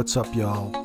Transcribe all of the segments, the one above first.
What's up, y'all?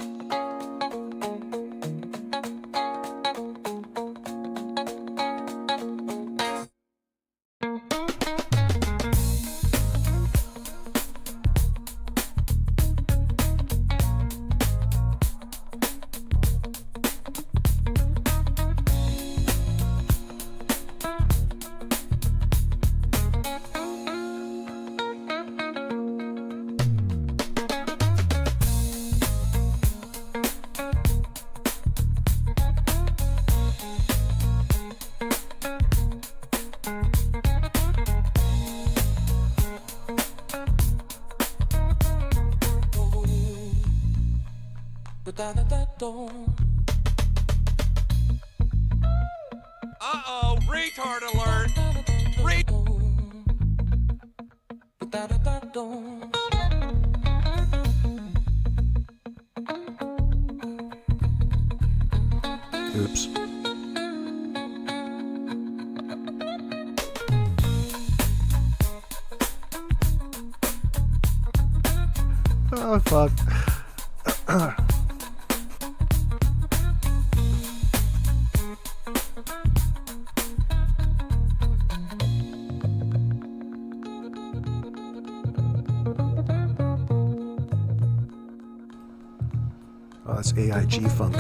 Uh-oh, retard alert! Oops. Oh, fuck. Oh, that's AIG funk.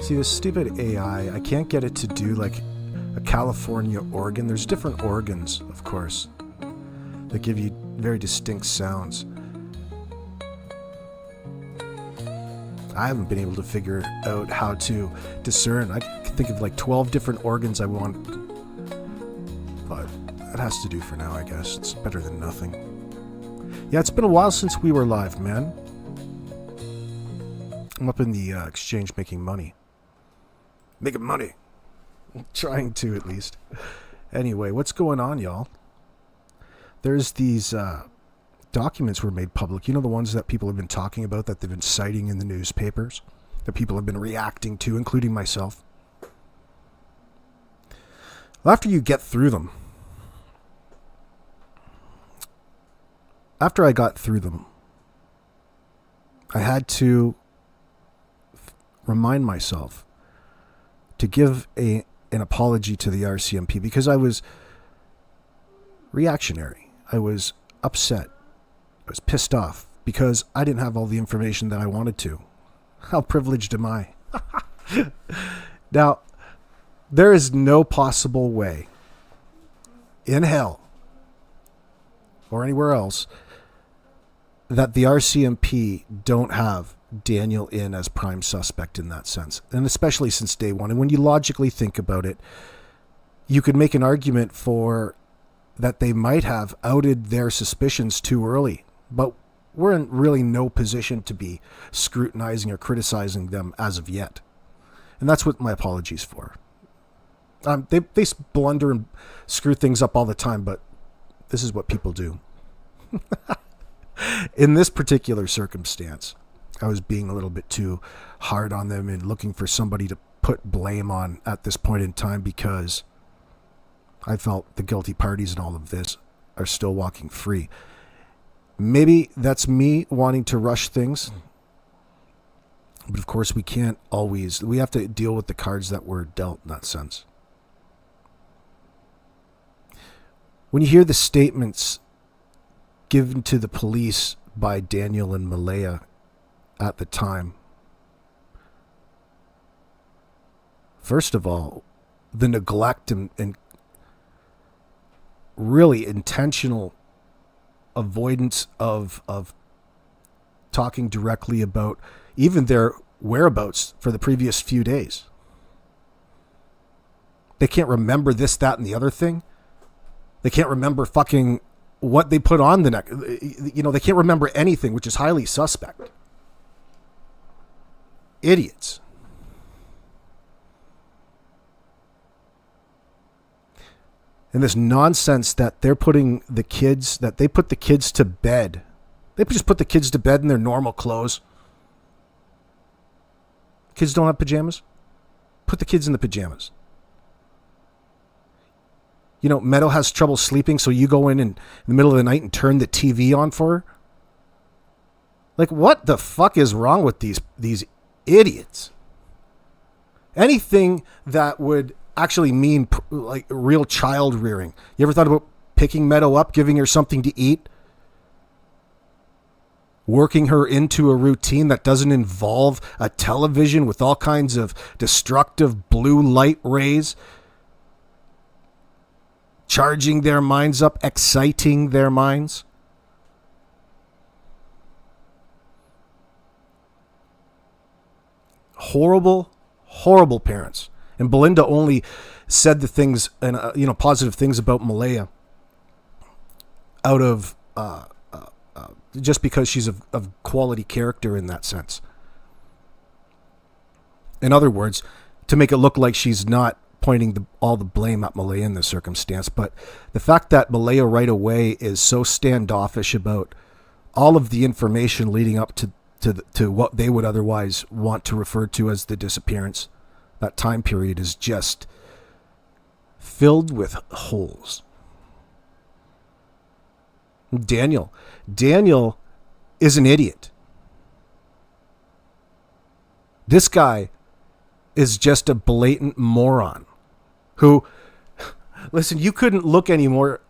See, this stupid AI, I can't get it to do like a California organ. There's different organs, of course, that give you very distinct sounds. I haven't been able to figure out how to discern. I can think of like 12 different organs I want, but that has to do for now, I guess. It's better than nothing. Yeah, it's been a while since we were live, man. I'm up in the exchange making money. Making money. Trying to, at least. Anyway, what's going on, y'all? There's these documents were made public. You know, the ones that people have been talking about, that they've been citing in the newspapers, that people have been reacting to, including myself. Well, after you get through them, after I got through them, I had to remind myself to give an apology to the RCMP because I was reactionary. I was upset. I was pissed off because I didn't have all the information that I wanted to. How privileged am I? Now, there is no possible way in hell or anywhere else that the RCMP don't have Daniel in as prime suspect in that sense. And especially since day one. And when you logically think about it, you could make an argument for that they might have outed their suspicions too early, but we're in really no position to be scrutinizing or criticizing them as of yet. And that's what my apologies for. They blunder and screw things up all the time, but this is what people do. In this particular circumstance, I was being a little bit too hard on them and looking for somebody to put blame on at this point in time, because I felt the guilty parties in all of this are still walking free. Maybe that's me wanting to rush things, but of course we can't always. We have to deal with the cards that were dealt in that sense. When you hear the statements given to the police by Daniel and Malaya at the time, first of all, the neglect and really intentional avoidance of talking directly about even their whereabouts for the previous few days. They can't remember this, that, and the other thing. They can't remember fucking what they put on the neck. You know, they can't remember anything, which is highly suspect. Idiots. And this nonsense that they're putting the kids, that they put the kids to bed. They just put the kids to bed in their normal clothes. Kids don't have pajamas? Put the kids in the pajamas. You know, Meadow has trouble sleeping, so you go in the middle of the night and turn the TV on for her? Like, what the fuck is wrong with these idiots? Anything that would actually mean like real child rearing. You ever thought about picking Meadow up, giving her something to eat? Working her into a routine that doesn't involve a television with all kinds of destructive blue light rays, charging their minds up, exciting their minds. Horrible, horrible parents. And Belinda only said the things and positive things about Malaya out of just because she's of quality character in that sense. In other words, to make it look like she's not pointing all the blame at Malaya in this circumstance, but the fact that Malaya right away is so standoffish about all of the information leading up to what they would otherwise want to refer to as the disappearance, that time period, is just filled with holes. Daniel is an idiot. This guy is just a blatant moron who, listen, you couldn't look any more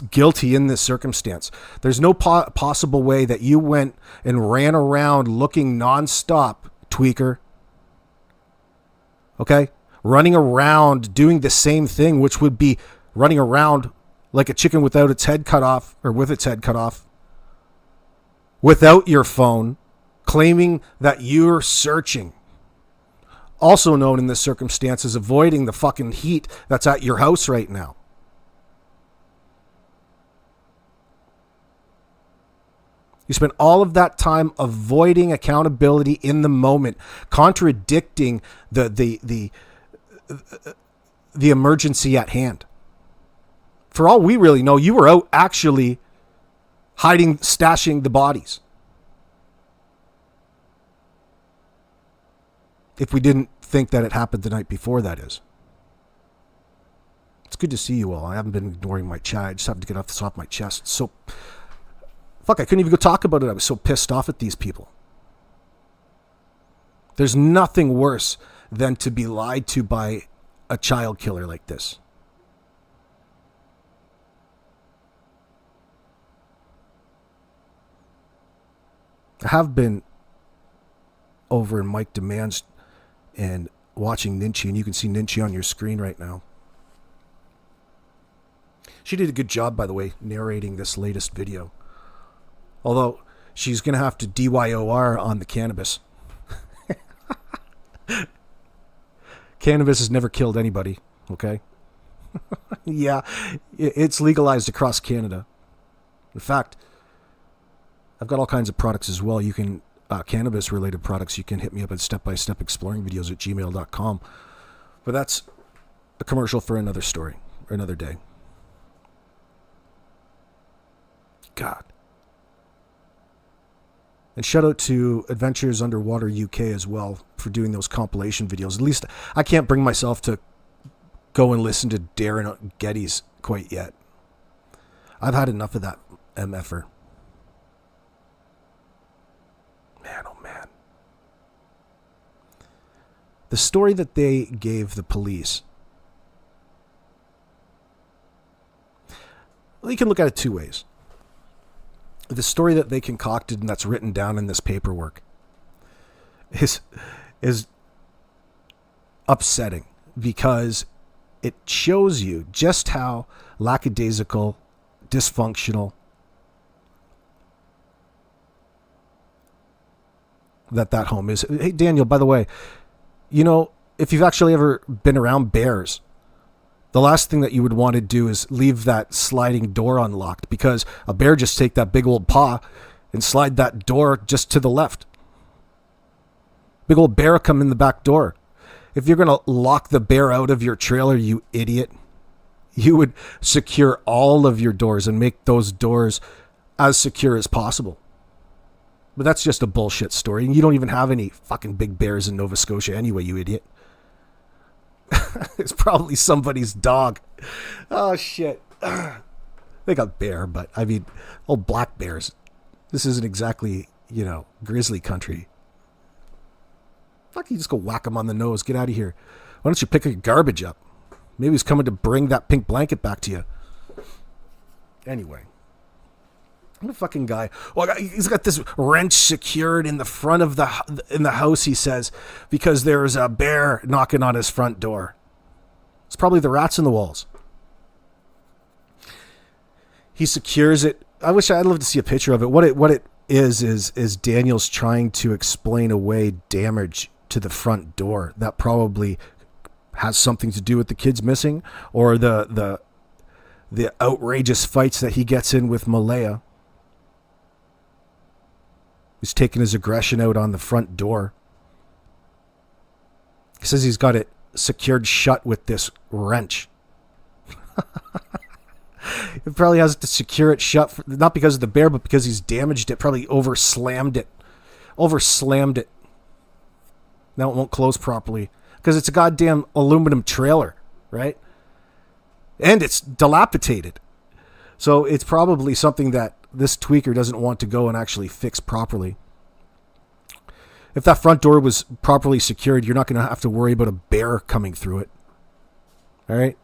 guilty in this circumstance. There's no possible way that you went and ran around looking nonstop, tweaker. Okay? Running around doing the same thing, which would be running around like a chicken without its head cut off, or with its head cut off, without your phone, claiming that you're searching. Also known in this circumstance as avoiding the fucking heat that's at your house right now. You spend all of that time avoiding accountability in the moment, contradicting the emergency at hand. For all we really know, you were out actually hiding, stashing the bodies. If we didn't think that it happened the night before, that is. It's good to see you all. I haven't been ignoring my chat. I just have to get this off my chest. So, fuck, I couldn't even go talk about it. I was so pissed off at these people. There's nothing worse than to be lied to by a child killer like this. I have been over in Mike Demands and watching Ninchi, and you can see Ninchi on your screen right now. She did a good job, by the way, narrating this latest video. Although she's going to have to DYOR on the cannabis. Cannabis has never killed anybody, okay? Yeah, it's legalized across Canada. In fact, I've got all kinds of products as well. You can, cannabis related products, you can hit me up at step-by-step exploring videos at gmail.com. But that's a commercial for another story, or another day. God. And shout out to Adventures Underwater UK as well for doing those compilation videos. At least I can't bring myself to go and listen to Darren Getty's quite yet. I've had enough of that MFer. Man, oh man. The story that they gave the police. Well, you can look at it two ways. The story that they concocted and that's written down in this paperwork is upsetting because it shows you just how lackadaisical, dysfunctional that home is. Hey, Daniel, by the way, you know, if you've actually ever been around bears, the last thing that you would want to do is leave that sliding door unlocked because a bear just take that big old paw and slide that door just to the left. Big old bear come in the back door. If you're going to lock the bear out of your trailer, you idiot, you would secure all of your doors and make those doors as secure as possible. But that's just a bullshit story. And you don't even have any fucking big bears in Nova Scotia anyway, you idiot. It's probably somebody's dog. Oh, shit. They got bear, but I mean, old black bears. This isn't exactly, you know, grizzly country. Fuck, you just go whack him on the nose. Get out of here. Why don't you pick your garbage up? Maybe he's coming to bring that pink blanket back to you. Anyway. What a fucking guy. Well, he's got this wrench secured in the front of the house, he says, because there's a bear knocking on his front door. It's probably the rats in the walls. He secures it. I'd love to see a picture of it. What it is Daniel's trying to explain away damage to the front door that probably has something to do with the kids missing or the outrageous fights that he gets in with Malaya. He's taking his aggression out on the front door. He says he's got it secured shut with this wrench. It probably has to secure it shut, not because of the bear, but because he's damaged it, probably overslammed it. Now it won't close properly because it's a goddamn aluminum trailer, right? And it's dilapidated. So it's probably something that this tweaker doesn't want to go and actually fix properly. If that front door was properly secured, you're not going to have to worry about a bear coming through it. All right?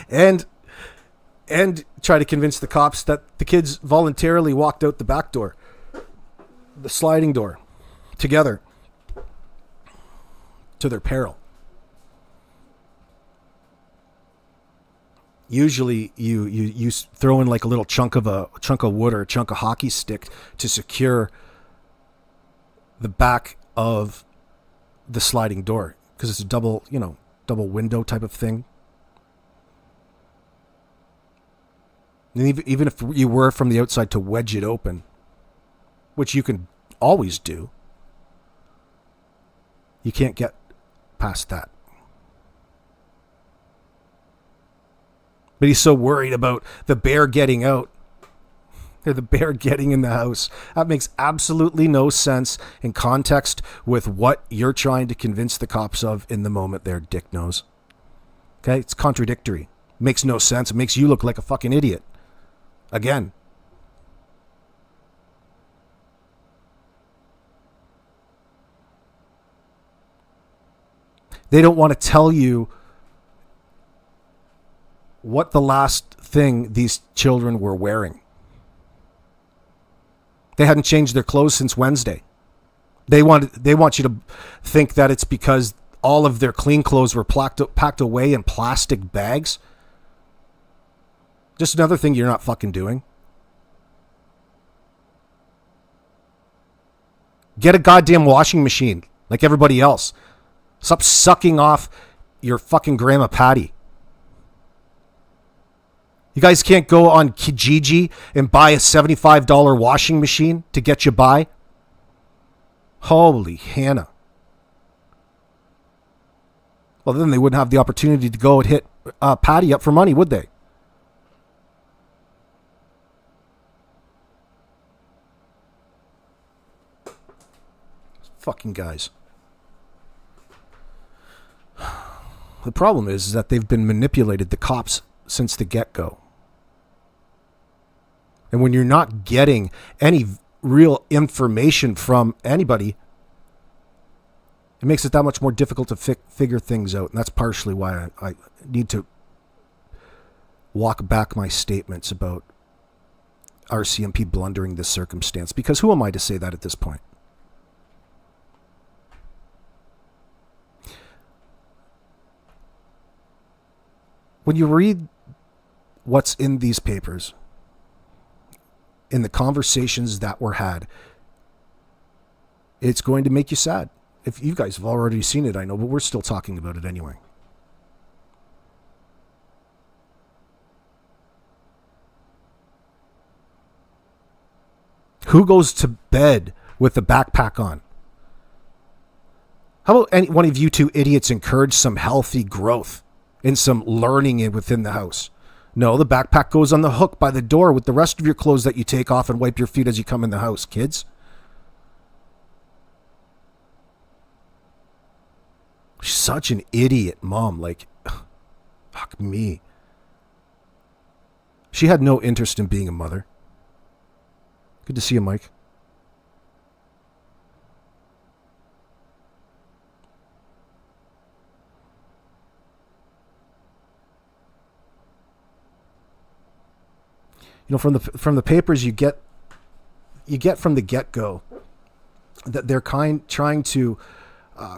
And try to convince the cops that the kids voluntarily walked out the back door, the sliding door, together to their peril. Usually you throw in like a little chunk of wood or a chunk of hockey stick to secure the back of the sliding door because it's a double window type of thing. And even if you were from the outside to wedge it open, which you can always do, you can't get past that. But he's so worried about the bear getting out, or the bear getting in the house. That makes absolutely no sense in context with what you're trying to convince the cops of in the moment there, dick nose. Okay? It's contradictory. Makes no sense. It makes you look like a fucking idiot. Again. They don't want to tell you what the last thing these children were wearing. They hadn't changed their clothes since Wednesday. They want you to think that it's because all of their clean clothes were packed away in plastic bags. Just another thing you're not fucking doing. Get a goddamn washing machine like everybody else. Stop sucking off your fucking grandma Patty. You guys can't go on Kijiji and buy a $75 washing machine to get you by? Holy Hannah. Well, then they wouldn't have the opportunity to go and hit Patty up for money, would they? Fucking guys. The problem is that they've been manipulated, the cops, since the get-go. And when you're not getting any real information from anybody, it makes it that much more difficult to figure things out. And that's partially why I need to walk back my statements about RCMP blundering this circumstance. Because who am I to say that at this point? When you read what's in these papers, in the conversations that were had, it's going to make you sad. If you guys have already seen it, I know, but we're still talking about it anyway. Who goes to bed with a backpack on? How about any one of you two idiots encourage some healthy growth and some learning within the house? No, the backpack goes on the hook by the door with the rest of your clothes that you take off and wipe your feet as you come in the house, kids. She's such an idiot mom. Like, fuck me. She had no interest in being a mother. Good to see you, Mike. You know, from the papers you get from the get-go that they're trying to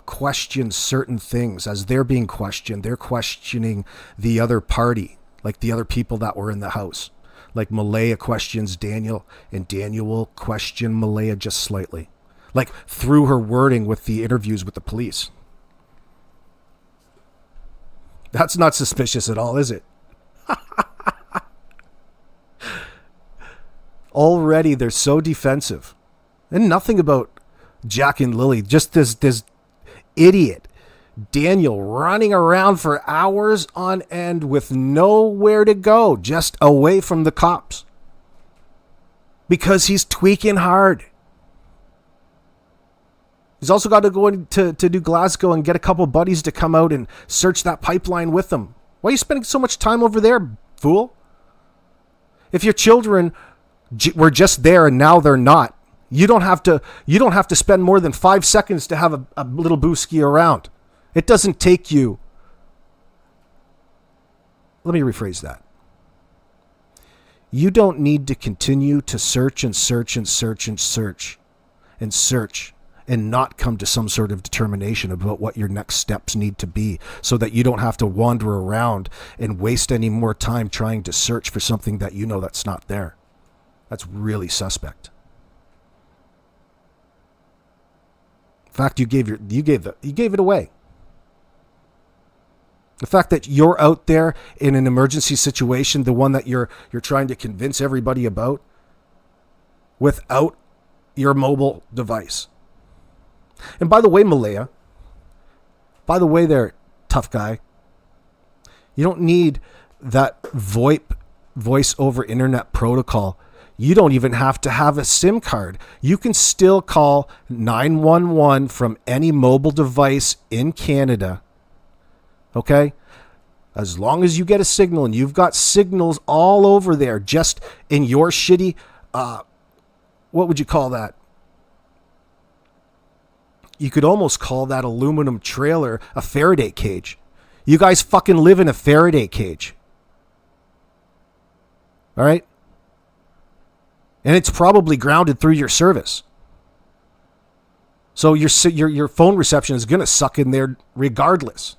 question certain things as they're being questioned. They're questioning the other party, like the other people that were in the house. Like Malaya questions Daniel, and Daniel will question Malaya just slightly, like through her wording with the interviews with the police. That's not suspicious at all, is it? Already they're so defensive. And nothing about Jack and Lily. Just this idiot Daniel running around for hours on end with nowhere to go, just away from the cops. Because he's tweaking hard. He's also got to go to do Glasgow and get a couple buddies to come out and search that pipeline with him. Why are you spending so much time over there, fool? If your children were just there and now they're not, you don't have to spend more than 5 seconds to have a little booski around. It doesn't take you. Let me rephrase that. You don't need to continue to search and search and search and search and search and not come to some sort of determination about what your next steps need to be, so that you don't have to wander around and waste any more time trying to search for something that you know that's not there. That's really suspect. In fact, you gave it away. The fact that you're out there in an emergency situation, the one that you're trying to convince everybody about, without your mobile device. And by the way, Malaya, by the way there, tough guy, you don't need that VoIP, voice over internet protocol. You don't even have to have a SIM card. You can still call 911 from any mobile device in Canada. Okay? As long as you get a signal, and you've got signals all over there, just in your shitty, what would you call that? You could almost call that aluminum trailer a Faraday cage. You guys fucking live in a Faraday cage. All right? And it's probably grounded through your service. So your phone reception is going to suck in there regardless.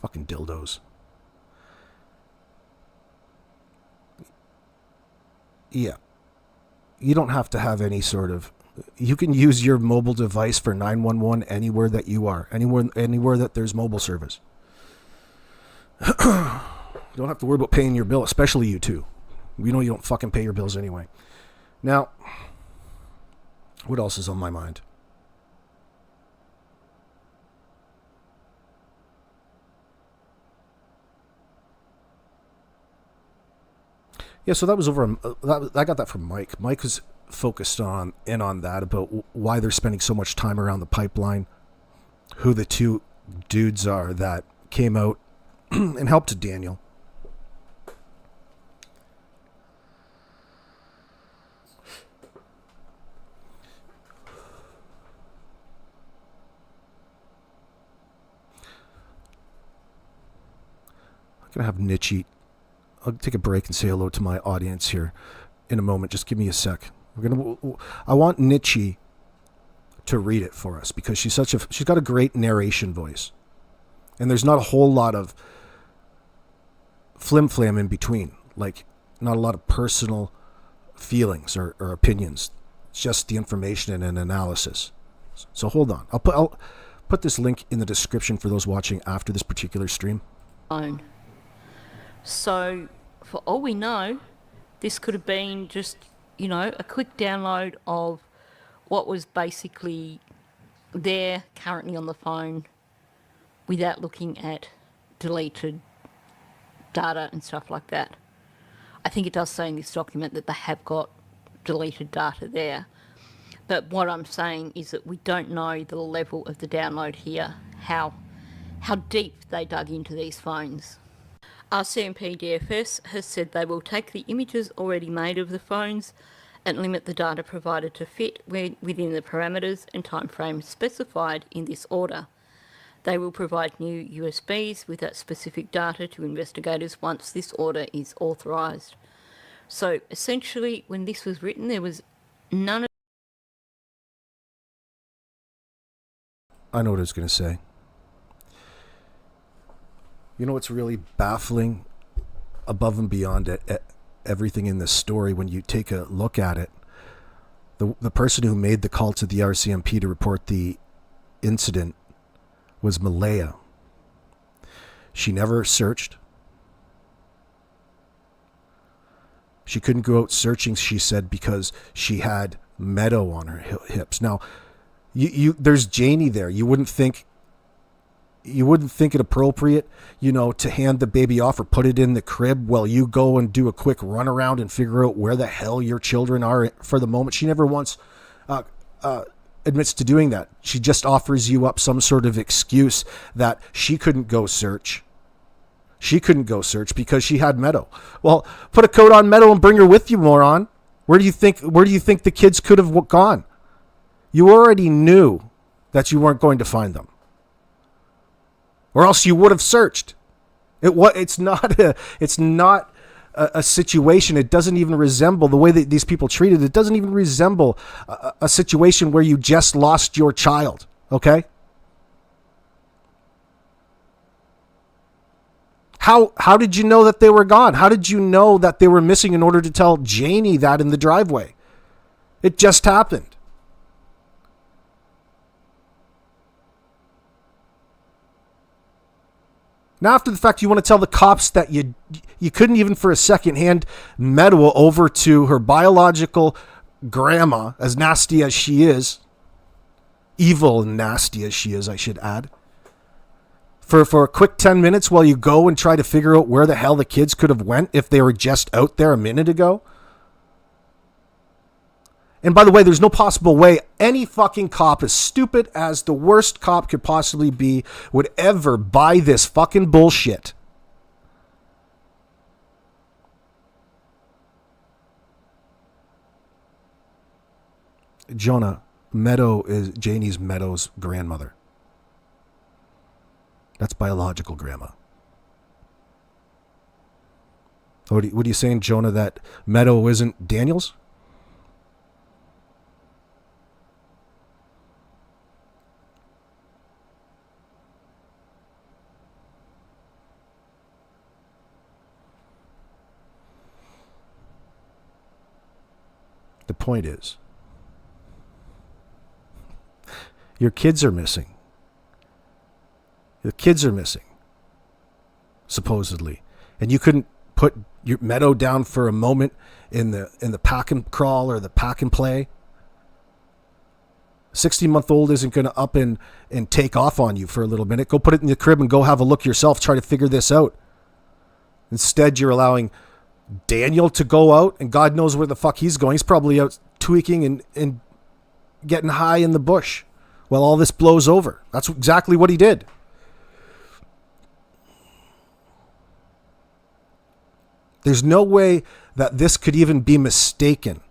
Fucking dildos. Yeah. You don't have to have any sort of You can use your mobile device for 911 anywhere that you are, anywhere that there's mobile service. You don't have to worry about paying your bill, especially you two. We know you don't fucking pay your bills anyway. Now, what else is on my mind? Yeah, so that was over. I got that from Mike. Mike was focused on that about why they're spending so much time around the pipeline, who the two dudes are that came out and helped Daniel. I'm gonna have Nietzsche. I'll take a break and say hello to my audience here in a moment. Just give me a sec. I want Nietzsche to read it for us because she's got a great narration voice, and there's not a whole lot of flim flam in between. Like, not a lot of personal feelings or opinions. It's just the information and an analysis. So hold on. I'll put this link in the description for those watching after this particular stream. So, for all we know, this could have been just, a quick download of what was basically there currently on the phone without looking at deleted data and stuff like that. I think it does say in this document that they have got deleted data there. But what I'm saying is that we don't know the level of the download here, how deep they dug into these phones. RCMP DFS has said they will take the images already made of the phones and limit the data provided to fit within the parameters and timeframes specified in this order. They will provide new USBs with that specific data to investigators once this order is authorised. So essentially, when this was written, there was none of... I know what I was going to say. You know what's really baffling above and beyond everything in this story when you take a look at it? The person who made the call to the RCMP to report the incident was Malaya. She never searched. She couldn't go out searching, she said, because she had meadow on her hips. Now, there's Janie there. You wouldn't think it appropriate, to hand the baby off or put it in the crib while you go and do a quick run around and figure out where the hell your children are for the moment. She never once admits to doing that. She just offers you up some sort of excuse that she couldn't go search. She couldn't go search because she had Meadow. Well, put a coat on Meadow and bring her with you, moron. Where do you think the kids could have gone? You already knew that you weren't going to find them. Or else you would have searched. It's not a situation. It doesn't even resemble the way that these people treated. It doesn't even resemble a situation where you just lost your child. Okay. How did you know that they were gone? How did you know that they were missing in order to tell Janie that in the driveway? It just happened. Now, after the fact, you want to tell the cops that you couldn't even for a second hand Meadow over to her biological grandma, as nasty as she is, evil and nasty as she is, I should add, for a quick 10 minutes while you go and try to figure out where the hell the kids could have went if they were just out there a minute ago. And by the way, there's no possible way any fucking cop, as stupid as the worst cop could possibly be, would ever buy this fucking bullshit. Jonah, Meadow is Meadow's grandmother. That's biological grandma. What are you saying, Jonah, that Meadow isn't Daniel's? The point is, Your kids are missing. The kids are missing, supposedly. And you couldn't put your Meadow down for a moment in the pack and crawl or the pack and play. 60-month-old isn't going to up and take off on you for a little minute. Go put it in the crib and go have a look yourself. Try to figure this out. Instead, you're allowing Daniel to go out, and God knows where the fuck he's going. He's probably out tweaking and getting high in the bush while all this blows over. That's exactly what he did. There's no way that this could even be mistaken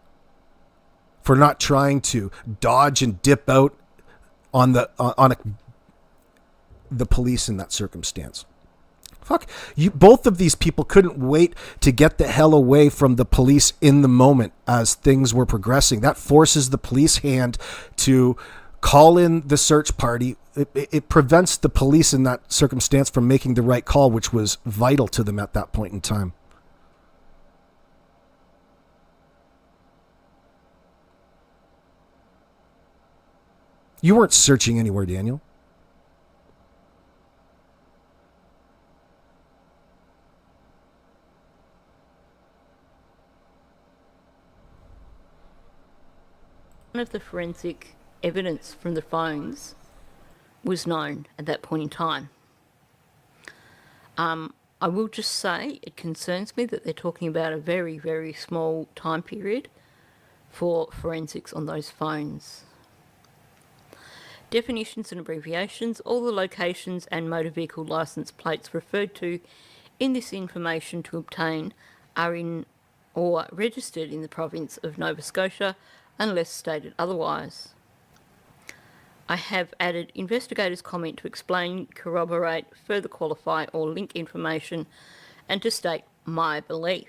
for not trying to dodge and dip out on the police in that circumstance. Fuck, both of these people couldn't wait to get the hell away from the police in the moment as things were progressing. That forces the police hand to call in the search party. It prevents the police in that circumstance from making the right call, which was vital to them at that point in time. You weren't searching anywhere, Daniel. None of the forensic evidence from the phones was known at that point in time. I will just say it concerns me that they're talking about a very, very small time period for forensics on those phones. Definitions and abbreviations. All the locations and motor vehicle licence plates referred to in this information to obtain are in or registered in the province of Nova Scotia unless stated otherwise. I have added investigator's comment to explain, corroborate, further qualify or link information and to state my belief.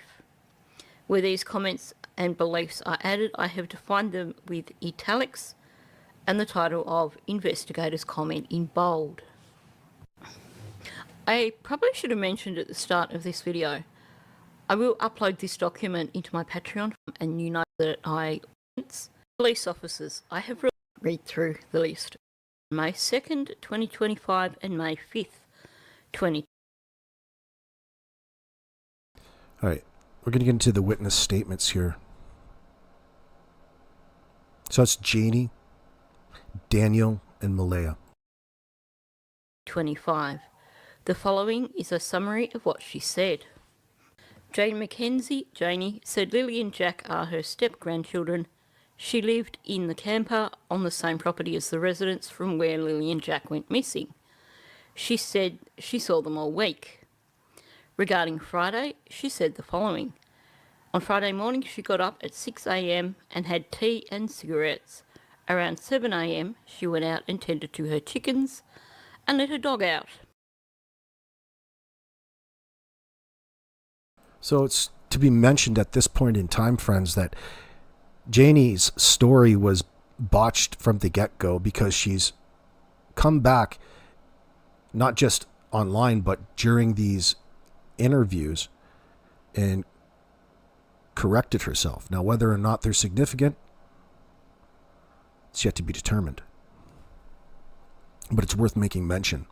Where these comments and beliefs are added, I have defined them with italics and the title of investigator's comment in bold. I probably should have mentioned at the start of this video, I will upload this document into my Patreon, and you know that police officers. I have read through the list. May 2nd, 2025 and May 5th, 2020. All right, we're going to get into the witness statements here. So that's Janie, Daniel, and Malaya. 25. The following is a summary of what she said. Janie said Lily and Jack are her step-grandchildren. She lived in the camper on the same property as the residents from where Lily and Jack went missing. She said she saw them all week. Regarding Friday, she said the following. On Friday morning, she got up at 6 a.m. and had tea and cigarettes. Around 7 a.m, she went out and tended to her chickens and let her dog out. So it's to be mentioned at this point in time, friends, that Janie's story was botched from the get-go because she's come back not just online but during these interviews and corrected herself. Now, whether or not they're significant, it's yet to be determined. But it's worth making mention.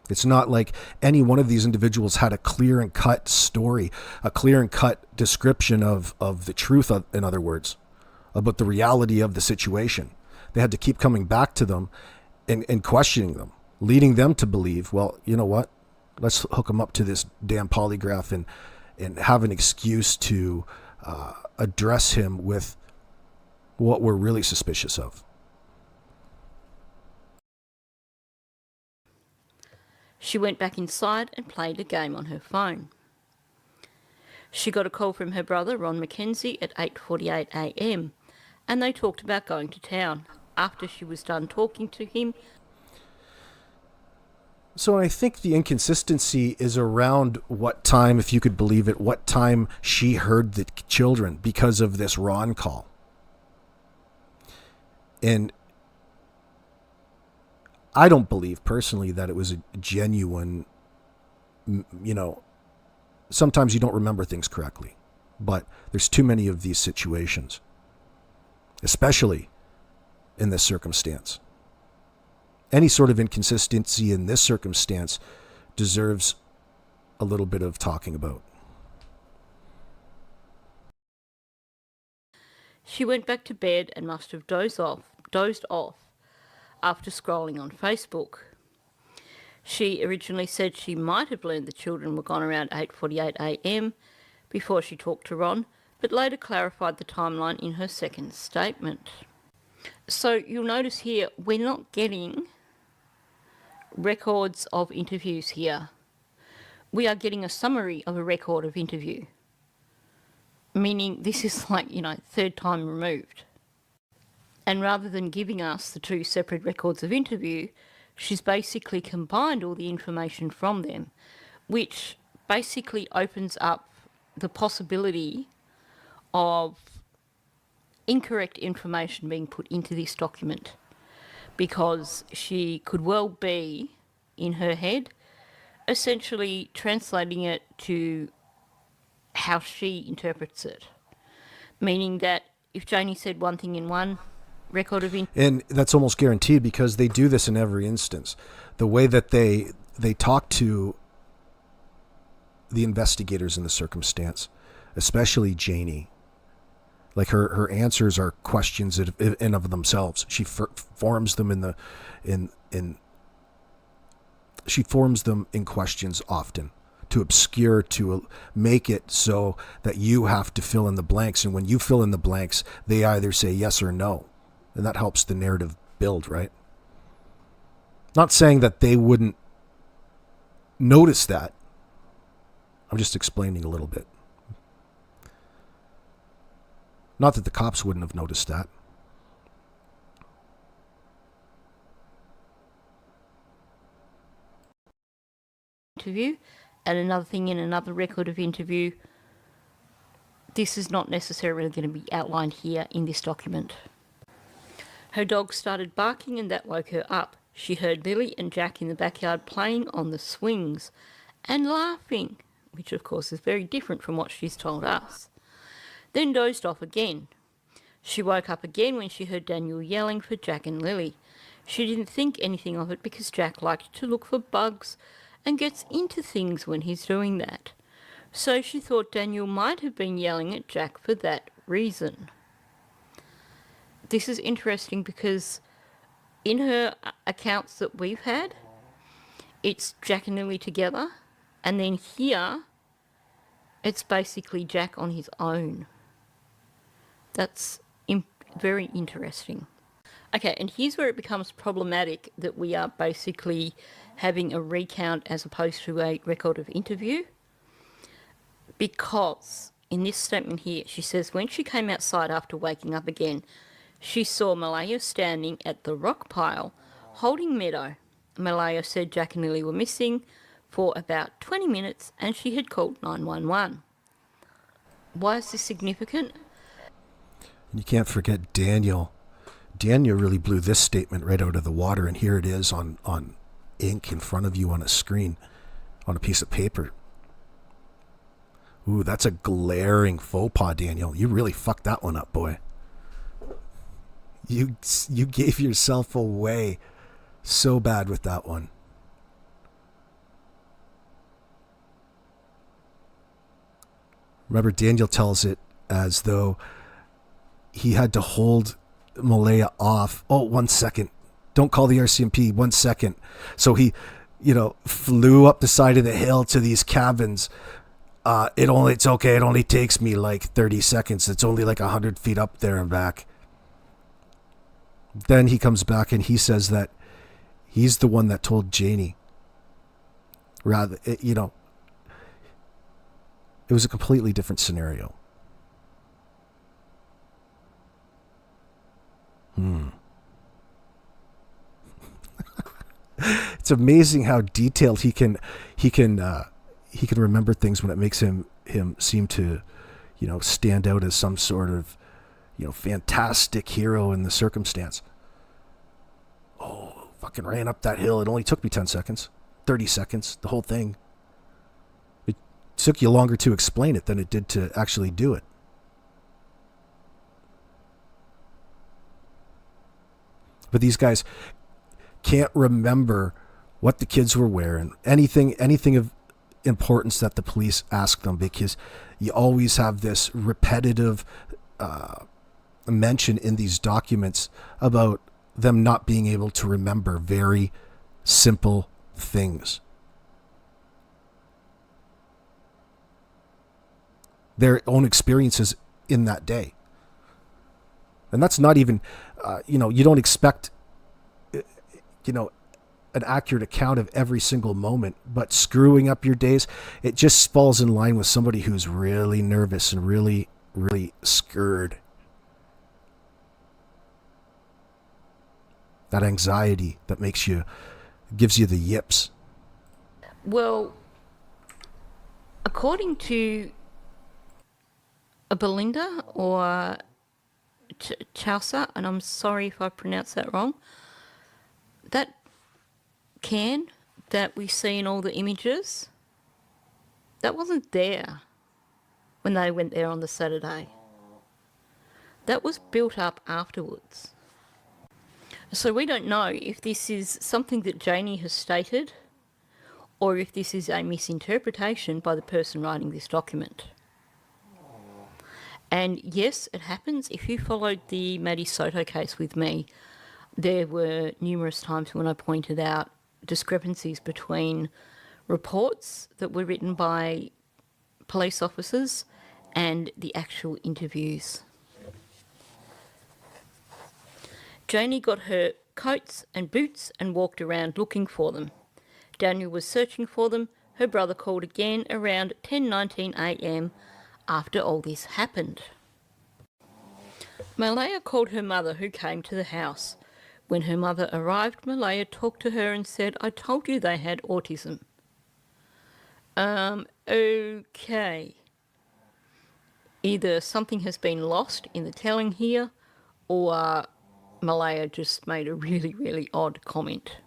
It's not like any one of these individuals had a clear and cut story, a clear and cut description of the truth, in other words, about the reality of the situation. They had to keep coming back to them and questioning them, leading them to believe, well, you know what? Let's hook them up to this damn polygraph and have an excuse to address him with what we're really suspicious of. She went back inside and played a game on her phone. She got a call from her brother, Ron McKenzie, at 8:48 a.m, and they talked about going to town. After she was done talking to him... So I think the inconsistency is around what time, if you could believe it, what time she heard the children because of this Ron call. And I don't believe personally that it was a genuine, sometimes you don't remember things correctly, but there's too many of these situations, especially in this circumstance. any sort of inconsistency in this circumstance deserves a little bit of talking about. She went back to bed and must have dozed off after scrolling on Facebook. She originally said she might have learned the children were gone around 8:48 a.m. before she talked to Ron, but later clarified the timeline in her second statement. So you'll notice here, we're not getting records of interviews here. We are getting a summary of a record of interview, meaning this is like, third time removed. And rather than giving us the two separate records of interview, she's basically combined all the information from them, which basically opens up the possibility of incorrect information being put into this document, because she could well be, in her head, essentially translating it to how she interprets it. Meaning that if Janie said one thing in one record of and that's almost guaranteed, because they do this in every instance. The way that they talk to the investigators in the circumstance, especially Janie, like her answers are questions in of themselves. She forms them she forms them in questions often, to obscure, to make it so that you have to fill in the blanks. And when you fill in the blanks, they either say yes or no. And that helps the narrative build, right? Not saying that they wouldn't notice that. I'm just explaining a little bit. Not that the cops wouldn't have noticed that. Interview, and another thing in another record of interview. This is not necessarily going to be outlined here in this document. Her dog started barking and that woke her up. She heard Lily and Jack in the backyard playing on the swings and laughing, which of course is very different from what she's told us. Then dozed off again. She woke up again when she heard Daniel yelling for Jack and Lily. She didn't think anything of it because Jack liked to look for bugs and gets into things when he's doing that. So she thought Daniel might have been yelling at Jack for that reason. This is interesting because in her accounts that we've had, it's Jack and Lily together, and then here it's basically Jack on his own. That's very interesting. Okay, and here's where it becomes problematic that we are basically having a recount as opposed to a record of interview. Because in this statement here, she says when she came outside after waking up again, she saw Malaya standing at the rock pile holding Meadow. Malaya said Jack and Lily were missing for about 20 minutes and she had called 911. Why is this significant? You can't forget Daniel. Daniel really blew this statement right out of the water, and here it is on ink in front of you on a screen, on a piece of paper. Ooh, that's a glaring faux pas, Daniel. You really fucked that one up, boy. You gave yourself away so bad with that one. Remember, Daniel tells it as though he had to hold Malaya off. Oh, 1 second. Don't call the RCMP. 1 second. So he, flew up the side of the hill to these cabins. It's okay. It only takes me like 30 seconds. It's only like 100 feet up there and back. Then he comes back and he says that he's the one that told Janie. It was a completely different scenario. It's amazing how detailed he can remember things when it makes him seem to, stand out as some sort of, fantastic hero in the circumstance. Oh, fucking ran up that hill. It only took me 10 seconds, 30 seconds, the whole thing. It took you longer to explain it than it did to actually do it. But these guys, can't remember what the kids were wearing, anything of importance that the police ask them, because you always have this repetitive mention in these documents about them not being able to remember very simple things. Their own experiences in that day. And that's not even, you don't expect, an accurate account of every single moment, but screwing up your days, it just falls in line with somebody who's really nervous and really, really scared. That anxiety that gives you the yips. Well, according to Belinda or Chaucer, and I'm sorry if I pronounced that wrong, that can that we see in all the images, that wasn't there when they went there on the Saturday. That was built up afterwards. So we don't know if this is something that Janie has stated or if this is a misinterpretation by the person writing this document. And yes, it happens. If you followed the Maddie Soto case with me, there were numerous times when I pointed out discrepancies between reports that were written by police officers and the actual interviews. Janie got her coats and boots and walked around looking for them. Daniel was searching for them. Her brother called again around 10:19 a.m. after all this happened. Malaya called her mother, who came to the house. When her mother arrived, Malaya talked to her and said, "I told you they had autism." Okay. Either something has been lost in the telling here, or Malaya just made a really, really odd comment.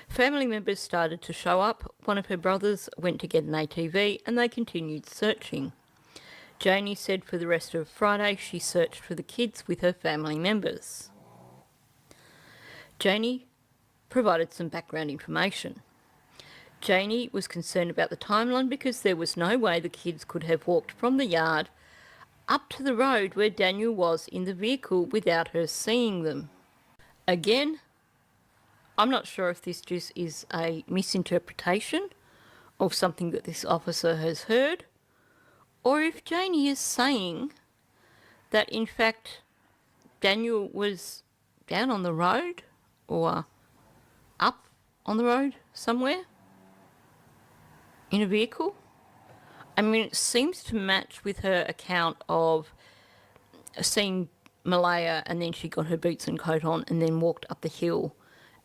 Family members started to show up. One of her brothers went to get an ATV and they continued searching. Janie said for the rest of Friday she searched for the kids with her family members. Janie provided some background information. Janie was concerned about the timeline because there was no way the kids could have walked from the yard up to the road where Daniel was in the vehicle without her seeing them. Again, I'm not sure if this just is a misinterpretation of something that this officer has heard, or if Janie is saying that in fact Daniel was down on the road or up on the road somewhere in a vehicle. I mean, it seems to match with her account of seeing Malaya and then she got her boots and coat on and then walked up the hill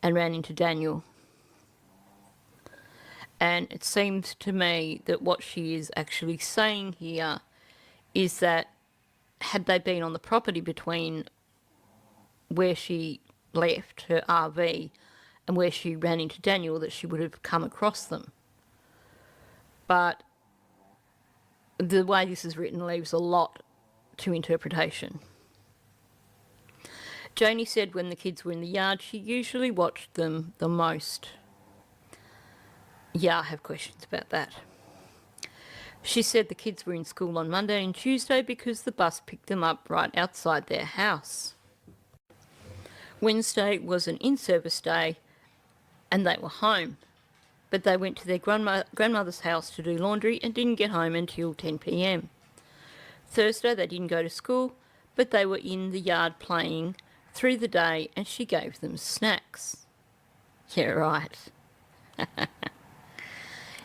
and ran into Daniel. And it seems to me that what she is actually saying here is that had they been on the property between where she left her RV and where she ran into Daniel, that she would have come across them. But the way this is written leaves a lot to interpretation. Janie said when the kids were in the yard, she usually watched them the most. Yeah, I have questions about that. She said the kids were in school on Monday and Tuesday because the bus picked them up right outside their house. Wednesday was an in-service day and they were home, but they went to their grandmother's house to do laundry and didn't get home until 10 p.m. Thursday they didn't go to school, but they were in the yard playing through the day and she gave them snacks. Yeah, right.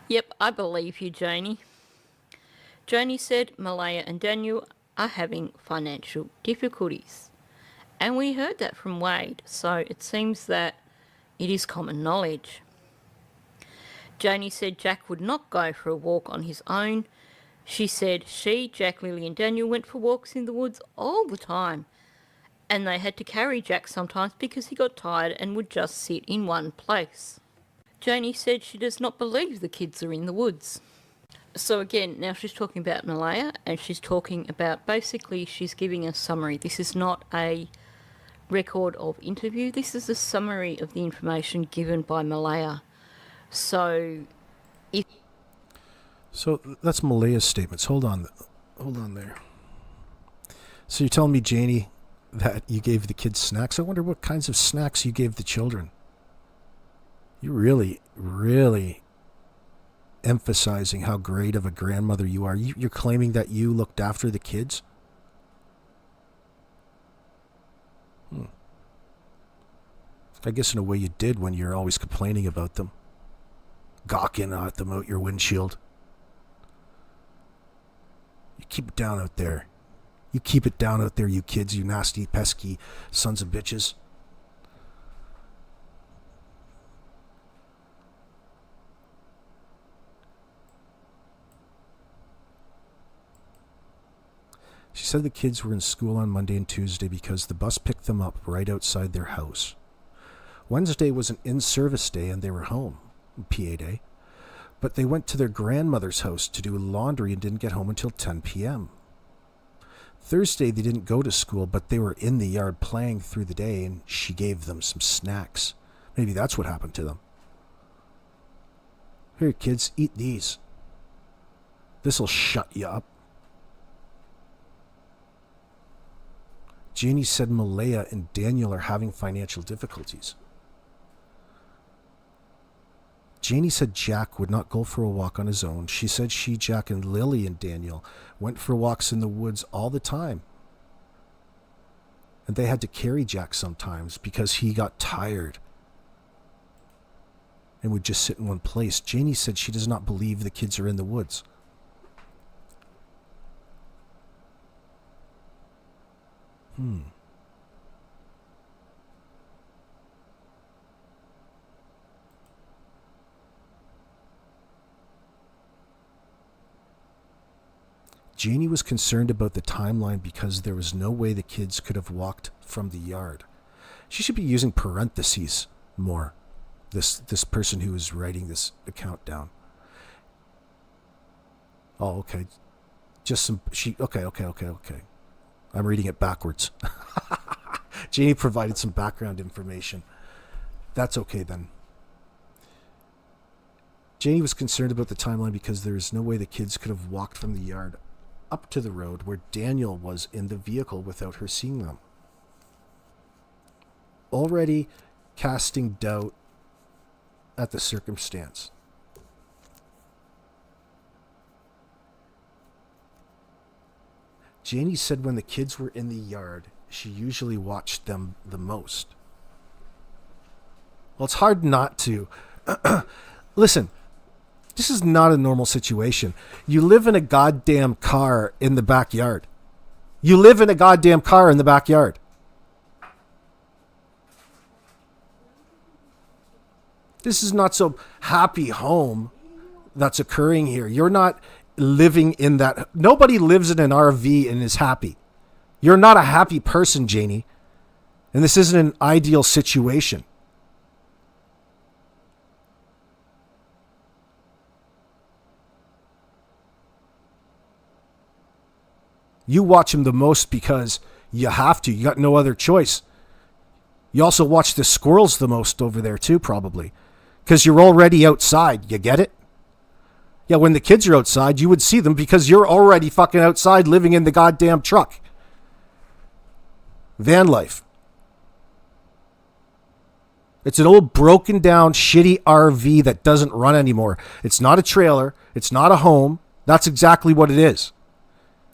Yep, I believe you, Janie. Janie said Malaya and Daniel are having financial difficulties. And we heard that from Wade, so it seems that it is common knowledge. Janie said Jack would not go for a walk on his own. She said she, Jack, Lily and Daniel went for walks in the woods all the time. And they had to carry Jack sometimes because he got tired and would just sit in one place. Janie said she does not believe the kids are in the woods. So again, now she's talking about Malaya and she's talking about, basically she's giving a summary. This is not a record of interview. This is a summary of the information given by Malaya. So that's Malaya's statements. Hold on there. So you're telling me, Janie, that you gave the kids snacks? I wonder what kinds of snacks you gave the children. You're really, really emphasizing how great of a grandmother you are. You're claiming that you looked after the kids? I guess in a way you did when you're always complaining about them. Gawking at them out your windshield. You keep it down out there. You keep it down out there, you kids, you nasty, pesky sons of bitches. She said the kids were in school on Monday and Tuesday because the bus picked them up right outside their house. Wednesday was an in-service day and they were home, PA day. But they went to their grandmother's house to do laundry and didn't get home until 10 p.m. Thursday they didn't go to school, but they were in the yard playing through the day and she gave them some snacks. Maybe that's what happened to them. Here, kids, eat these. This'll shut you up. Janie said Malaya and Daniel are having financial difficulties. Janie said Jack would not go for a walk on his own. She said she, Jack, and Lily and Daniel went for walks in the woods all the time. And they had to carry Jack sometimes because he got tired and would just sit in one place. Janie said she does not believe the kids are in the woods. Janie was concerned about the timeline because there was no way the kids could have walked from the yard. She should be using parentheses more, this person who is writing this account down. Oh, okay. Okay. I'm reading it backwards. Janie provided some background information. That's okay then. Janie was concerned about the timeline because there is no way the kids could have walked from the yard up to the road where Daniel was in the vehicle without her seeing them. Already casting doubt at the circumstance. Janie said when the kids were in the yard, she usually watched them the most. Well, it's hard not to. Listen, this is not a normal situation. You live in a goddamn car in the backyard. You live in a goddamn car in the backyard. This is not some happy home that's occurring here. You're not living in that. Nobody lives in an RV and is happy. You're not a happy person, Janie. And this isn't an ideal situation. You watch him the most because you have to. You got no other choice. You also watch the squirrels the most over there too, probably. Because you're already outside. You get it? Yeah, when the kids are outside, you would see them because you're already fucking outside living in the goddamn truck. Van life. It's an old broken down shitty RV that doesn't run anymore. It's not a trailer. It's not a home. That's exactly what it is.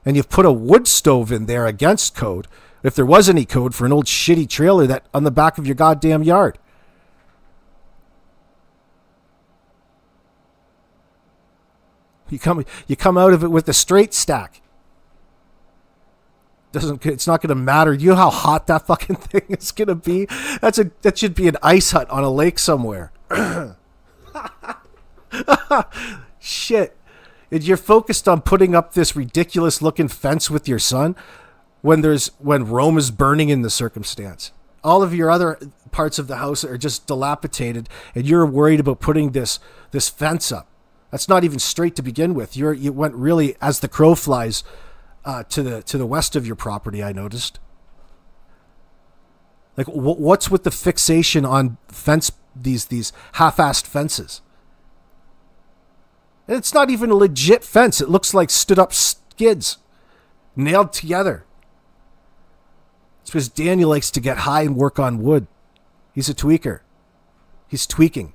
And you've put a wood stove in there against code, if there was any code, for an old shitty trailer that on the back of your goddamn yard. You come out of it with a straight stack. It's not going to matter. You know how hot that fucking thing is going to be? That should be an ice hut on a lake somewhere. Shit. And you're focused on putting up this ridiculous looking fence with your son when Rome is burning in the circumstance. All of your other parts of the house are just dilapidated and you're worried about putting this fence up. That's not even straight to begin with. You went really as the crow flies to the west of your property, I noticed. Like, what's with the fixation on these half-assed fences? And it's not even a legit fence. It looks like stood-up skids, nailed together. It's because Daniel likes to get high and work on wood. He's a tweaker. He's tweaking.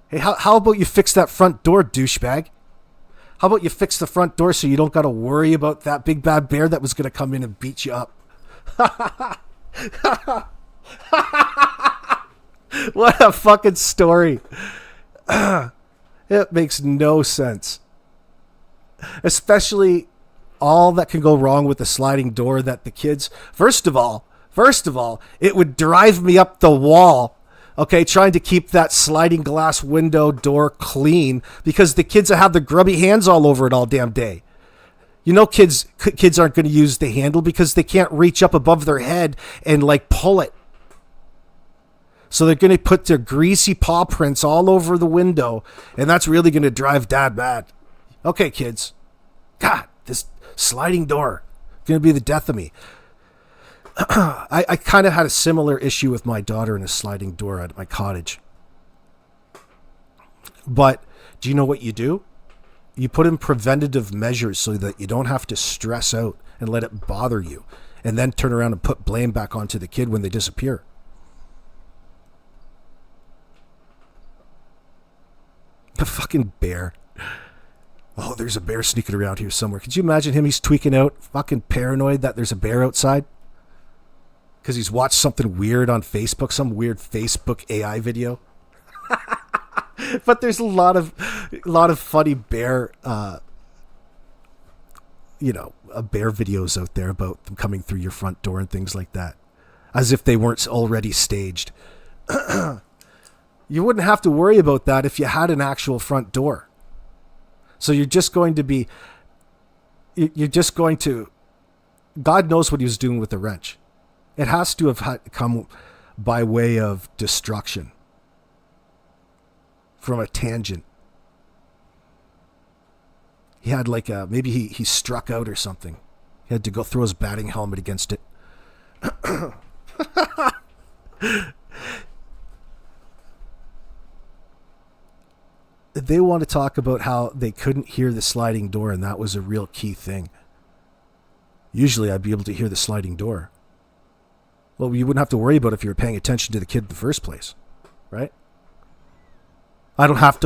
Hey, how about you fix that front door, douchebag? How about you fix the front door so you don't got to worry about that big bad bear that was going to come in and beat you up? What a fucking story. It makes no sense. Especially all that can go wrong with the sliding door that the kids... First of all, it would drive me up the wall. Okay, trying to keep that sliding glass window door clean because the kids have their grubby hands all over it all damn day. You know, kids aren't going to use the handle because they can't reach up above their head and like pull it. So they're going to put their greasy paw prints all over the window, and that's really going to drive Dad mad. Okay, kids. God, this sliding door going to be the death of me. I kind of had a similar issue with my daughter in a sliding door at my cottage. But do you know what you do? You put in preventative measures so that you don't have to stress out and let it bother you, and then turn around and put blame back onto the kid when they disappear. The fucking bear. Oh, there's a bear sneaking around here somewhere. Could you imagine him? He's tweaking out, fucking paranoid that there's a bear outside. Because he's watched something weird on Facebook, some weird Facebook AI video. But there's a lot of funny bear, bear videos out there about them coming through your front door and things like that, as if they weren't already staged. You wouldn't have to worry about that if you had an actual front door. So you're just going to. God knows what he was doing with the wrench. It has to have come by way of destruction. From a tangent. He had maybe he struck out or something. He had to go throw his batting helmet against it. They want to talk about how they couldn't hear the sliding door, and that was a real key thing. Usually I'd be able to hear the sliding door. Well, you wouldn't have to worry about it if you were paying attention to the kid in the first place, right? I don't have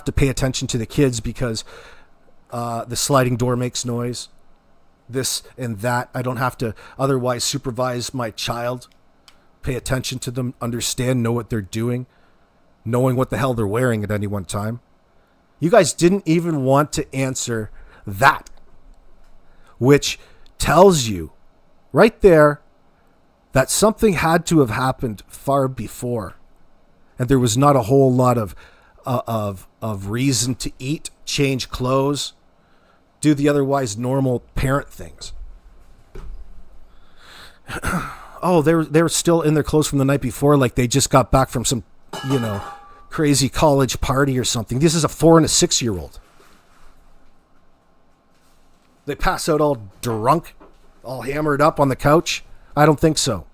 to pay attention to the kids because the sliding door makes noise, this and that. I don't have to otherwise supervise my child, pay attention to them, understand, know what they're doing, knowing what the hell they're wearing at any one time. You guys didn't even want to answer that, which tells you right there that something had to have happened far before, and there was not a whole lot of reason to eat, change clothes, do the otherwise normal parent things. Oh, they're still in their clothes from the night before, like they just got back from some, crazy college party or something. This is a 4 and a 6-year-old. They pass out all drunk, all hammered up on the couch. I don't think so.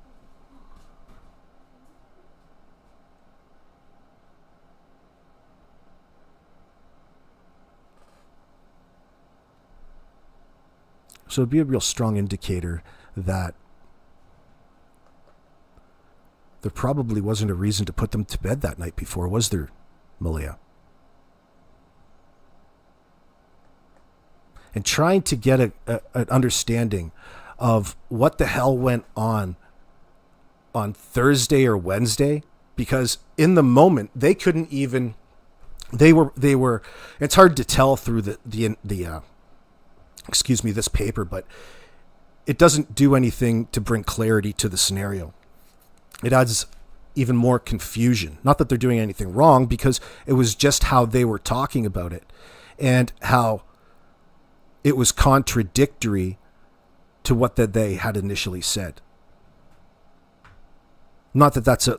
So it'd be a real strong indicator that there probably wasn't a reason to put them to bed that night before, was there, Malaya? And trying to get an understanding of what the hell went on Thursday or Wednesday, because in the moment they couldn't even. They were. It's hard to tell through the excuse me, this paper, but it doesn't do anything to bring clarity to the scenario. It adds even more confusion. Not that they're doing anything wrong, because it was just how they were talking about it and how it was contradictory to what that they had initially said. Not that that's a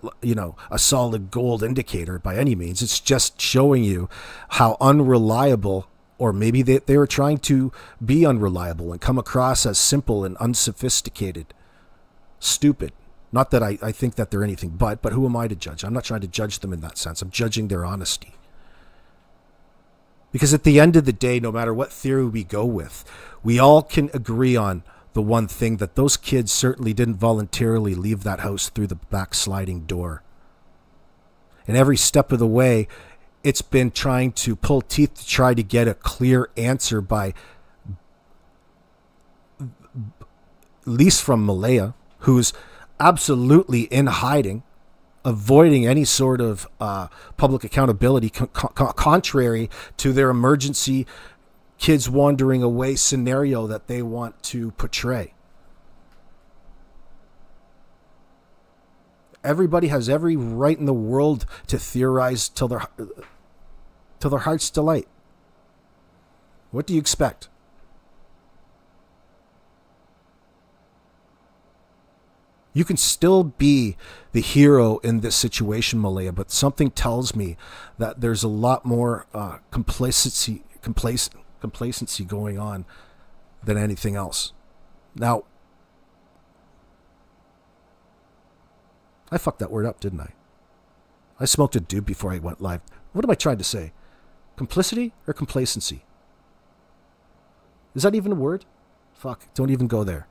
solid gold indicator by any means. It's just showing you how unreliable Or maybe they were trying to be unreliable and come across as simple and unsophisticated, stupid. Not that I think that they're anything but who am I to judge? I'm not trying to judge them in that sense. I'm judging their honesty. Because at the end of the day, no matter what theory we go with, we all can agree on the one thing, that those kids certainly didn't voluntarily leave that house through the back sliding door. And every step of the way, it's been trying to pull teeth to try to get a clear answer by, at least from Malaya, who's absolutely in hiding, avoiding any sort of public accountability, contrary to their emergency kids wandering away scenario that they want to portray. Everybody has every right in the world to theorize till their heart's delight. What do you expect? You can still be the hero in this situation, Malaya, but something tells me that there's a lot more complacency going on than anything else. Now, I fucked that word up, didn't I? I smoked a doob before I went live. What am I trying to say? Complicity or complacency? Is that even a word? Fuck, don't even go there.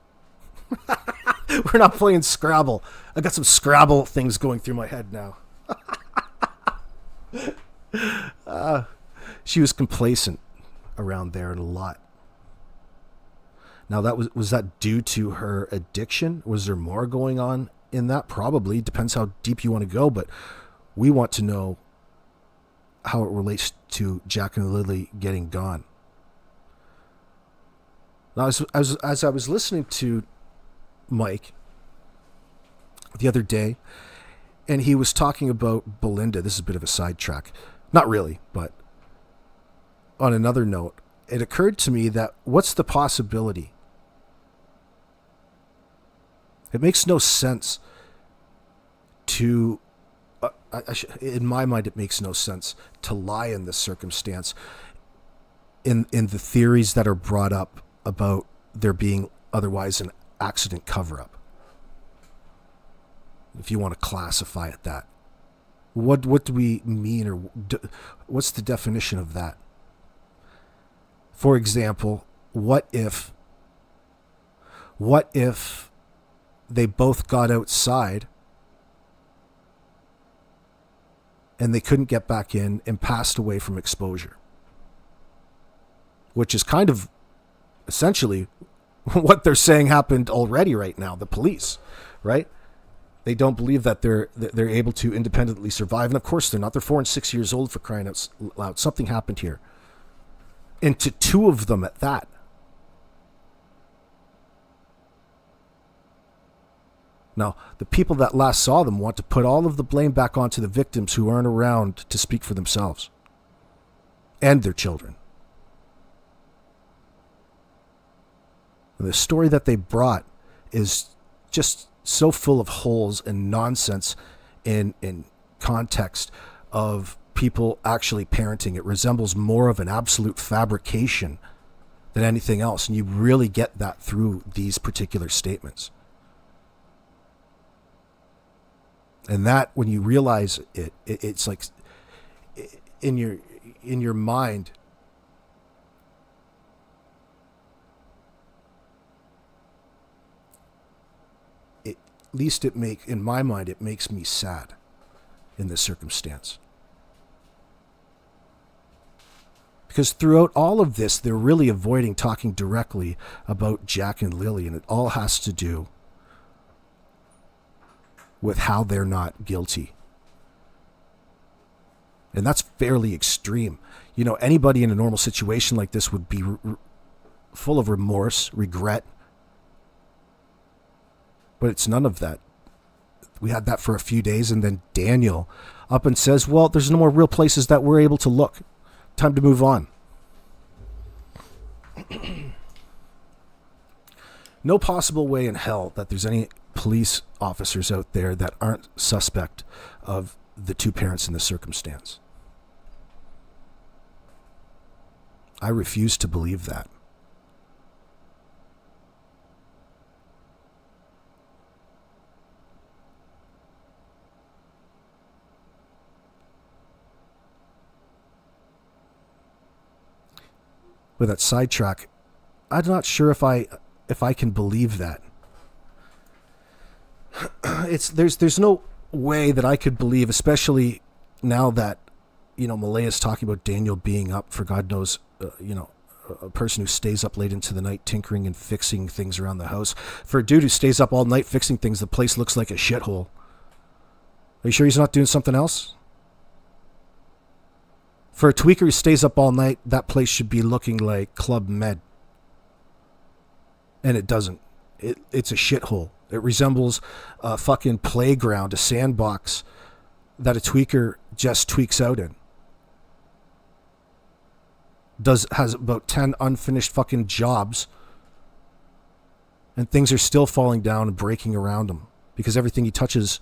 We're not playing Scrabble. I got some Scrabble things going through my head now. She was complacent around there a lot. Now, that was that due to her addiction? Was there more going on in that? Probably. Depends how deep you want to go, but we want to know how it relates to Jack and Lily getting gone. Now, as I was listening to Mike the other day, and he was talking about Belinda. This is a bit of a sidetrack. Not really, but on another note, it occurred to me that what's the possibility? It makes no sense to, in my mind, it makes no sense to lie in this circumstance in the theories that are brought up about there being otherwise an accident cover-up, if you want to classify it that. What do we mean, or what's the definition of that? For example, what if they both got outside and they couldn't get back in and passed away from exposure? Which is kind of essentially what they're saying happened already right now, the police, right? They don't believe that they're able to independently survive. And of course they're not. They're 4 and 6 years old, for crying out loud. Something happened here. And to two of them at that. Now, the people that last saw them want to put all of the blame back onto the victims who aren't around to speak for themselves and their children. And the story that they brought is just so full of holes and nonsense in context of people actually parenting. It resembles more of an absolute fabrication than anything else. And you really get that through these particular statements. And that, when you realize it's like in your mind, at least in my mind, it makes me sad in this circumstance. Because throughout all of this, they're really avoiding talking directly about Jack and Lily, and it all has to do with how they're not guilty. And that's fairly extreme. You know, anybody in a normal situation like this would be full of remorse, regret. But it's none of that. We had that for a few days, and then Daniel up and says, well, there's no more real places that we're able to look. Time to move on. No possible way in hell that there's any police officers out there that aren't suspect of the two parents in this circumstance. I refuse to believe that. With that sidetrack, I'm not sure if I can believe that. There's no way that I could believe, especially now that, you know, Malaya's talking about Daniel being up for God knows, a person who stays up late into the night tinkering and fixing things around the house. For a dude who stays up all night fixing things, the place looks like a shithole. Are you sure he's not doing something else? For a tweaker who stays up all night, that place should be looking like Club Med. And it doesn't. It's a shithole. It resembles a fucking playground, a sandbox that a tweaker just tweaks out in. Has about 10 unfinished fucking jobs, and things are still falling down and breaking around him because everything he touches,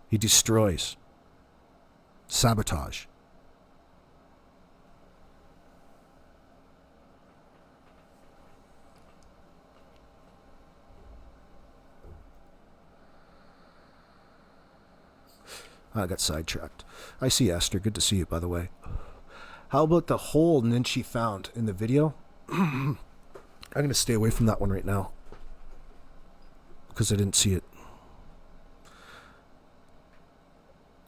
he destroys. Sabotage. I got sidetracked. I see Esther. Good to see you, by the way. How about the hole Ninchi she found in the video? I'm going to stay away from that one right now because I didn't see it.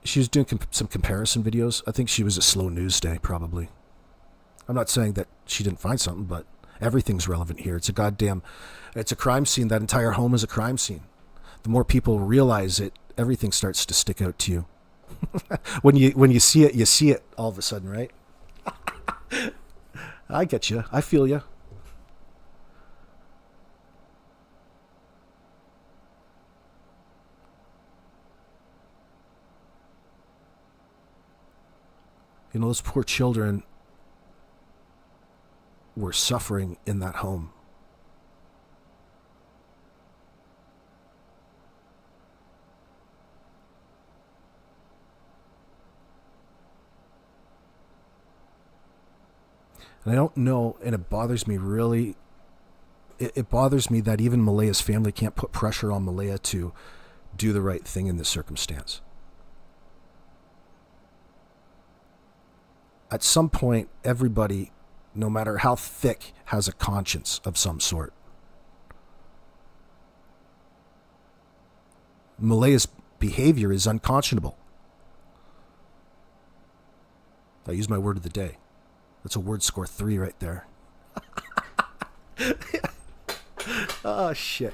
She was doing some comparison videos. I think she was a slow news day, probably. I'm not saying that she didn't find something, but everything's relevant here. It's a crime scene. That entire home is a crime scene. The more people realize it, everything starts to stick out to you. when you see it all of a sudden, right? I get you. I feel you. You know, those poor children were suffering in that home. And I don't know, and it bothers me really. It bothers me that even Malaya's family can't put pressure on Malaya to do the right thing in this circumstance. At some point, everybody, no matter how thick, has a conscience of some sort. Malaya's behavior is unconscionable. I use my word of the day. That's a word score 3 right there. Oh, shit.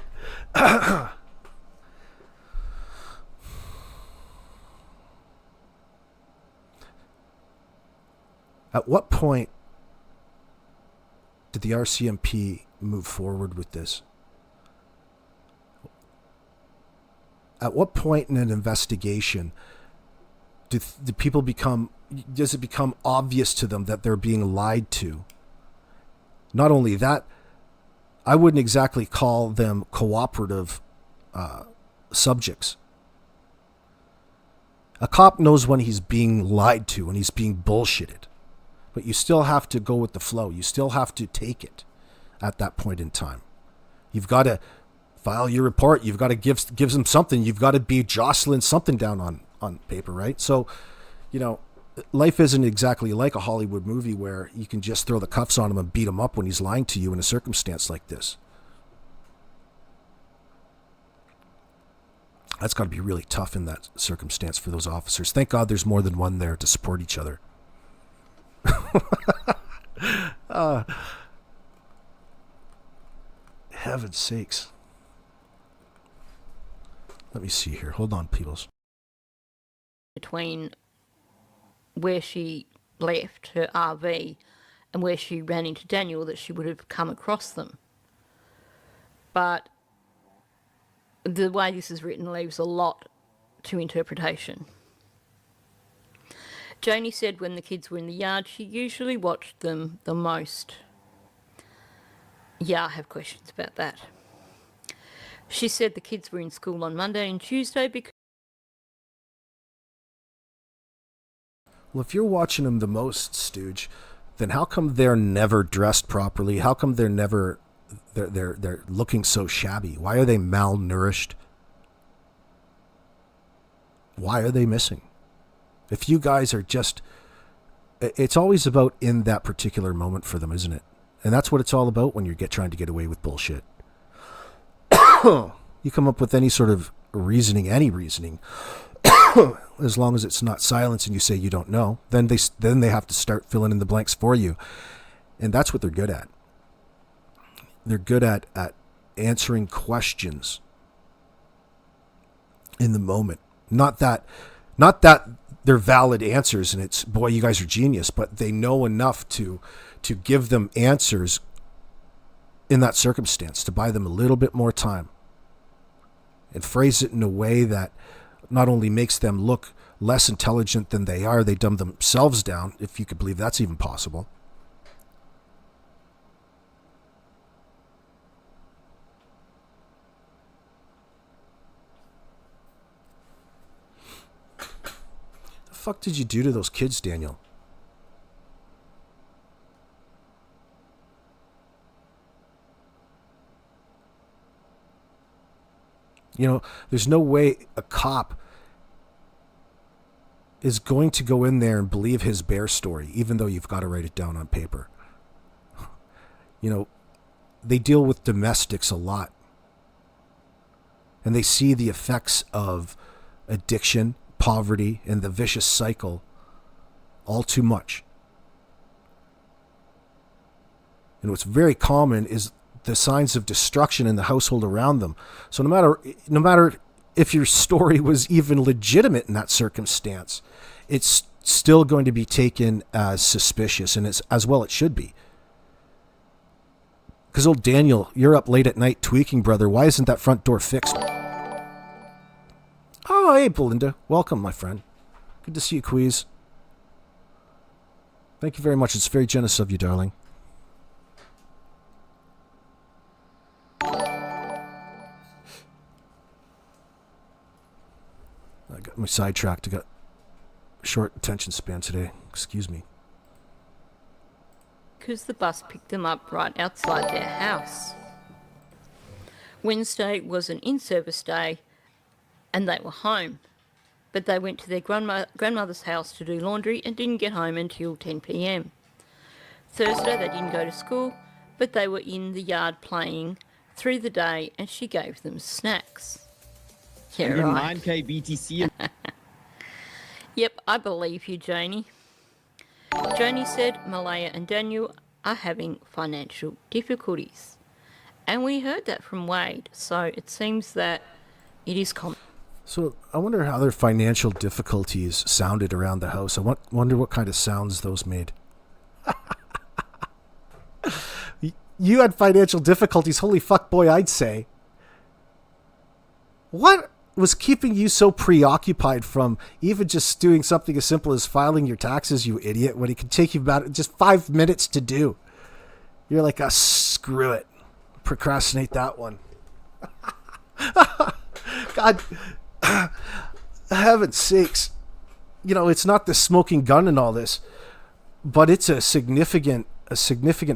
At what point did the RCMP move forward with this? At what point in an investigation do people does it become obvious to them that they're being lied to? Not only that, I wouldn't exactly call them cooperative subjects. A cop knows when he's being lied to, when he's being bullshitted. But you still have to go with the flow. You still have to take it at that point in time. You've got to file your report. You've got to give them something. You've got to be jostling something down on paper, right? So, you know, life isn't exactly like a Hollywood movie where you can just throw the cuffs on him and beat him up when he's lying to you in a circumstance like this. That's got to be really tough in that circumstance for those officers. Thank God there's more than one there to support each other. Heaven's sakes. Let me see here. Hold on, peoples. Between where she left her RV and where she ran into Daniel, that she would have come across them. But the way this is written leaves a lot to interpretation. Janie said when the kids were in the yard, she usually watched them the most. Yeah, I have questions about that. She said the kids were in school on Monday and Tuesday because... Well, if you're watching them the most, Stooge, then how come they're never dressed properly? How come they're looking so shabby? Why are they malnourished? Why are they missing? If you guys are just, it's always about in that particular moment for them, isn't it? And that's what it's all about when you're trying to get away with bullshit. You come up with any sort of any reasoning, as long as it's not silence and you say you don't know, then they have to start filling in the blanks for you. And that's what they're good at. They're good at answering questions in the moment. Not that they're valid answers and it's, boy, you guys are genius, but they know enough to give them answers in that circumstance, to buy them a little bit more time and phrase it in a way that not only makes them look less intelligent than they are, they dumb themselves down, if you could believe that's even possible. The fuck did you do to those kids, Daniel? You know, there's no way a cop is going to go in there and believe his bear story, even though you've got to write it down on paper. You know, they deal with domestics a lot. And they see the effects of addiction, poverty, and the vicious cycle all too much. And what's very common is the signs of destruction in the household around them. So no matter if your story was even legitimate in that circumstance, it's still going to be taken as suspicious, and it's as well it should be. Because old Daniel, you're up late at night tweaking, brother. Why isn't that front door fixed? Oh, hey, Belinda. Welcome, my friend. Good to see you, Quiz. Thank you very much. It's very generous of you, darling. I got my sidetracked. I got short attention span today. Excuse me. Because the bus picked them up right outside their house. Wednesday was an in-service day and they were home. But they went to their grandmother's house to do laundry and didn't get home until 10 p.m. Thursday they didn't go to school, but they were in the yard playing through the day and she gave them snacks. Yeah, right. 9K BTC. Yep, I believe you, Janie. Janie said Malaya and Daniel are having financial difficulties. And we heard that from Wade, so it seems that it is common. So I wonder how their financial difficulties sounded around the house. I wonder what kind of sounds those made. You had financial difficulties. Holy fuck, boy, I'd say. What was keeping you so preoccupied from even just doing something as simple as filing your taxes, you idiot, when it could take you about just 5 minutes to do? You're like, screw it. Procrastinate that one. God, heaven's sakes. You know, it's not the smoking gun and all this, but it's a significant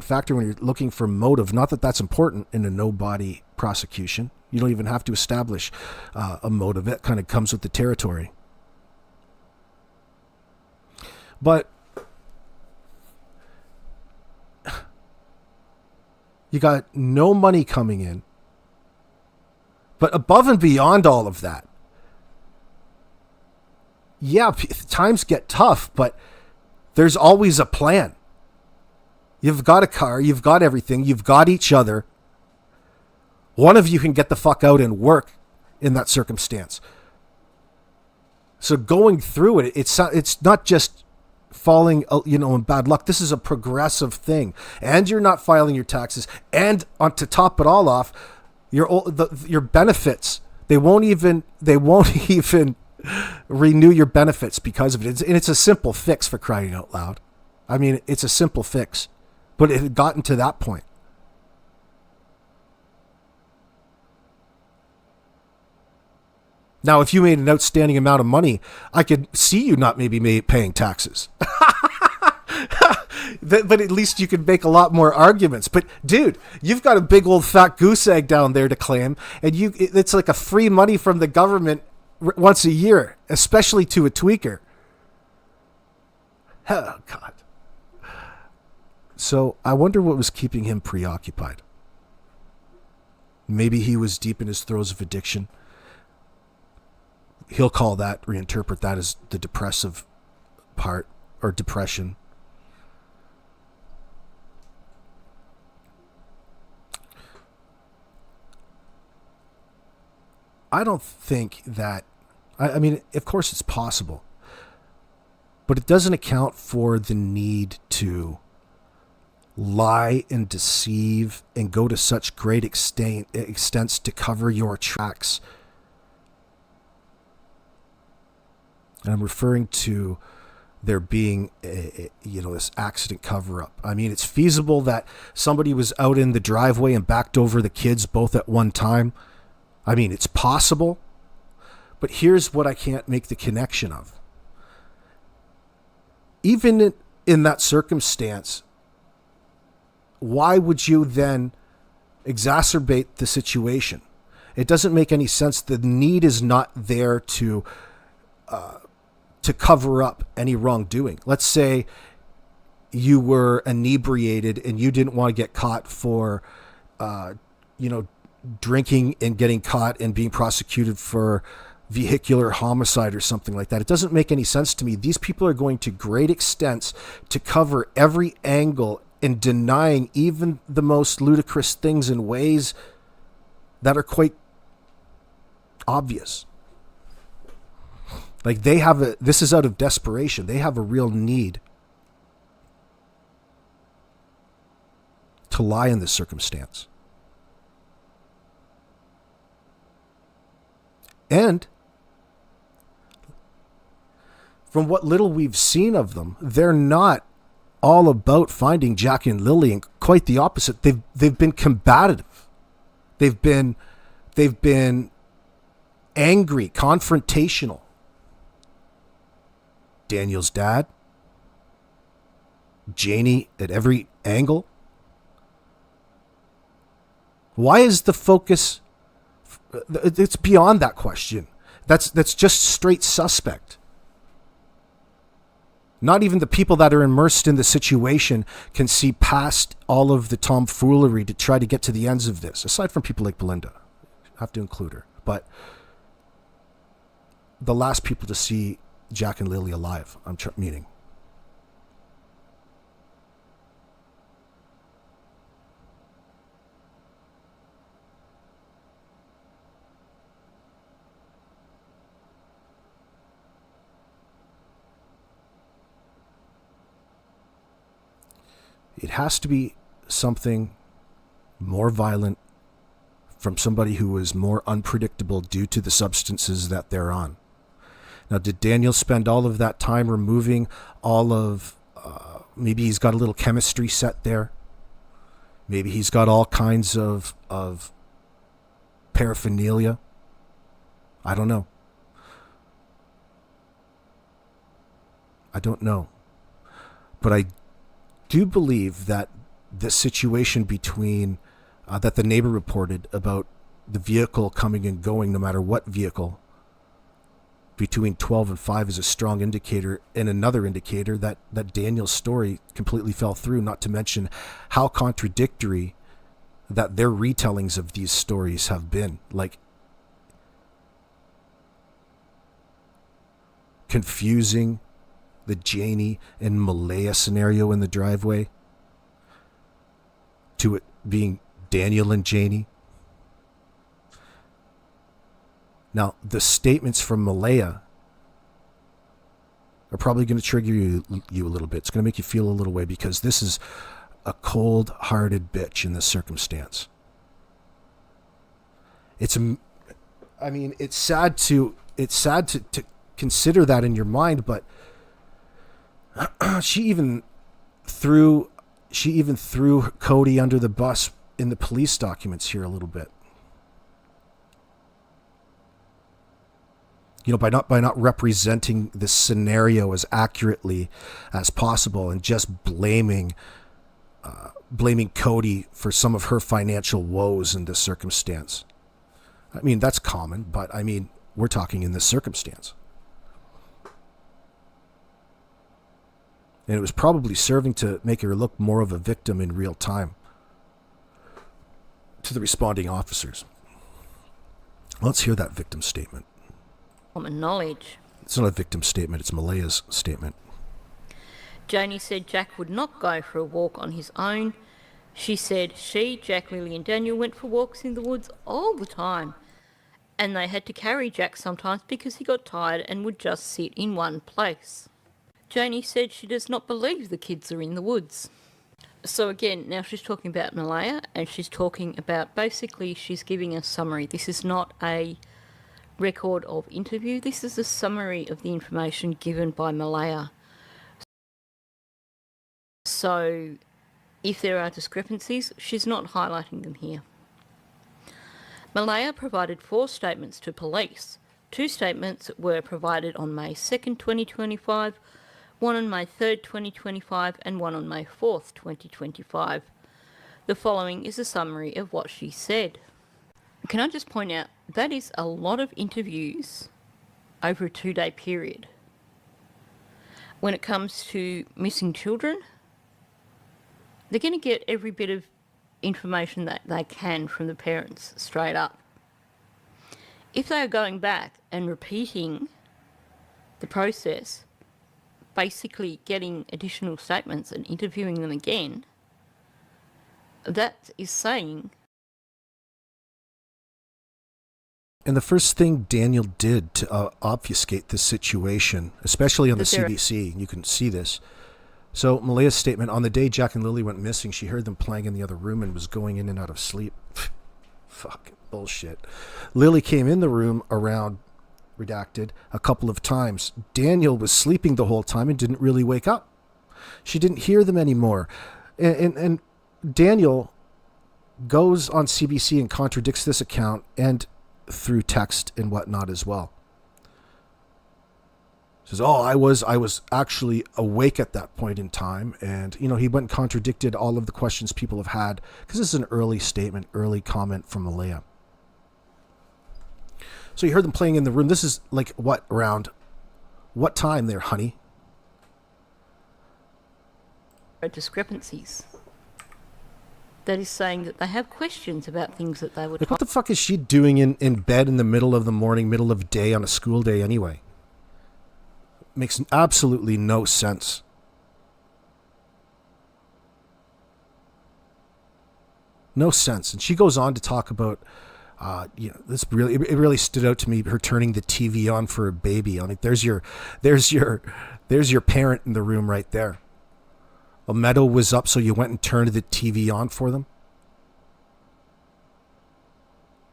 factor when you're looking for motive. Not that that's important in a no-body prosecution. You don't even have to establish a motive. It kind of comes with the territory. But you got no money coming in. But above and beyond all of that, yeah, times get tough, but there's always a plan. You've got a car, you've got everything, you've got each other. One of you can get the fuck out and work in that circumstance. So going through it, it's not just falling, in bad luck. This is a progressive thing. And you're not filing your taxes. And to top it all off, your benefits, they won't even renew your benefits because of it. And it's a simple fix, for crying out loud. I mean, it's a simple fix. But it had gotten to that point. Now, if you made an outstanding amount of money, I could see you not maybe paying taxes. But at least you could make a lot more arguments. But dude, you've got a big old fat goose egg down there to claim, and it's like a free money from the government once a year, especially to a tweaker. Oh God. So I wonder what was keeping him preoccupied. Maybe he was deep in his throes of addiction. He'll reinterpret that as the depressive part, or depression. I don't think that, I mean, of course it's possible, but it doesn't account for the need to lie and deceive and go to such great extents to cover your tracks. And I'm referring to there being this accident cover-up. I mean, it's feasible that somebody was out in the driveway and backed over the kids both at one time. I mean, it's possible, but here's what I can't make the connection of. Even in that circumstance, why would you then exacerbate the situation? It doesn't make any sense. The need is not there to cover up any wrongdoing. Let's say you were inebriated and you didn't want to get caught for, drinking and getting caught and being prosecuted for vehicular homicide or something like that. It doesn't make any sense to me. These people are going to great extents to cover every angle and denying even the most ludicrous things in ways that are quite obvious. Like this is out of desperation. They have a real need to lie in this circumstance. And from what little we've seen of them, they're not all about finding Jack and Lily, and quite the opposite. They've been combative. They've been angry, confrontational. Daniel's dad, Janie at every angle. Why is the focus? It's beyond that question. That's just straight suspect. Not even the people that are immersed in the situation can see past all of the tomfoolery to try to get to the ends of this, aside from people like Belinda. I have to include her. But the last people to see Jack and Lily alive, meaning. It has to be something more violent from somebody who is more unpredictable due to the substances that they're on. Now, did Daniel spend all of that time removing all of, maybe he's got a little chemistry set there. Maybe he's got all kinds of paraphernalia. I don't know. But I do believe that the situation between, that the neighbor reported about the vehicle coming and going, no matter what vehicle, between 12 and 5 is a strong indicator, and another indicator that Daniel's story completely fell through, not to mention how contradictory that their retellings of these stories have been. Like, confusing the Janie and Malaya scenario in the driveway to it being Daniel and Janie. Now, the statements from Malaya are probably going to trigger you a little bit. It's going to make you feel a little way, because this is a cold-hearted bitch in this circumstance. It's sad to consider that in your mind, but she even threw Cody under the bus in the police documents here a little bit. by not representing the scenario as accurately as possible and just blaming Cody for some of her financial woes in this circumstance. I mean, that's common, but I mean, we're talking in this circumstance. And it was probably serving to make her look more of a victim in real time to the responding officers. Let's hear that victim statement. Common knowledge. It's not a victim statement, it's Malaya's statement. Janie said Jack would not go for a walk on his own. She said she, Jack, Lily and Daniel went for walks in the woods all the time. And they had to carry Jack sometimes because he got tired and would just sit in one place. Janie said she does not believe the kids are in the woods. So again, now she's talking about Malaya, and she's talking about, basically she's giving a summary. This is not a record of interview. This is a summary of the information given by Malaya. So if there are discrepancies, she's not highlighting them here. Malaya provided 4 statements to police. 2 statements were provided on May 2nd, 2025, one on May 3rd, 2025, and one on May 4th, 2025. The following is a summary of what she said. Can I just point out, that is a lot of interviews over a 2-day period. When it comes to missing children, they're going to get every bit of information that they can from the parents straight up. If they are going back and repeating the process, basically getting additional statements and interviewing them again, that is saying. And the first thing Daniel did to obfuscate this situation, especially on the CBC, you can see this. So Malaya's statement, on the day Jack and Lily went missing, she heard them playing in the other room and was going in and out of sleep. Fucking bullshit. Lily came in the room around, redacted, a couple of times. Daniel was sleeping the whole time and didn't really wake up. She didn't hear them anymore. And Daniel goes on CBC and contradicts this account and through text and whatnot as well. Says, I was actually awake at that point in time. And, he went and contradicted all of the questions people have had, because this is an early statement, early comment from Malaya. So you heard them playing in the room. This is around what time there, honey? Discrepancies. That is saying that they have questions about things that they would. What the fuck is she doing in bed in the middle of the morning, middle of day on a school day anyway? Makes absolutely no sense. No sense. And she goes on to talk about, it really stood out to me, her turning the TV on for a baby. There's your parent in the room right there. A meadow was up, so you went and turned the TV on for them.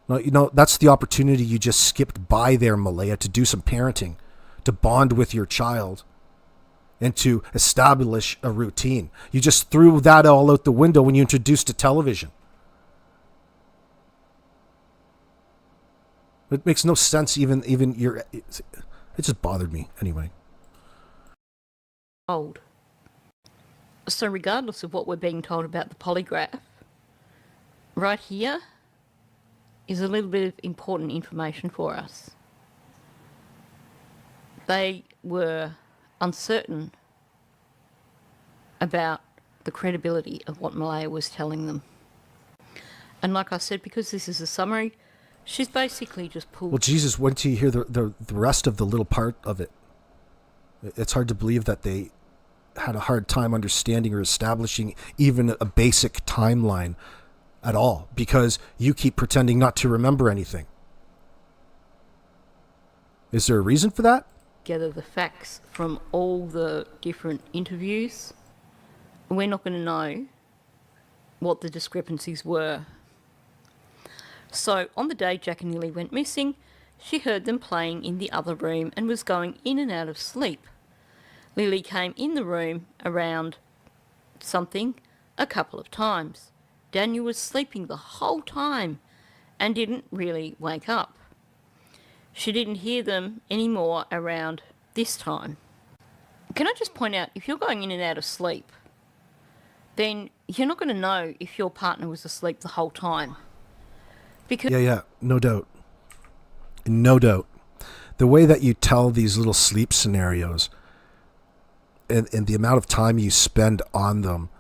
No, that's the opportunity you just skipped by there, Malaya, to do some parenting, to bond with your child, and to establish a routine. You just threw that all out the window when you introduced a television. It makes no sense. Even it just bothered me anyway. Old. So regardless of what we're being told about the polygraph, right here is a little bit of important information for us. They were uncertain about the credibility of what Malaya was telling them. And like I said, because this is a summary, she's basically just pulled. Well, Jesus, wait till you hear the rest of the little part of it. It's hard to believe that they had a hard time understanding or establishing even a basic timeline at all, because you keep pretending not to remember anything. Is there a reason for that? Gather the facts from all the different interviews. We're not going to know what the discrepancies were. So on the day Jack and Lily went missing, she heard them playing in the other room and was going in and out of sleep. Lily came in the room around something a couple of times. Daniel was sleeping the whole time and didn't really wake up. She didn't hear them anymore around this time. Can I just point out, if you're going in and out of sleep, then you're not going to know if your partner was asleep the whole time. Because Yeah, no doubt. No doubt. The way that you tell these little sleep scenarios and the amount of time you spend on them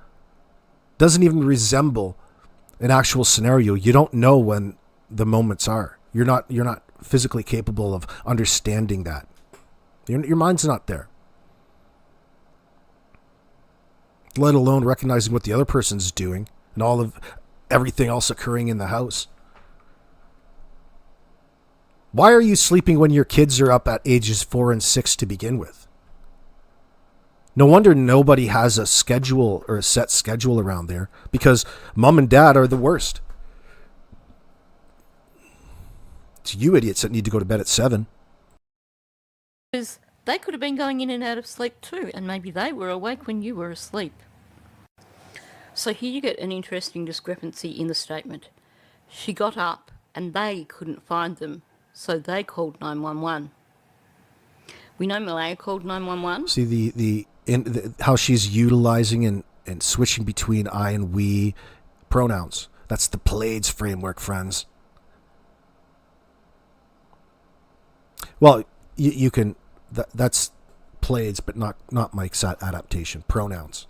doesn't even resemble an actual scenario. You don't know when the moments are. You're not physically capable of understanding that. Your mind's not there. Let alone recognizing what the other person's doing and all of everything else occurring in the house. Why are you sleeping when your kids are up at ages 4 and 6 to begin with? No wonder nobody has a schedule or a set schedule around there, because mom and dad are the worst. It's you idiots that need to go to bed at 7. they could have been going in and out of sleep too, and maybe they were awake when you were asleep. So here you get an interesting discrepancy in the statement. She got up and they couldn't find them, so they called 911. We know Malaya called 911. See how she's utilizing and switching between I and we pronouns. That's the Pallades framework, friends. Well, you can. That's Pallades, but not Mike's adaptation. Pronouns.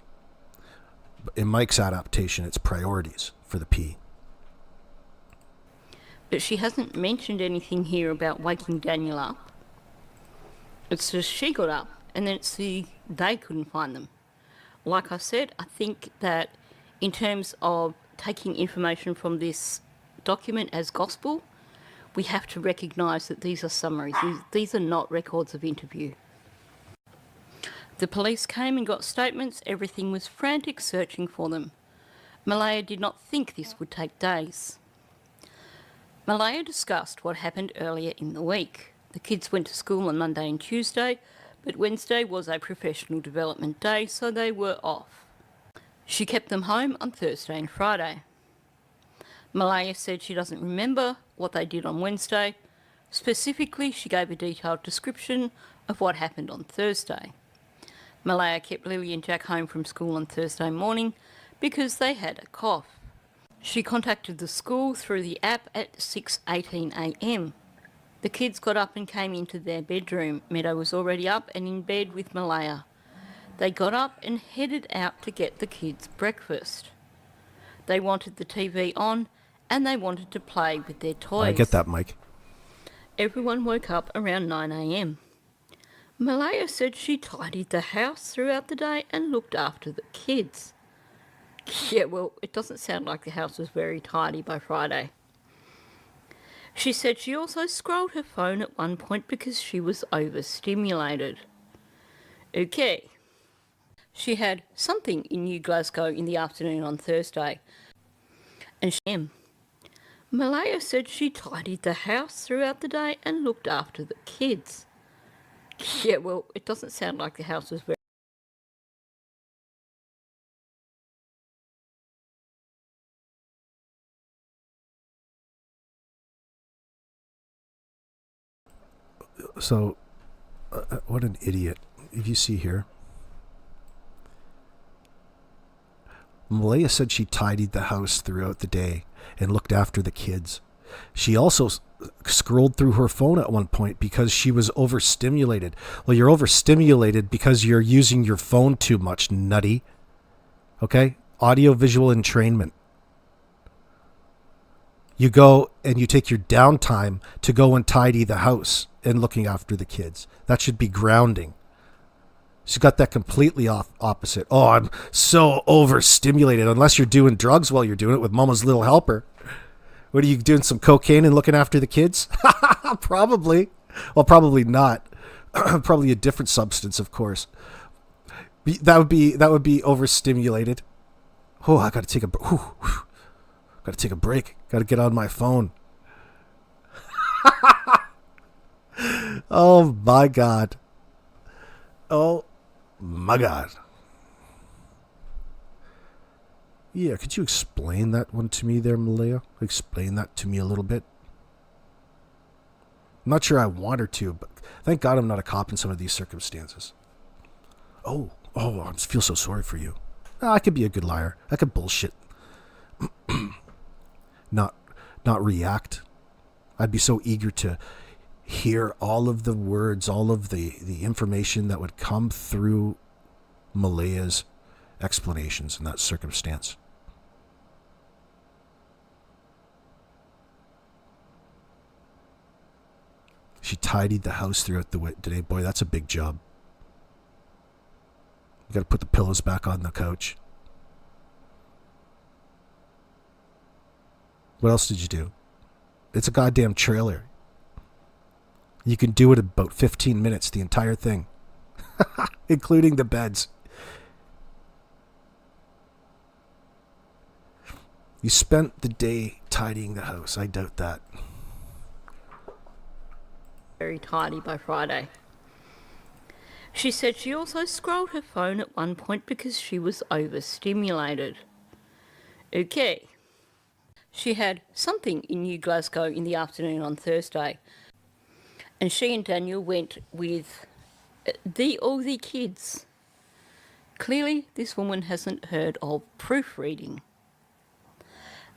In Mike's adaptation, it's priorities for the P. But she hasn't mentioned anything here about waking Daniel up. It's just she got up, and then it's they couldn't find them. Like I said, I think that in terms of taking information from this document as gospel, we have to recognise that these are summaries. These are not records of interview. The police came and got statements. Everything was frantic searching for them. Malaya did not think this would take days. Malaya discussed what happened earlier in the week. The kids went to school on Monday and Tuesday, but Wednesday was a professional development day, so they were off. She kept them home on Thursday and Friday. Malaya said she doesn't remember what they did on Wednesday. Specifically, she gave a detailed description of what happened on Thursday. Malaya kept Lily and Jack home from school on Thursday morning because they had a cough. She contacted the school through the app at 6:18 a.m. The kids got up and came into their bedroom. Meadow was already up and in bed with Malaya. They got up and headed out to get the kids breakfast. They wanted the TV on and they wanted to play with their toys. I get that, Mike. Everyone woke up around 9 a.m. Malaya said she tidied the house throughout the day and looked after the kids. Yeah, well, it doesn't sound like the house was very tidy by Friday. She said she also scrolled her phone at one point because she was overstimulated. Okay. She had something in New Glasgow in the afternoon on Thursday. And Malaya said she tidied the house throughout the day and looked after the kids. Yeah, well, it doesn't sound like the house was very... So, what an idiot. If you see here, Malaya said she tidied the house throughout the day and looked after the kids. She also scrolled through her phone at one point because she was overstimulated. Well, you're overstimulated because you're using your phone too much, nutty. Okay? Audio-visual entrainment. You go and you take your downtime to go and tidy the house and looking after the kids. That should be grounding. She's got that completely opposite. Oh, I'm so overstimulated. Unless you're doing drugs while you're doing it with Mama's Little Helper. What are you doing? Some cocaine and looking after the kids? Probably. Well, probably not. Probably a different substance, of course. That would be overstimulated. Oh, I gotta take a break. Gotta get on my phone. Oh my God. Oh my God. Yeah, could you explain that one to me there, Malaya? Explain that to me a little bit. I'm not sure I want her to, but thank God I'm not a cop in some of these circumstances. Oh, I feel so sorry for you. I could be a good liar. I could bullshit. not react. I'd be so eager to hear all of the words, all of the information that would come through Malaya's explanations in that circumstance. She tidied the house throughout the day. Boy, that's a big job. You got to put the pillows back on the couch. What else did you do? It's a goddamn trailer. You can do it in about 15 minutes, the entire thing. Including the beds. You spent the day tidying the house. I doubt that. Very tidy by Friday. She said she also scrolled her phone at one point because she was overstimulated. Okay. She had something in New Glasgow in the afternoon on Thursday, and she and Daniel went with all the kids. Clearly, this woman hasn't heard of proofreading.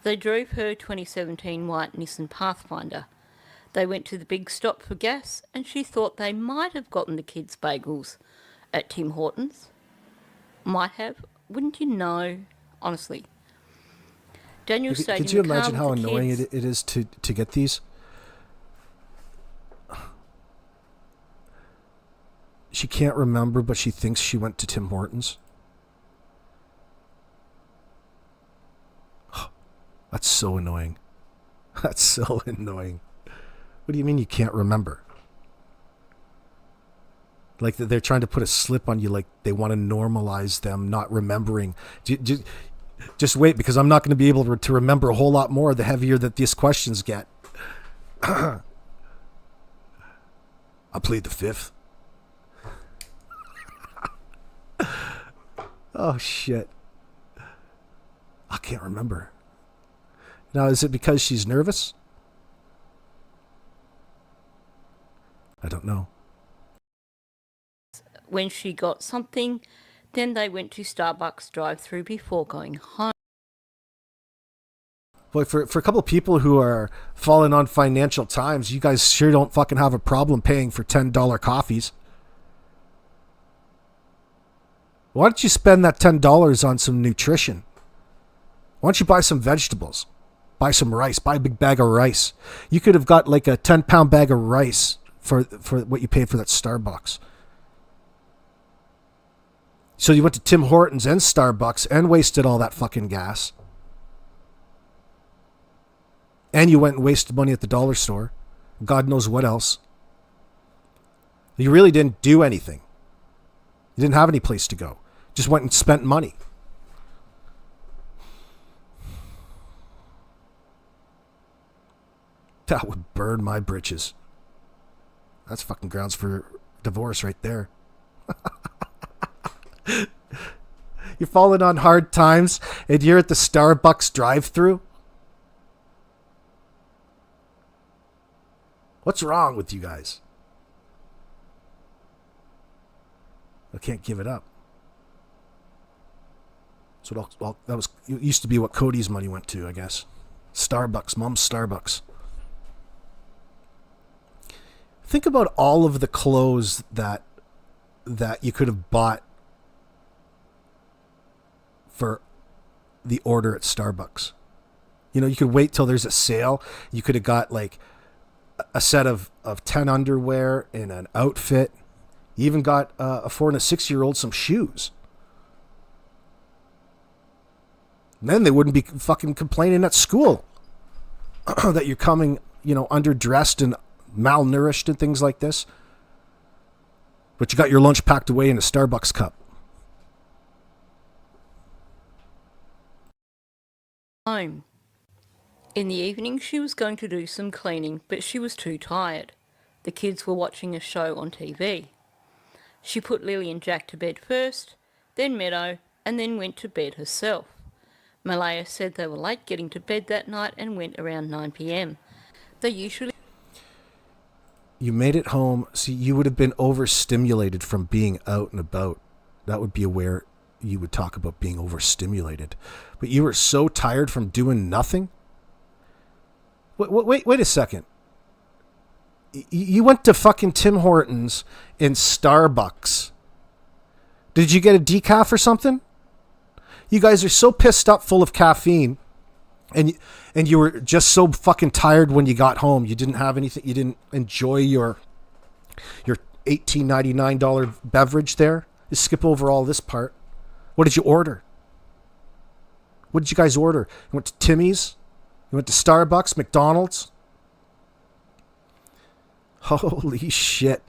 They drove her 2017 white Nissan Pathfinder. They went to the big stop for gas, and she thought they might have gotten the kids' bagels at Tim Hortons. Might have. Wouldn't you know? Honestly. Daniel stayed Could in you the car imagine how with the annoying kids. it is to get these? She can't remember, but she thinks she went to Tim Hortons. That's so annoying. That's so annoying. What do you mean you can't remember? Like they're trying to put a slip on you, like they want to normalize them not remembering. Just wait, because I'm not going to be able to remember a whole lot more the heavier that these questions get. I plead the fifth. Oh, shit. I can't remember. Now, is it because she's nervous? I don't know. When she got something, then they went to Starbucks drive-through before going home. Boy, for a couple of people who are falling on financial times, you guys sure don't fucking have a problem paying for $10 coffees. Why don't you spend that $10 on some nutrition? Why don't you buy some vegetables? Buy some rice. Buy a big bag of rice. You could have got like a 10-pound bag of rice for what you paid for that Starbucks. So you went to Tim Hortons and Starbucks and wasted all that fucking gas. And you went and wasted money at the dollar store. God knows what else. You really didn't do anything. You didn't have any place to go. Just went and spent money. That would burn my britches. That's fucking grounds for divorce right there. You're falling on hard times and you're at the Starbucks drive-thru? What's wrong with you guys? I can't give it up. So that was used to be what Cody's money went to, I guess. Starbucks, Mom's Starbucks. Think about all of the clothes that you could have bought for the order at Starbucks. You know, you could wait till there's a sale. You could have got like a set of 10 underwear and an outfit. You even got a 4 and a 6-year-old some shoes. And then they wouldn't be fucking complaining at school that you're coming, underdressed and malnourished and things like this. But you got your lunch packed away in a Starbucks cup. Home. In the evening, she was going to do some cleaning, but she was too tired. The kids were watching a show on TV. She put Lily and Jack to bed first, then Meadow, and then went to bed herself. Malaya said they were late getting to bed that night and went around 9 p.m. They usually... You made it home. See, you would have been overstimulated from being out and about. That would be where you would talk about being overstimulated. But you were so tired from doing nothing. Wait a second. You went to fucking Tim Hortons and Starbucks. Did you get a decaf or something? You guys are so pissed up full of caffeine. And you were just so fucking tired when you got home. You didn't have anything. You didn't enjoy your $18.99 beverage there. Just skip over all this part. What did you order? What did you guys order? You went to Timmy's? You went to Starbucks, McDonald's? Holy shit.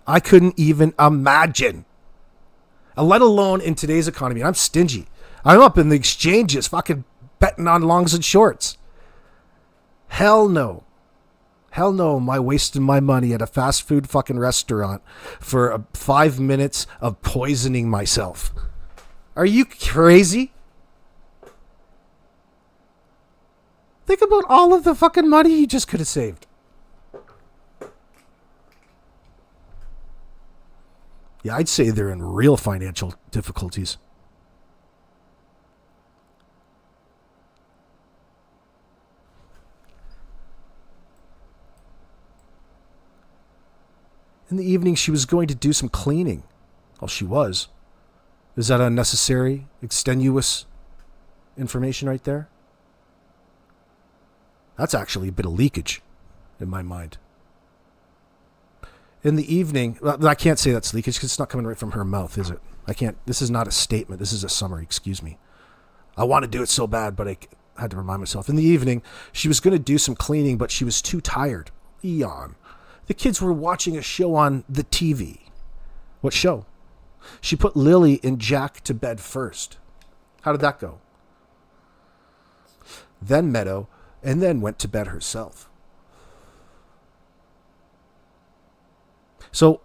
I couldn't even imagine. Let alone in today's economy. I'm stingy. I'm up in the exchanges fucking betting on longs and shorts. Hell no. Hell no, am I wasting my money at a fast food fucking restaurant for 5 minutes of poisoning myself. Are you crazy? Think about all of the fucking money you just could have saved. Yeah, I'd say they're in real financial difficulties. In the evening, she was going to do some cleaning. Well, she was. Is that unnecessary, extenuous information right there? That's actually a bit of leakage in my mind. In the evening, I can't say that's leakage because it's not coming right from her mouth, is it? I can't. This is not a statement. This is a summary. Excuse me. I want to do it so bad, but I had to remind myself. In the evening, she was going to do some cleaning, but she was too tired. Eon. The kids were watching a show on the TV. What show? She put Lily and Jack to bed first. How did that go? Then Meadow, and then went to bed herself. So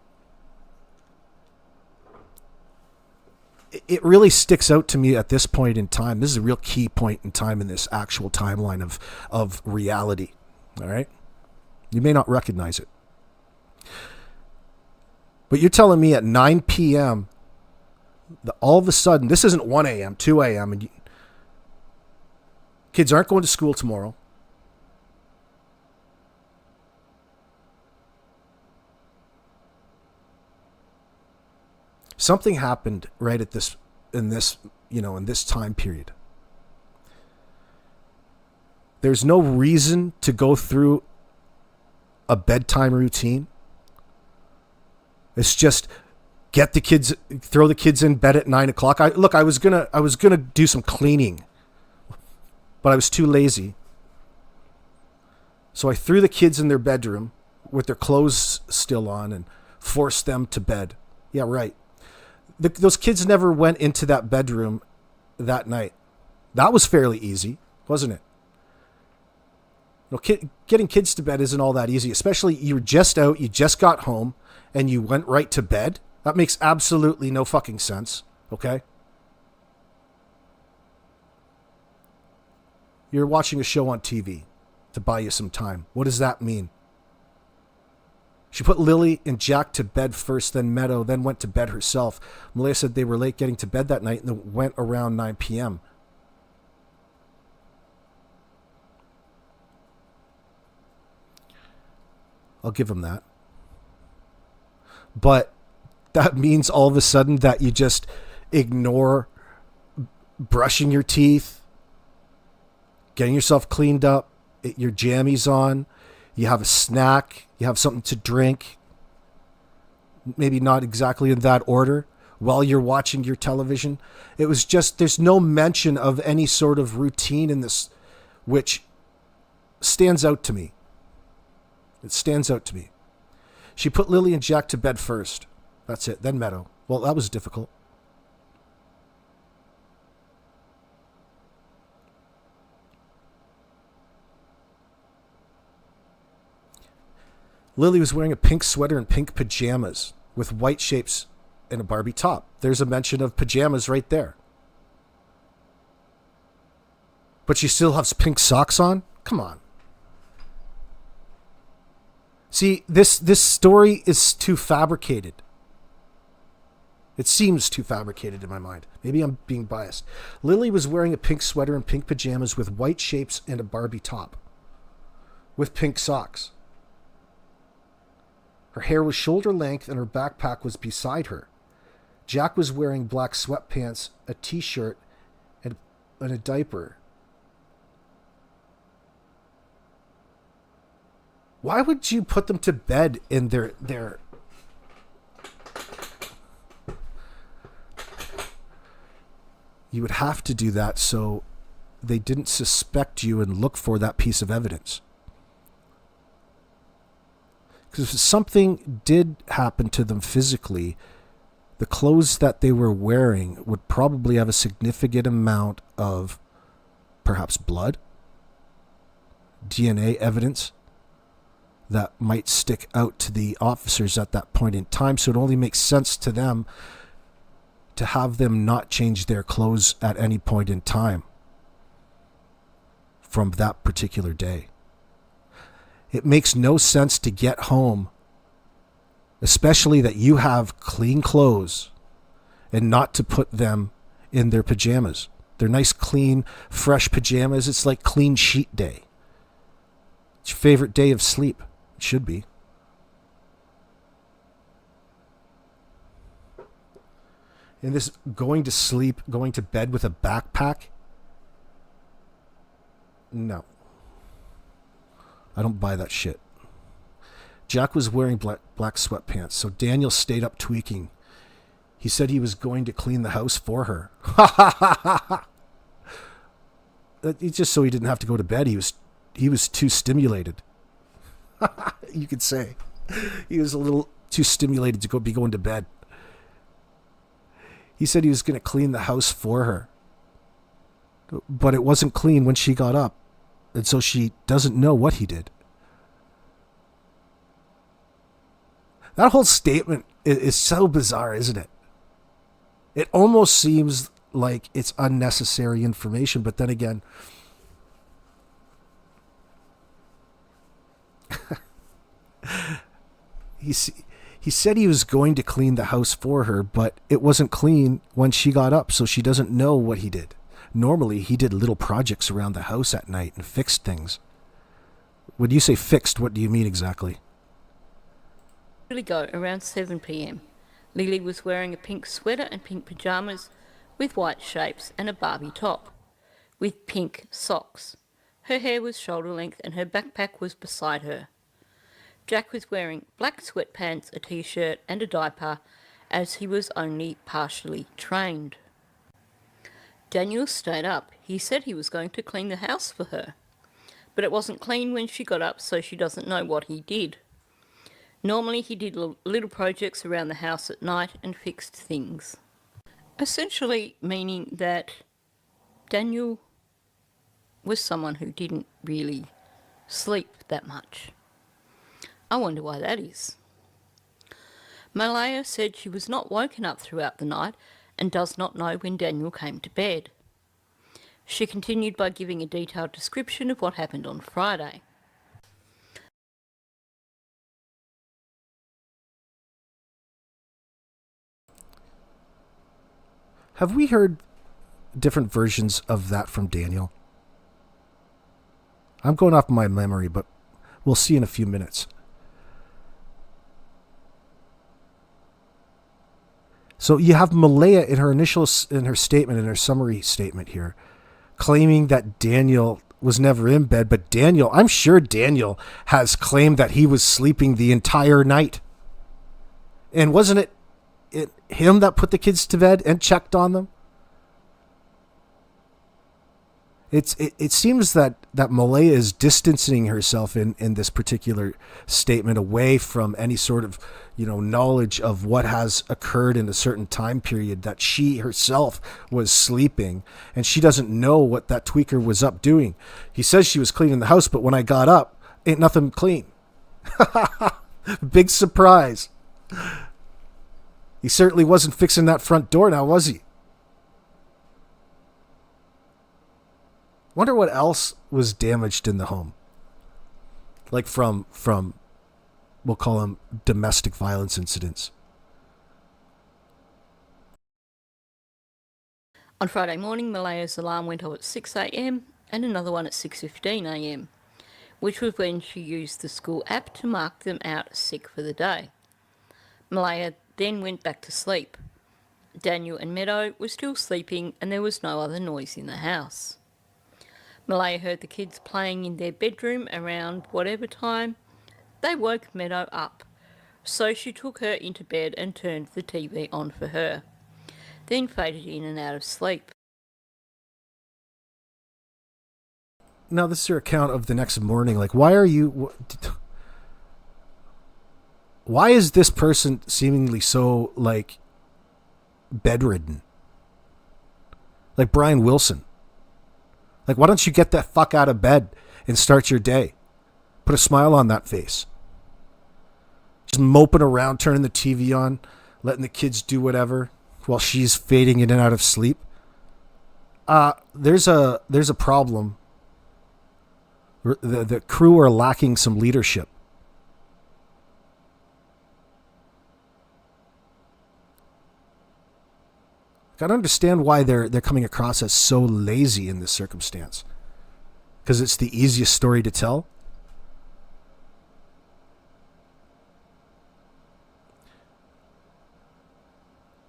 it really sticks out to me at this point in time. This is a real key point in time in this actual timeline of reality. All right? You may not recognize it. But you're telling me at 9 p.m., all of a sudden, this isn't 1 a.m., 2 a.m., and kids aren't going to school tomorrow. Something happened right at in this time period. There's no reason to go through a bedtime routine. It's just throw the kids in bed at 9 o'clock. I was gonna do some cleaning, but I was too lazy. So I threw the kids in their bedroom with their clothes still on and forced them to bed. Yeah, right. Those kids never went into that bedroom that night. That was fairly easy, wasn't it? Getting kids to bed isn't all that easy, especially you were just out, you just got home, and you went right to bed. That makes absolutely no fucking sense, okay? You're watching a show on TV to buy you some time. What does that mean? She put Lily and Jack to bed first, then Meadow, then went to bed herself. Malaya said they were late getting to bed that night and went around 9 p.m. I'll give them that. But that means all of a sudden that you just ignore brushing your teeth, getting yourself cleaned up, your jammies on, you have a snack, you have something to drink, maybe not exactly in that order, while you're watching your television. It was just, there's no mention of any sort of routine in this, which stands out to me. It stands out to me. She put Lily and Jack to bed first. That's it. Then Meadow. Well, that was difficult. Lily was wearing a pink sweater and pink pajamas with white shapes and a Barbie top. There's a mention of pajamas right there. But she still has pink socks on? Come on. See, this story is too fabricated. It seems too fabricated in my mind. Maybe I'm being biased. Lily was wearing a pink sweater and pink pajamas with white shapes and a Barbie top. With pink socks. Her hair was shoulder length and her backpack was beside her. Jack was wearing black sweatpants, a t-shirt, and a diaper. Why would you put them to bed in their... You would have to do that so they didn't suspect you and look for that piece of evidence. Because if something did happen to them physically, the clothes that they were wearing would probably have a significant amount of perhaps blood, DNA evidence that might stick out to the officers at that point in time. So it only makes sense to them to have them not change their clothes at any point in time from that particular day. It makes no sense to get home, especially that you have clean clothes, and not to put them in their pajamas. They're nice, clean, fresh pajamas. It's like clean sheet day. It's your favorite day of sleep. It should be. And this going to sleep, going to bed with a backpack? No. I don't buy that shit. Jack was wearing black sweatpants, so Daniel stayed up tweaking. He said he was going to clean the house for her. Just so he didn't have to go to bed. He was too stimulated. You could say. He was a little too stimulated to be going to bed. He said he was going to clean the house for her. But it wasn't clean when she got up. And so she doesn't know what he did. That whole statement is so bizarre, isn't it? It almost seems like it's unnecessary information, but then again, he said he was going to clean the house for her, but it wasn't clean when she got up, so she doesn't know what he did. Normally, he did little projects around the house at night and fixed things. When you say fixed, what do you mean exactly? Go around 7 p.m. Lily was wearing a pink sweater and pink pajamas with white shapes and a Barbie top with pink socks. Her hair was shoulder length and her backpack was beside her. Jack was wearing black sweatpants, a t-shirt and a diaper as he was only partially trained. Daniel stayed up. He said he was going to clean the house for her, but it wasn't clean when she got up, so she doesn't know what he did. Normally he did little projects around the house at night and fixed things. Essentially meaning that Daniel was someone who didn't really sleep that much. I wonder why that is. Malaya said she was not woken up throughout the night and does not know when Daniel came to bed. She continued by giving a detailed description of what happened on Friday. Have we heard different versions of that from Daniel? I'm going off my memory, but we'll see in a few minutes. So you have Malaya in her statement, in her summary statement here, claiming that Daniel was never in bed, but I'm sure Daniel has claimed that he was sleeping the entire night. And wasn't it him that put the kids to bed and checked on them? It seems that Malaya is distancing herself in this particular statement away from any sort of, knowledge of what has occurred in a certain time period, that she herself was sleeping and she doesn't know what that tweaker was up doing. He says she was cleaning the house, but when I got up, ain't nothing clean. Big surprise. He certainly wasn't fixing that front door now, was he? Wonder what else was damaged in the home. Like from we'll call them domestic violence incidents. On Friday morning, Malaya's alarm went off at 6 a.m. and another one at 6:15 a.m., which was when she used the school app to mark them out as sick for the day. Malaya then went back to sleep. Daniel and Meadow were still sleeping and there was no other noise in the house. Malaya heard the kids playing in their bedroom around whatever time. They woke Meadow up, so she took her into bed and turned the TV on for her, then faded in and out of sleep. Now, this is your account of the next morning. Like, why is this person seemingly so, like, bedridden? Like Brian Wilson. Like, why don't you get that fuck out of bed and start your day? Put a smile on that face. Just moping around, turning the TV on, letting the kids do whatever while she's fading in and out of sleep. There's a problem. The crew are lacking some leadership. I don't understand why they're coming across as so lazy in this circumstance. Because it's the easiest story to tell.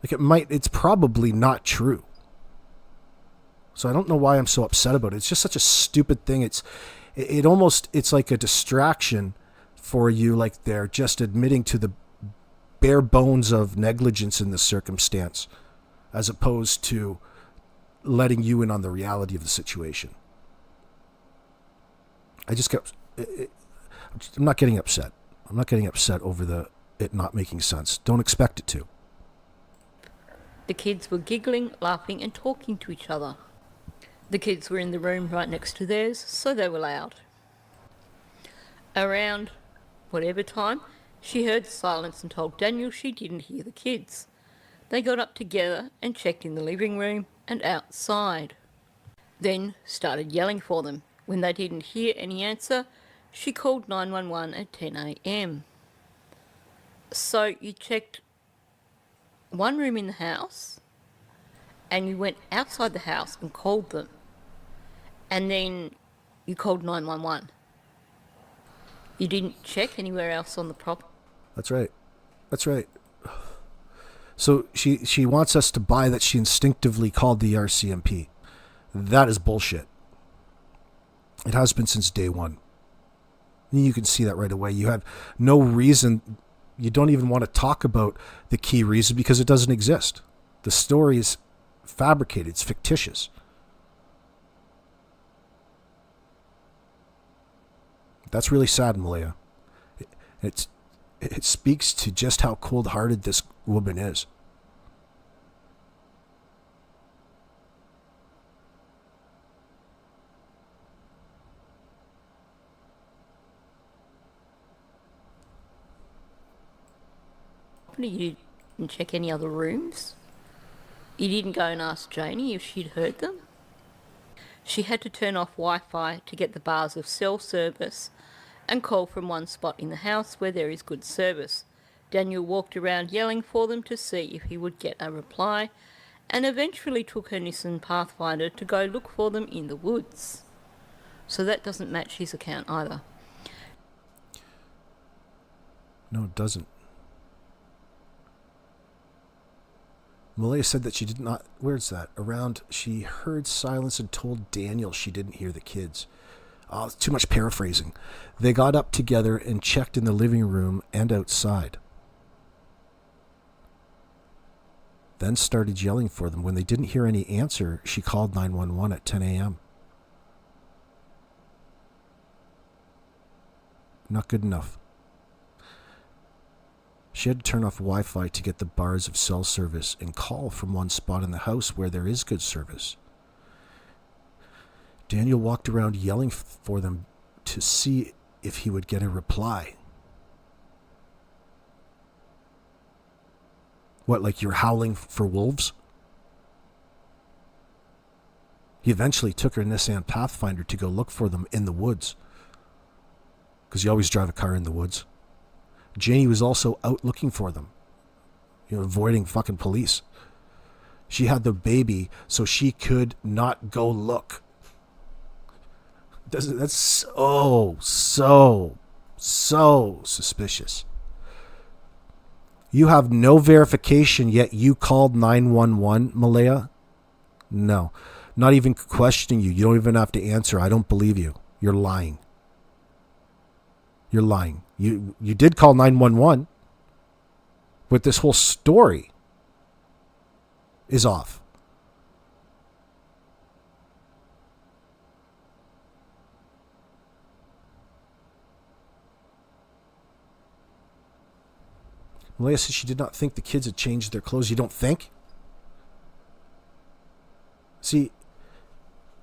Like it's probably not true. So I don't know why I'm so upset about it. It's just such a stupid thing. It's like a distraction for you. Like they're just admitting to the bare bones of negligence in this circumstance, as opposed to letting you in on the reality of the situation. I'm not getting upset. I'm not getting upset over it not making sense. Don't expect it to. The kids were giggling, laughing and talking to each other. The kids were in the room right next to theirs, so they were loud. Around whatever time, she heard silence and told Daniel she didn't hear the kids. They got up together and checked in the living room and outside. Then started yelling for them. When they didn't hear any answer, she called 911 at 10 a.m. So you checked one room in the house and you went outside the house and called them. And then you called 911. You didn't check anywhere else on the property. That's right. That's right. So she wants us to buy that she instinctively called the RCMP. That is bullshit. It has been since day one. You can see that right away. You have no reason. You don't even want to talk about the key reason because it doesn't exist. The story is fabricated. It's fictitious. That's really sad, Malaya. It speaks to just how cold-hearted this woman is. You didn't check any other rooms? You didn't go and ask Janie if she'd heard them? She had to turn off Wi-Fi to get the bars of cell service and call from one spot in the house where there is good service. Daniel walked around yelling for them to see if he would get a reply and eventually took her Nissan Pathfinder to go look for them in the woods. So that doesn't match his account either. No, it doesn't. Malaya said that she did not... Where's that? Around... She heard silence and told Daniel she didn't hear the kids. Oh, it's too much paraphrasing. They got up together and checked in the living room and outside. Then started yelling for them. When they didn't hear any answer, she called 911 at 10 a.m. Not good enough. She had to turn off Wi-Fi to get the bars of cell service and call from one spot in the house where there is good service. Daniel walked around yelling for them to see if he would get a reply. What, like you're howling for wolves? He eventually took her Nissan Pathfinder to go look for them in the woods. Because you always drive a car in the woods. Janie was also out looking for them. Avoiding fucking police. She had the baby so she could not go look. That's so suspicious. You have no verification, yet you called 911, Malaya? No. Not even questioning you. You don't even have to answer. I don't believe you. You're lying. You're lying. You did call 911, but this whole story is off. Malaya says she did not think the kids had changed their clothes. You don't think? See,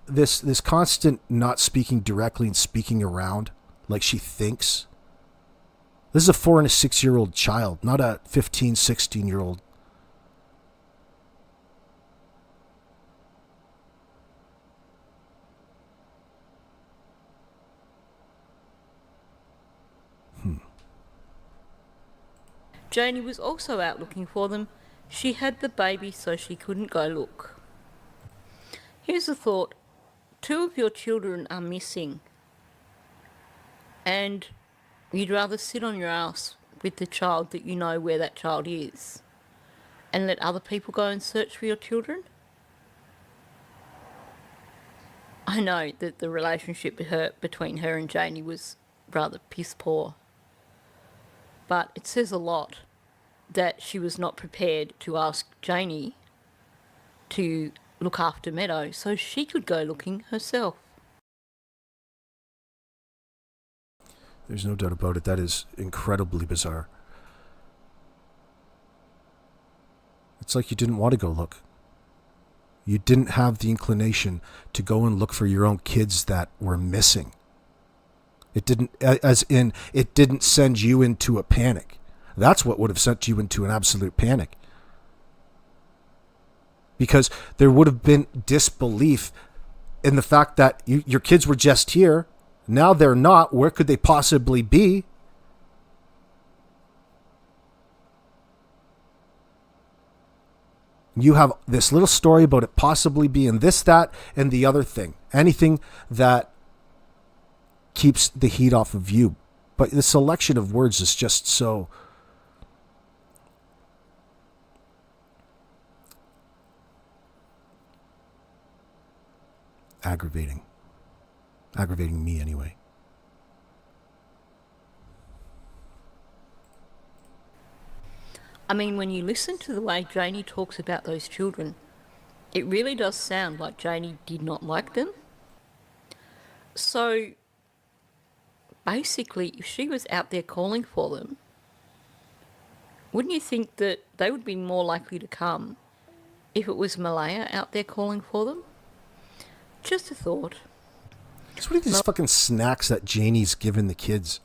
this constant not speaking directly and speaking around like she thinks. This is a 4 and a 6-year-old child, not a 15, 16-year-old. Janie was also out looking for them. She had the baby, so she couldn't go look. Here's a thought. 2 of your children are missing. And you'd rather sit on your ass with the child that you know where that child is and let other people go and search for your children? I know that the relationship between her and Janie was rather piss poor. But it says a lot that she was not prepared to ask Janie to look after Meadow so she could go looking herself. There's no doubt about it. That is incredibly bizarre. It's like you didn't want to go look. You didn't have the inclination to go and look for your own kids that were missing. It didn't, as in, it didn't send you into a panic. That's what would have sent you into an absolute panic. Because there would have been disbelief in the fact that your kids were just here. Now they're not. Where could they possibly be? You have this little story about it possibly being this, that, and the other thing. Anything that keeps the heat off of you. But the selection of words is just so aggravating. Aggravating me anyway. I mean, when you listen to the way Janie talks about those children, it really does sound like Janie did not like them. So basically, if she was out there calling for them, wouldn't you think that they would be more likely to come if it was Malaya out there calling for them? Just a thought. What are these fucking snacks that Janie's giving the kids?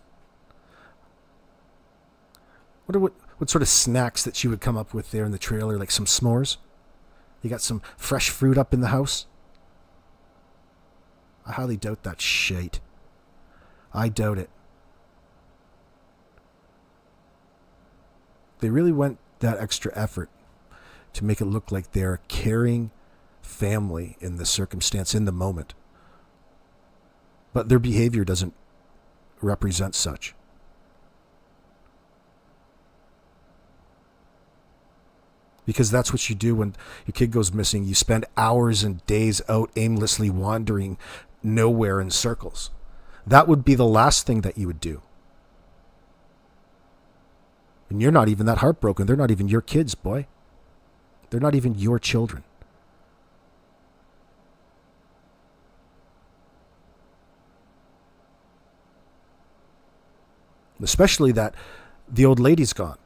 What sort of snacks that she would come up with there in the trailer? Like some s'mores? You got some fresh fruit up in the house? I highly doubt that shit. I doubt it. They really went that extra effort to make it look like they're a caring family in the circumstance, in the moment. But their behavior doesn't represent such. Because that's what you do when your kid goes missing. You spend hours and days out aimlessly wandering nowhere in circles. That would be the last thing that you would do. And you're not even that heartbroken. They're not even your kids, boy. They're not even your children. Especially that the old lady's gone.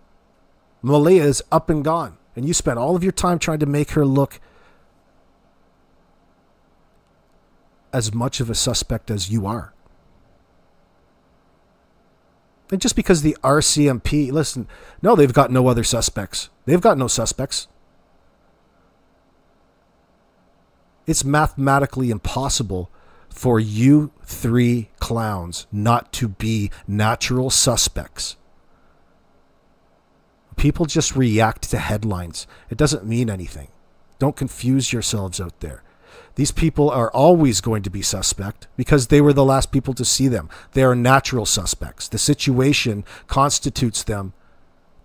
Malaya is up and gone. And you spent all of your time trying to make her look as much of a suspect as you are. And just because the RCMP, listen, no, they've got no other suspects. They've got no suspects. It's mathematically impossible for you three clowns not to be natural suspects. People just react to headlines. It doesn't mean anything. Don't confuse yourselves out there. These people are always going to be suspect because they were the last people to see them. They are natural suspects. The situation constitutes them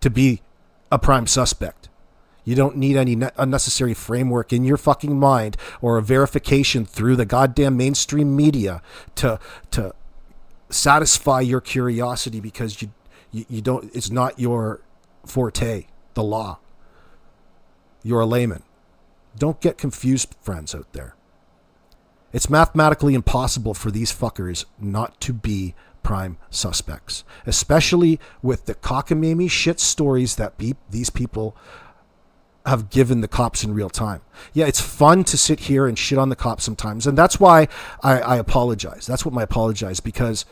to be a prime suspect. You don't need any unnecessary framework in your fucking mind or a verification through the goddamn mainstream media to satisfy your curiosity because you don't. It's not your forte, the law. You're a layman. Don't get confused, friends out there. It's mathematically impossible for these fuckers not to be prime suspects, especially with the cockamamie shit stories that these people have given the cops in real time. Yeah, it's fun to sit here and shit on the cops sometimes, and that's why I apologize. That's what I apologize, because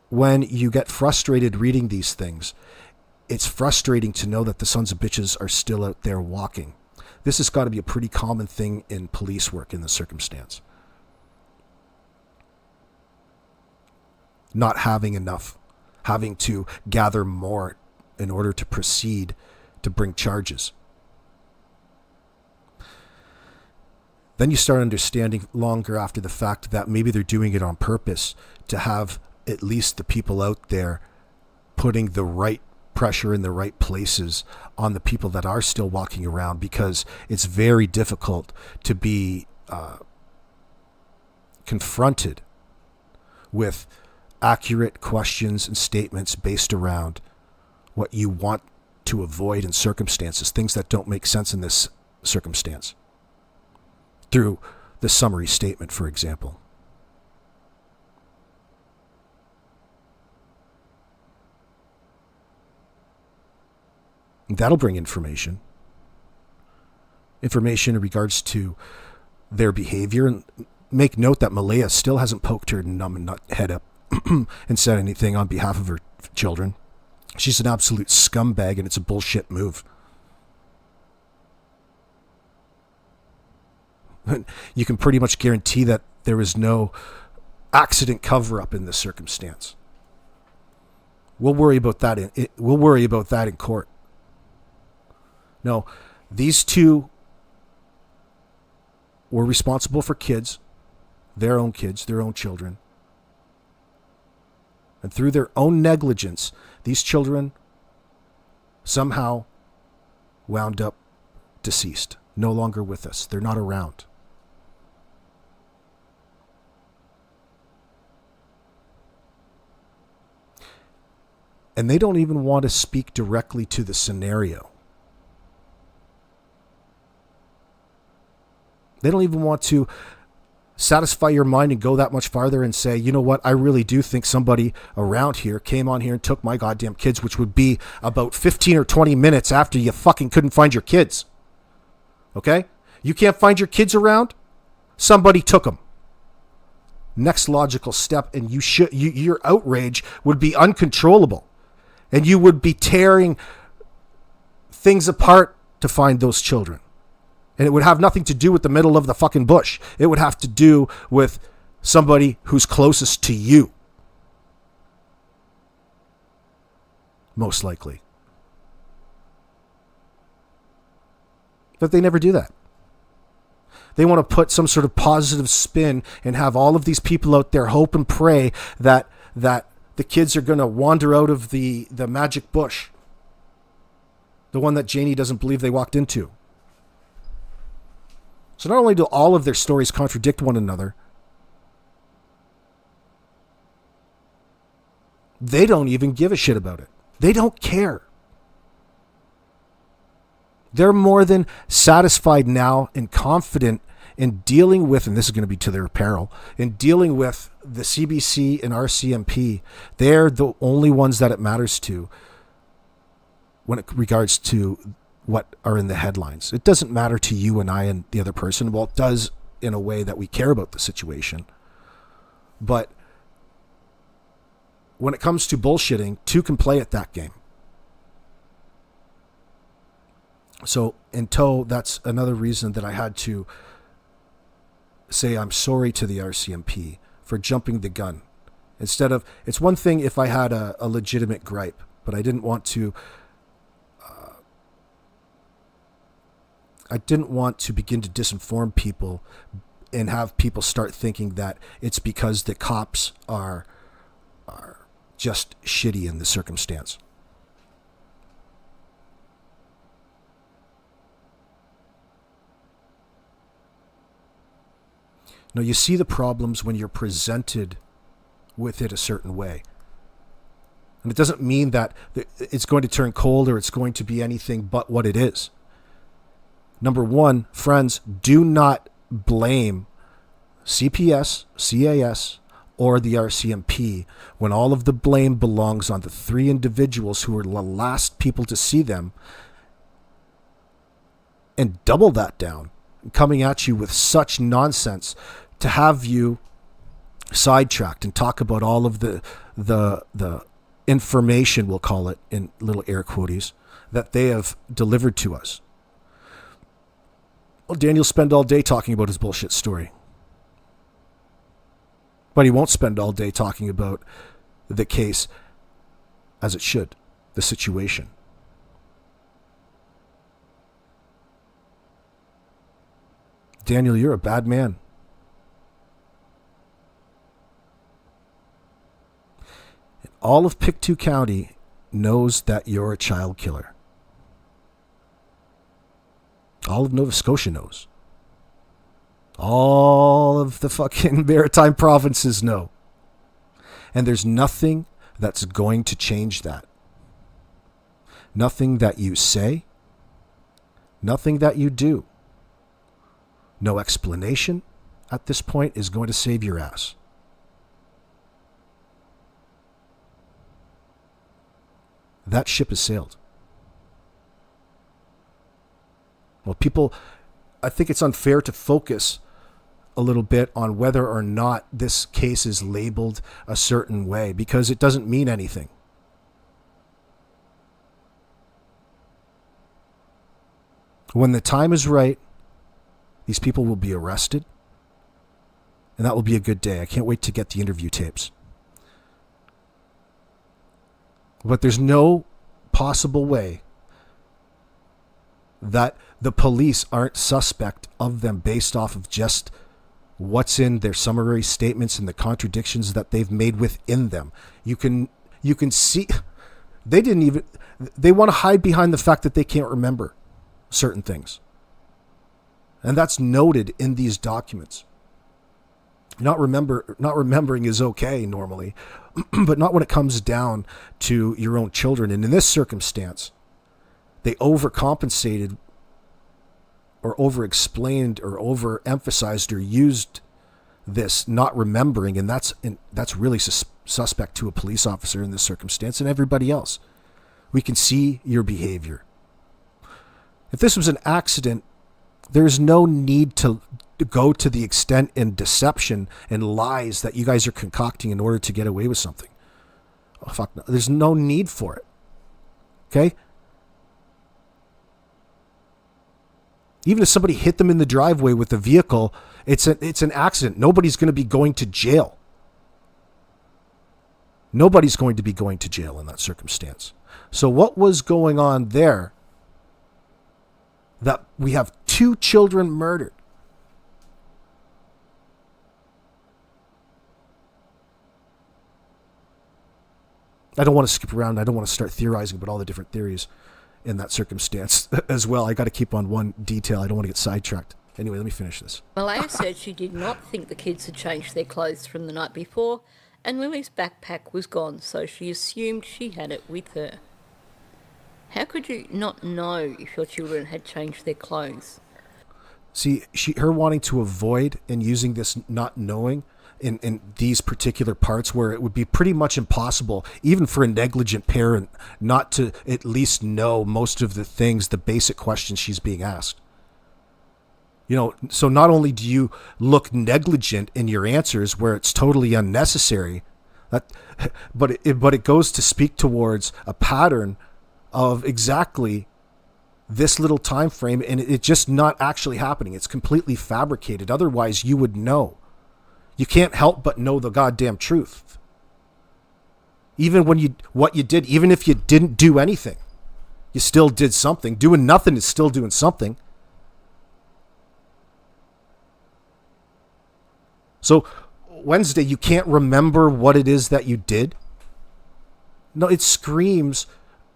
when you get frustrated reading these things, it's frustrating to know that the sons of bitches are still out there walking. This has got to be a pretty common thing in police work in this circumstance. Not having enough, having to gather more in order to proceed to bring charges. Then you start understanding longer after the fact that maybe they're doing it on purpose to have at least the people out there putting the right pressure in the right places on the people that are still walking around, because it's very difficult to be confronted with accurate questions and statements based around what you want to avoid in circumstances, things that don't make sense in this circumstance, through the summary statement, for example. That'll bring information in regards to their behavior. And make note that Malaya still hasn't poked her numb and nut head up and said anything on behalf of her children. She's an absolute scumbag, and it's a bullshit move. You can pretty much guarantee that there is no accident cover-up in this circumstance. We'll worry about that in court. No, these two were responsible for kids, their own children. And through their own negligence, these children somehow wound up deceased, no longer with us. They're not around. And they don't even want to speak directly to the scenario. They don't even want to satisfy your mind and go that much farther and say, you know what, I really do think somebody around here came on here and took my goddamn kids, which would be about 15 or 20 minutes after you fucking couldn't find your kids. Okay? You can't find your kids around? Somebody took them. Next logical step, and your outrage would be uncontrollable. And you would be tearing things apart to find those children. And it would have nothing to do with the middle of the fucking bush. It would have to do with somebody who's closest to you. Most likely. But they never do that. They want to put some sort of positive spin and have all of these people out there hope and pray that the kids are going to wander out of the magic bush. The one that Janie doesn't believe they walked into. So not only do all of their stories contradict one another, they don't even give a shit about it. They don't care. They're more than satisfied now and confident in dealing with, and this is going to be to their peril, in dealing with the CBC and RCMP. They're the only ones that it matters to when it regards to what are in the headlines. It doesn't matter to you and I and the other person. Well, it does in a way that we care about the situation. But when it comes to bullshitting, two can play at that game. So in tow, that's another reason that I had to say I'm sorry to the RCMP for jumping the gun. Instead of, it's one thing if I had a legitimate gripe, but I didn't want to begin to disinform people and have people start thinking that it's because the cops are just shitty in the circumstance. Now, you see the problems when you're presented with it a certain way. And it doesn't mean that it's going to turn cold or it's going to be anything but what it is. Number one, friends, do not blame CPS, CAS, or the RCMP when all of the blame belongs on the three individuals who were the last people to see them, and double that down, coming at you with such nonsense to have you sidetracked and talk about all of the information, we'll call it in little air quotes, that they have delivered to us. Well, Daniel spend all day talking about his bullshit story. But he won't spend all day talking about the case as it should, the situation. Daniel, you're a bad man. All of Pictou County knows that you're a child killer. All of Nova Scotia knows. All of the fucking maritime provinces know. And there's nothing that's going to change that. Nothing that you say. Nothing that you do. No explanation at this point is going to save your ass. That ship has sailed. Well, people, I think it's unfair to focus a little bit on whether or not this case is labeled a certain way, because it doesn't mean anything. When the time is right, these people will be arrested, and that will be a good day. I can't wait to get the interview tapes. But there's no possible way that the police aren't suspect of them based off of just what's in their summary statements and the contradictions that they've made within them. You can see they want to hide behind the fact that they can't remember certain things. And that's noted in these documents. Not remembering is okay normally, but not when it comes down to your own children. And in this circumstance, they overcompensated or over-explained or overemphasized or used this not remembering, and that's really suspect to a police officer in this circumstance and everybody else. We can see your behavior. If this was an accident, there's no need to go to the extent and deception and lies that you guys are concocting in order to get away with something. Oh, fuck no. There's no need for it. Okay? Even if somebody hit them in the driveway with a vehicle, it's an accident. Nobody's going to be going to jail. Nobody's going to be going to jail in that circumstance. So what was going on there that we have 2 children murdered? I don't want to skip around. I don't want to start theorizing about all the different theories in that circumstance as well. I got to keep on one detail. I don't want to get sidetracked. Anyway, let me finish this. Malaya said she did not think the kids had changed their clothes from the night before, and Lily's backpack was gone, so she assumed she had it with her. How could you not know if your children had changed their clothes? See, her wanting to avoid and using this not knowing in these particular parts where it would be pretty much impossible, even for a negligent parent, not to at least know most of the things, the basic questions she's being asked. You know, so not only do you look negligent in your answers where it's totally unnecessary, but it goes to speak towards a pattern of exactly this little time frame, and it's just not actually happening. It's completely fabricated. Otherwise, you would know. You can't help but know the goddamn truth. Even when what you did, even if you didn't do anything, you still did something. Doing nothing is still doing something. So Wednesday, you can't remember what it is that you did? No, it screams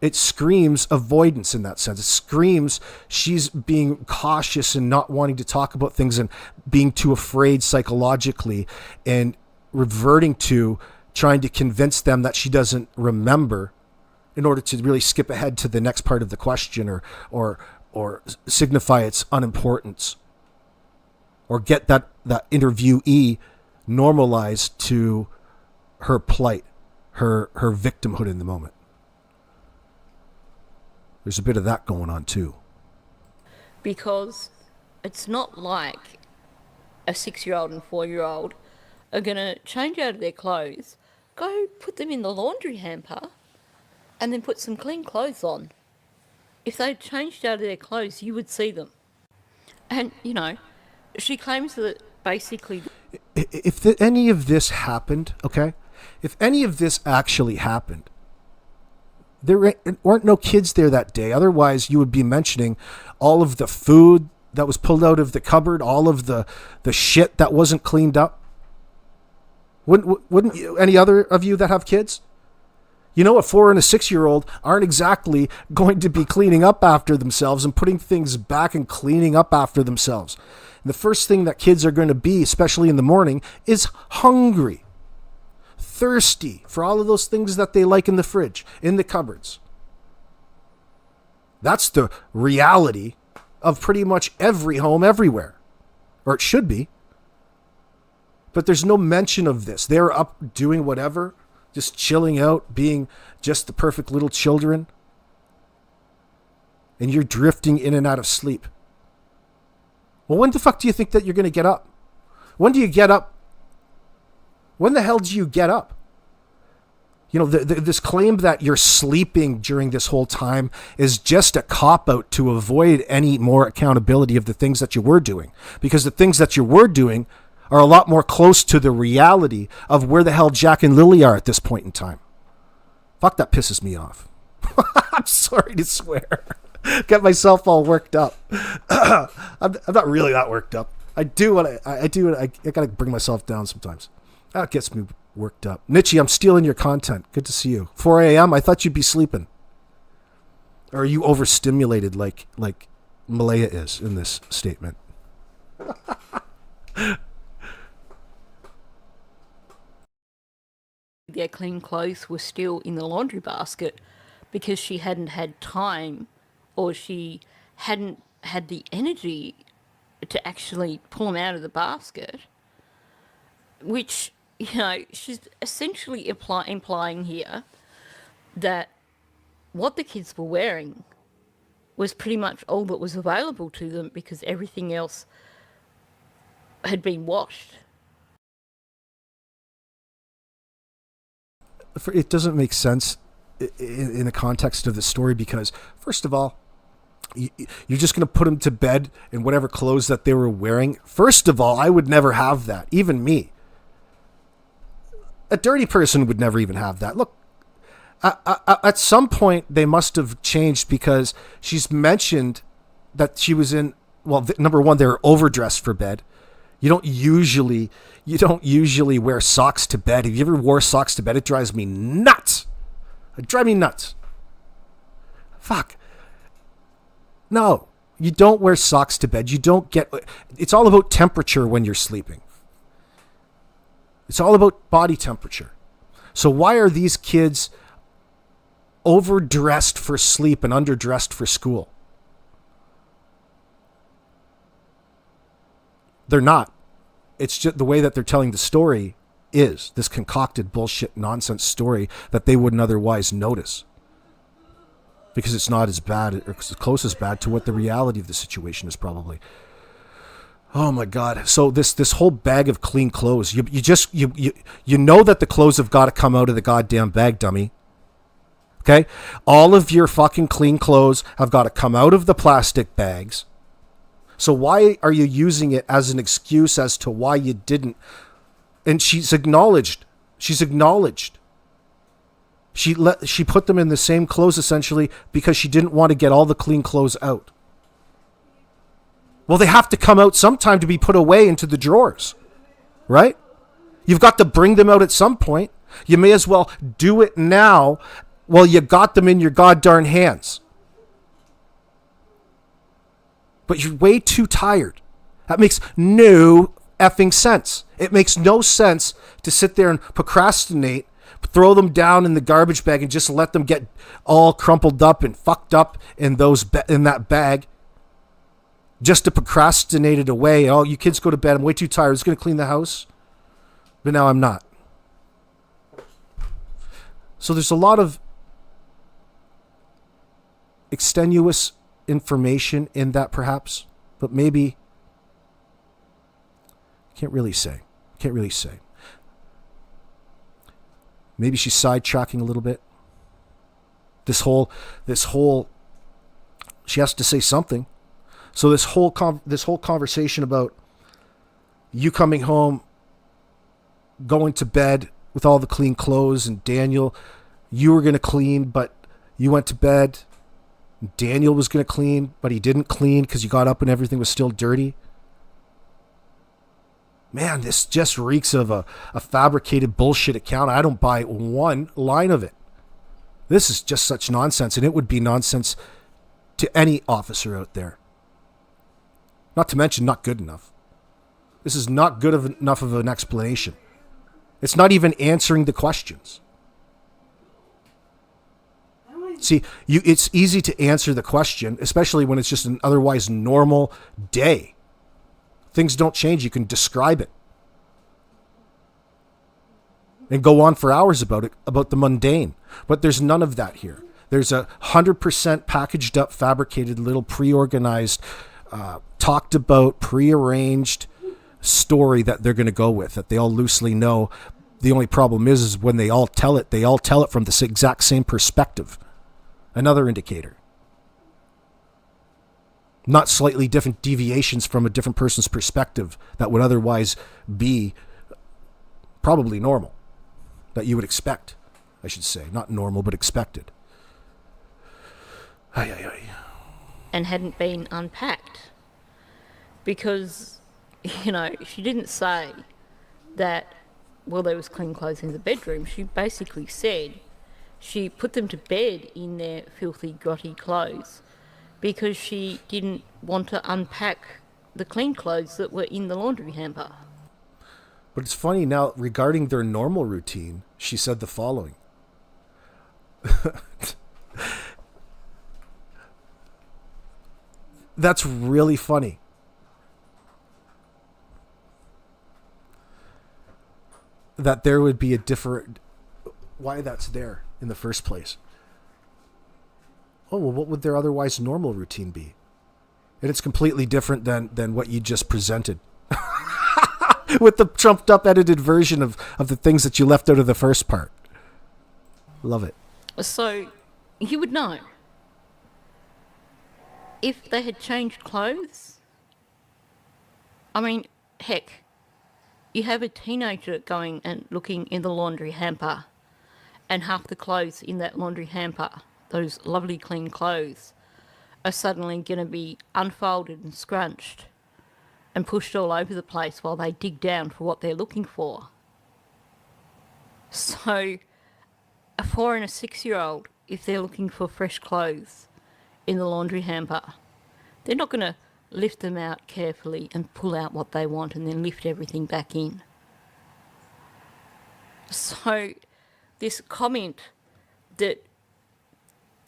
avoidance in that sense. It screams she's being cautious and not wanting to talk about things and being too afraid psychologically and reverting to trying to convince them that she doesn't remember in order to really skip ahead to the next part of the question or signify its unimportance or get that interviewee normalized to her plight, her victimhood in the moment. There's a bit of that going on too. Because it's not like a 6-year-old and 4-year-old are going to change out of their clothes, go put them in the laundry hamper, and then put some clean clothes on. If they changed out of their clothes, you would see them. And, she claims that basically... If any of this happened, okay? If any of this actually happened, there weren't no kids there that day. Otherwise, you would be mentioning all of the food that was pulled out of the cupboard, all of the shit that wasn't cleaned up. Wouldn't you, any other of you that have kids? A 4 and a 6-year-old aren't exactly going to be cleaning up after themselves and putting things back and cleaning up after themselves. And the first thing that kids are going to be, especially in the morning, is hungry. Thirsty for all of those things that they like in the fridge, in the cupboards. That's the reality of pretty much every home everywhere. Or it should be. But there's no mention of this. They're up doing whatever, just chilling out, being just the perfect little children. And you're drifting in and out of sleep. Well, when the fuck do you think that you're going to get up? When do you get up? When the hell do you get up? This claim that you're sleeping during this whole time is just a cop-out to avoid any more accountability of the things that you were doing. Because the things that you were doing are a lot more close to the reality of where the hell Jack and Lily are at this point in time. Fuck, that pisses me off. I'm sorry to swear. Get myself all worked up. I'm not really that worked up. I gotta bring myself down sometimes. That gets me worked up. Nietzsche, I'm stealing your content. Good to see you. 4 a.m., I thought you'd be sleeping. Or are you overstimulated like Malaya is in this statement? Their clean clothes were still in the laundry basket because she hadn't had time or she hadn't had the energy to actually pull them out of the basket, which, she's essentially implying here that what the kids were wearing was pretty much all that was available to them because everything else had been washed. It doesn't make sense in the context of the story because, first of all, you're just going to put them to bed in whatever clothes that they were wearing. First of all, I would never have that. Even me. A dirty person would never even have that. Look, at some point they must have changed because she's mentioned that she was in, well, number one, they were overdressed for bed. You don't usually wear socks to bed. Have you ever wore socks to bed? It drives me nuts. It drives me nuts. Fuck. No, you don't wear socks to bed. You don't get... It's all about temperature when you're sleeping. It's all about body temperature. So why are these kids overdressed for sleep and underdressed for school? They're not. It's just the way that they're telling the story is this concocted bullshit nonsense story that they wouldn't otherwise notice. Because it's not as bad or as close as bad to what the reality of the situation is probably. Oh my God. So this whole bag of clean clothes, you know that the clothes have got to come out of the goddamn bag, dummy. Okay? All of your fucking clean clothes have got to come out of the plastic bags. So why are you using it as an excuse as to why you didn't? And she's acknowledged. She's acknowledged. She put them in the same clothes essentially because she didn't want to get all the clean clothes out. Well, they have to come out sometime to be put away into the drawers, right? You've got to bring them out at some point. You may as well do it now while you got them in your goddamn hands. But you're way too tired. That makes no effing sense. It makes no sense to sit there and procrastinate, throw them down in the garbage bag and just let them get all crumpled up and fucked up in that bag just to procrastinate it away. Oh, you kids go to bed. I'm way too tired. I was going to clean the house, but now I'm not. So there's a lot of extenuous information in that perhaps, but maybe can't really say. Maybe she's sidetracking a little bit. This whole she has to say something. So this whole conversation about you coming home, going to bed with all the clean clothes, and Daniel, you were going to clean, but you went to bed. Daniel was going to clean, but he didn't clean because you got up and everything was still dirty. Man, this just reeks of a fabricated bullshit account. I don't buy one line of it. This is just such nonsense, and it would be nonsense to any officer out there. Not to mention not good enough. This is not enough of an explanation. It's not even answering the questions. See, it's easy to answer the question, especially when it's just an otherwise normal day. Things don't change. You can describe it and go on for hours about it, about the mundane. But there's none of that here. There's 100% packaged up, fabricated, little pre-organized, talked about, pre-arranged story that they're going to go with, that they all loosely know. The only problem is when they all tell it from the exact same perspective. Another indicator. Not slightly different deviations from a different person's perspective that would otherwise be probably normal. That you would expect, I should say. Not normal, but expected. And hadn't been unpacked. Because, she didn't say that, well, there was clean clothes in the bedroom. She basically said she put them to bed in their filthy, grotty clothes because she didn't want to unpack the clean clothes that were in the laundry hamper. But it's funny now, regarding their normal routine, she said the following. That's really funny. That there would be a different... Why that's there in the first place. Oh, well, what would their otherwise normal routine be? And it's completely different than what you just presented. With the trumped up edited version of the things that you left out of the first part. Love it. So, you would know. If they had changed clothes, I mean, heck, you have a teenager going and looking in the laundry hamper, and half the clothes in that laundry hamper, those lovely clean clothes, are suddenly going to be unfolded and scrunched and pushed all over the place while they dig down for what they're looking for. So, a 4 and a 6-year-old, if they're looking for fresh clothes in the laundry hamper, they're not going to lift them out carefully and pull out what they want and then lift everything back in. So, this comment that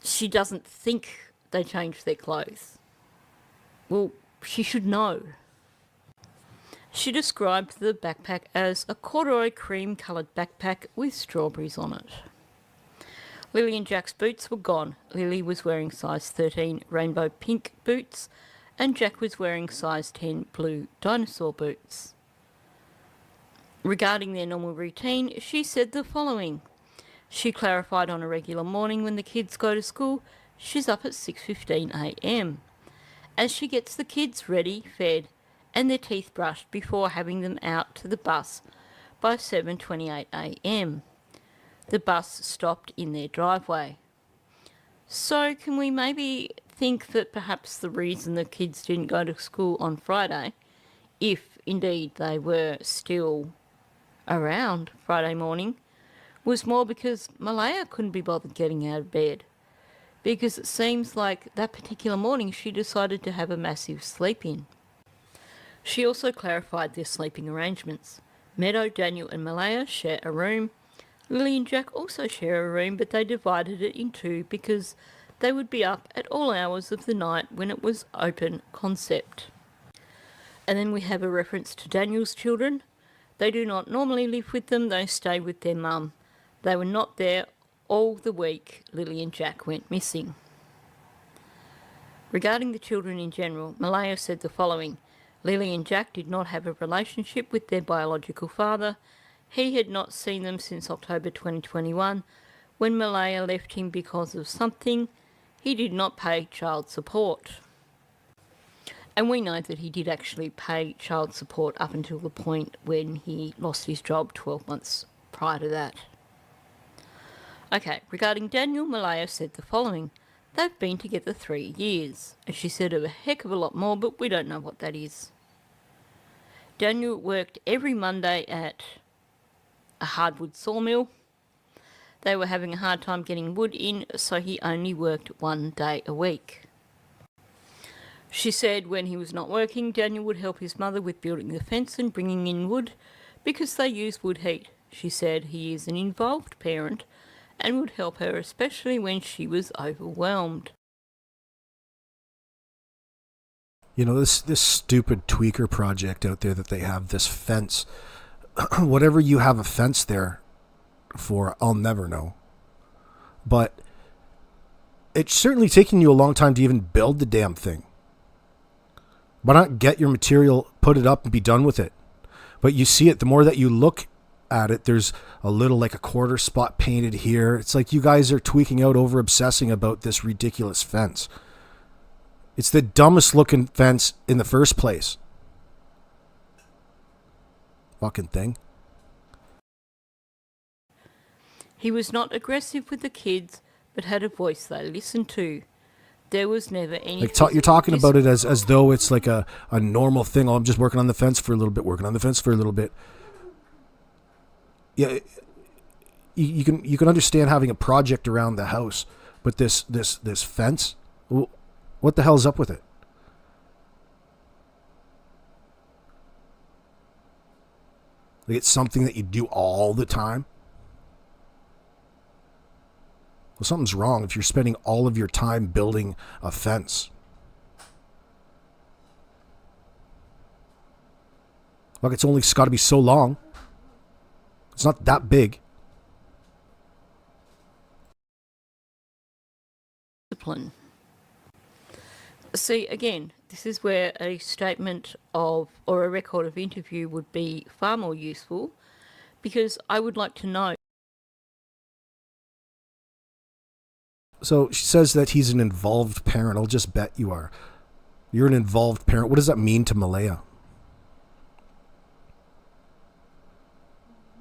she doesn't think they changed their clothes, well, she should know. She described the backpack as a corduroy cream-coloured backpack with strawberries on it. Lily and Jack's boots were gone. Lily was wearing size 13 rainbow pink boots, and Jack was wearing size 10 blue dinosaur boots. Regarding their normal routine, she said the following. She clarified on a regular morning when the kids go to school, she's up at 6:15 a.m. as she gets the kids ready, fed, and their teeth brushed before having them out to the bus by 7:28 a.m. The bus stopped in their driveway. So can we maybe think that perhaps the reason the kids didn't go to school on Friday, if indeed they were still around Friday morning, was more because Malaya couldn't be bothered getting out of bed? Because it seems like that particular morning she decided to have a massive sleep-in. She also clarified their sleeping arrangements. Meadow, Daniel and Malaya share a room. Lily and Jack also share a room, but they divided it in two because they would be up at all hours of the night when it was open concept. And then we have a reference to Daniel's children. They do not normally live with them, they stay with their mum. They were not there all the week Lily and Jack went missing. Regarding the children in general, Malaya said the following. Lily and Jack did not have a relationship with their biological father. He had not seen them since October 2021, when Malaya left him because of something. He did not pay child support. And we know that he did actually pay child support up until the point when he lost his job 12 months prior to that. Okay, regarding Daniel, Malaya said the following. They've been together 3 years. And she said a heck of a lot more, but we don't know what that is. Daniel worked every Monday at a hardwood sawmill. They were having a hard time getting wood in, so he only worked 1 day a week. She said when he was not working, Daniel would help his mother with building the fence and bringing in wood because they use wood heat. She said he is an involved parent and would help her, especially when she was overwhelmed. You know, this stupid tweaker project out there that they have, this fence. Whatever you have a fence there for, I'll never know. But it's certainly taking you a long time to even build the damn thing. Why not get your material, put it up, and be done with it? But you see it, the more that you look at it, there's a little like a quarter spot painted here. It's like you guys are tweaking out, over obsessing about this ridiculous fence. It's the dumbest looking fence in the first place. Fucking thing. He was not aggressive with the kids, but had a voice they listened to. There was never any... You're talking about it as though it's like a normal thing. Oh, I'm just working on the fence for a little bit, working on the fence for a little bit. Yeah, you can understand having a project around the house, but this fence, what the hell's up with it? Like it's something that you do all the time. Well, something's wrong if you're spending all of your time building a fence. Look, it's only got to be so long. It's not that big. Discipline. See, again, this is where a statement of, or a record of interview would be far more useful, because I would like to know. So she says that he's an involved parent. I'll just bet you are. You're an involved parent. What does that mean to Malaya?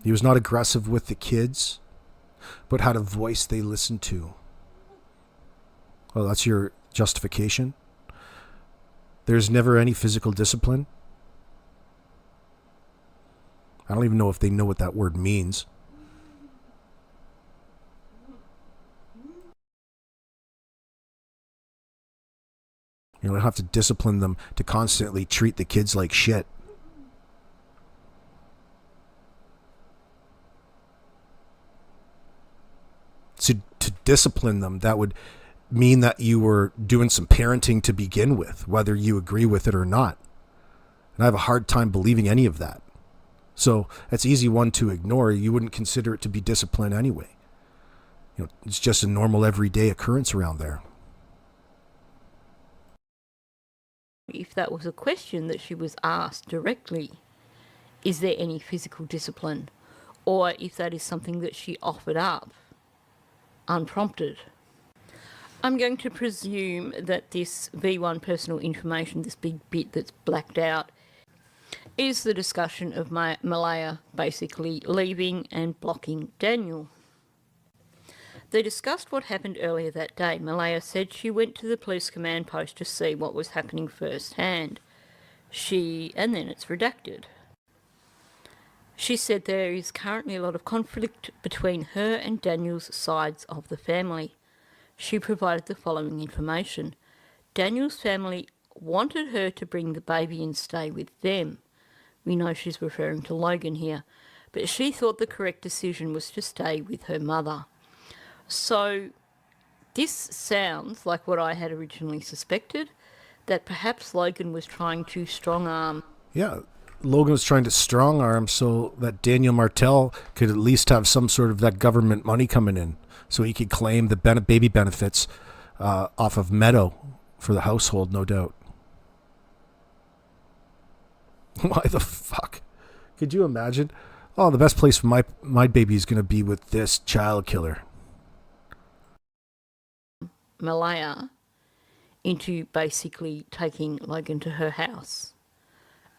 He was not aggressive with the kids, but had a voice they listened to. Oh, that's your justification? There's never any physical discipline? I don't even know if they know what that word means. You don't have to discipline them to constantly treat the kids like shit. To discipline them, that would mean that you were doing some parenting to begin with, whether you agree with it or not. And I have a hard time believing any of that. So that's easy one to ignore. You wouldn't consider it to be discipline anyway. You know, it's just a normal everyday occurrence around there. If that was a question that she was asked directly, is there any physical discipline? Or if that is something that she offered up unprompted. I'm going to presume that this V1 personal information, this big bit that's blacked out, is the discussion of Malaya basically leaving and blocking Daniel. They discussed what happened earlier that day. Malaya said she went to the police command post to see what was happening firsthand. And then it's redacted. She said there is currently a lot of conflict between her and Daniel's sides of the family. She provided the following information. Daniel's family wanted her to bring the baby and stay with them. We know she's referring to Logan here. But she thought the correct decision was to stay with her mother. So this sounds like what I had originally suspected, that perhaps Logan was trying to strong-arm. Yeah, Logan was trying to strong-arm so that Daniel Martel could at least have some sort of that government money coming in, so he could claim the baby benefits off of Meadow for the household, no doubt. Why the fuck? Could you imagine? Oh, the best place for my baby is going to be with this child killer. Malaya into basically taking Logan to her house.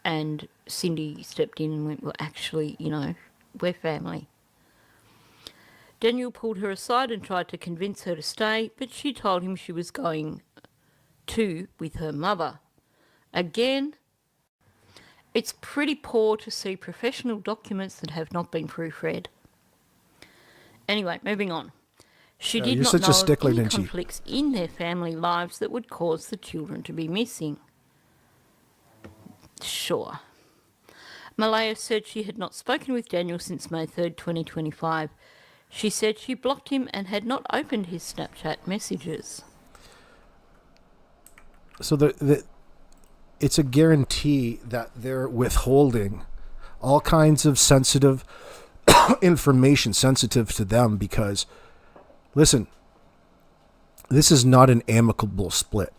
And Cindy stepped in and went, well, actually, we're family. Daniel pulled her aside and tried to convince her to stay, but she told him she was going with her mother. Again, it's pretty poor to see professional documents that have not been proofread. Anyway, moving on. She did not know of any conflicts in their family lives that would cause the children to be missing. Sure. Malaya said she had not spoken with Daniel since May 3rd, 2025. She said she blocked him and had not opened his Snapchat messages. So it's a guarantee that they're withholding all kinds of sensitive information sensitive to them because, listen, this is not an amicable split.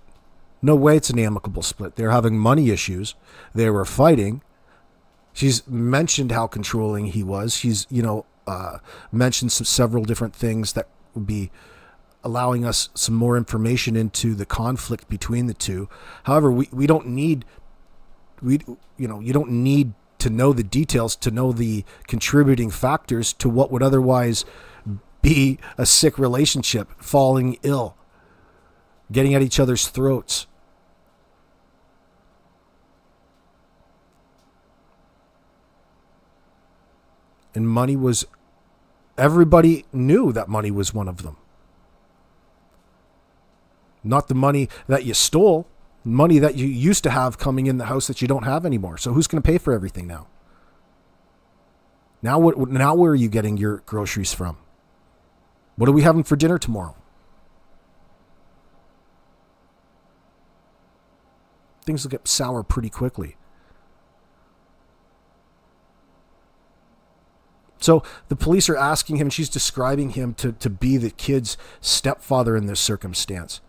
No way it's an amicable split. They're having money issues. They were fighting. She's mentioned how controlling he was. She's, mentioned several different things that would be allowing us some more information into the conflict between the two. However, you don't need to know the details to know the contributing factors to what would otherwise be a sick relationship, falling ill, getting at each other's throats. And everybody knew that money was one of them. Not the money that you stole, money that you used to have coming in the house that you don't have anymore. So who's going to pay for everything now? Now where are you getting your groceries from? What are we having for dinner tomorrow? Things will get sour pretty quickly. So the police are asking him, and she's describing him to be the kid's stepfather in this circumstance.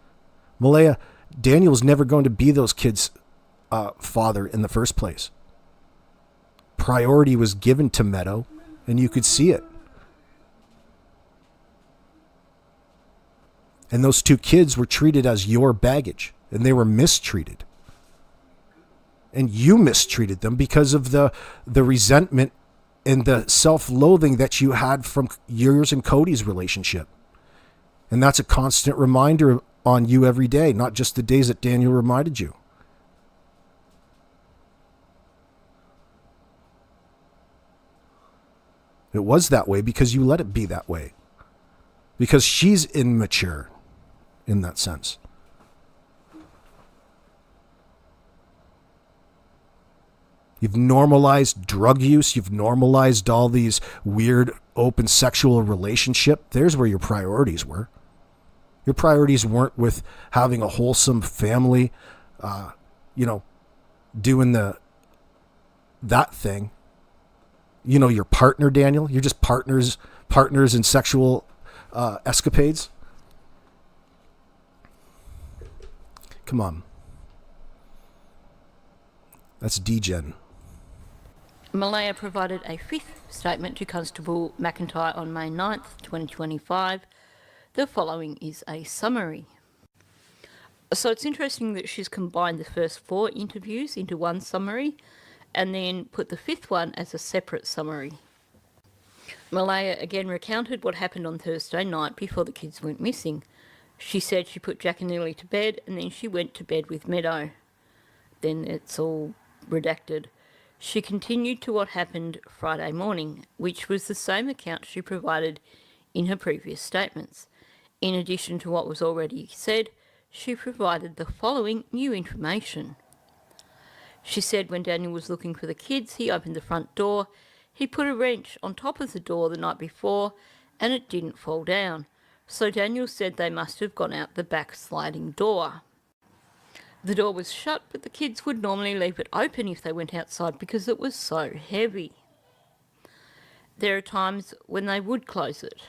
Malaya, Daniel's never going to be those kids' father in the first place. Priority was given to Meadow, and you could see it. And those two kids were treated as your baggage, and they were mistreated. And you mistreated them because of the resentment and the self-loathing that you had from yours and Cody's relationship. And that's a constant reminder on you every day, not just the days that Daniel reminded you. It was that way because you let it be that way. Because she's immature in that sense. You've normalized drug use. You've normalized all these weird open sexual relationship. There's where your priorities were. Your priorities weren't with having a wholesome family, doing that thing. Your partner, Daniel. You're just partners in sexual escapades. Come on. That's degen. Malaya provided a fifth statement to Constable McIntyre on May 9th, 2025. The following is a summary. So it's interesting that she's combined the first 4 interviews into one summary and then put the 5th one as a separate summary. Malaya again recounted what happened on Thursday night before the kids went missing. She said she put Jack and Lily to bed and then she went to bed with Meadow. Then it's all redacted. She continued to what happened Friday morning, which was the same account she provided in her previous statements. In addition to what was already said, she provided the following new information. She said when Daniel was looking for the kids, he opened the front door. He put a wrench on top of the door the night before and it didn't fall down. So Daniel said they must have gone out the back sliding door. The door was shut, but the kids would normally leave it open if they went outside because it was so heavy. There are times when they would close it.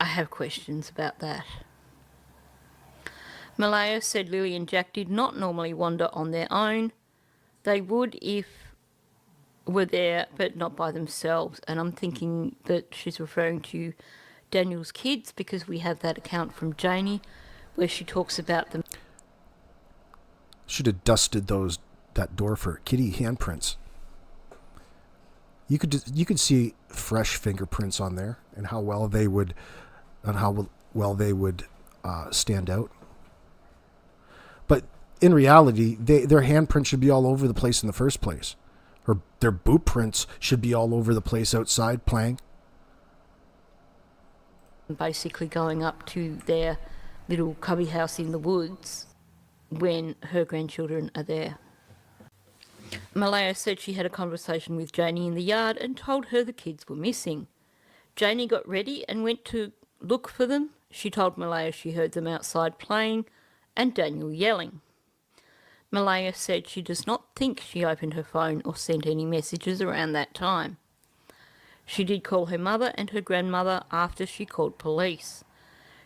I have questions about that. Malaya said Lily and Jack did not normally wander on their own. They would if were there, but not by themselves. And I'm thinking that she's referring to Daniel's kids because we have that account from Janie where she talks about them. Should have dusted that door for kitty handprints. You could see fresh fingerprints on there and how well they would stand out. But in reality, their handprint should be all over the place in the first place. Or their boot prints should be all over the place outside playing. Basically going up to their little cubby house in the woods when her grandchildren are there. Malaya said she had a conversation with Janie in the yard and told her the kids were missing. Janie got ready and went to look for them. She told Malaya she heard them outside playing and Daniel yelling. Malaya said she does not think she opened her phone or sent any messages around that time. She did call her mother and her grandmother after she called police.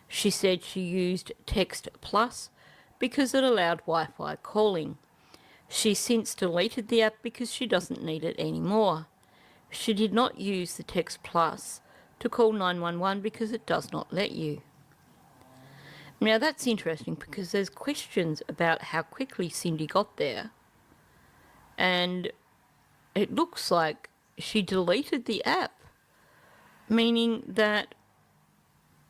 She said she used Text Plus because it allowed Wi-Fi calling. She since deleted the app because she doesn't need it anymore. She did not use the Text Plus to call 911 because it does not let you. Now that's interesting because there's questions about how quickly Cindy got there. And it looks like she deleted the app, meaning that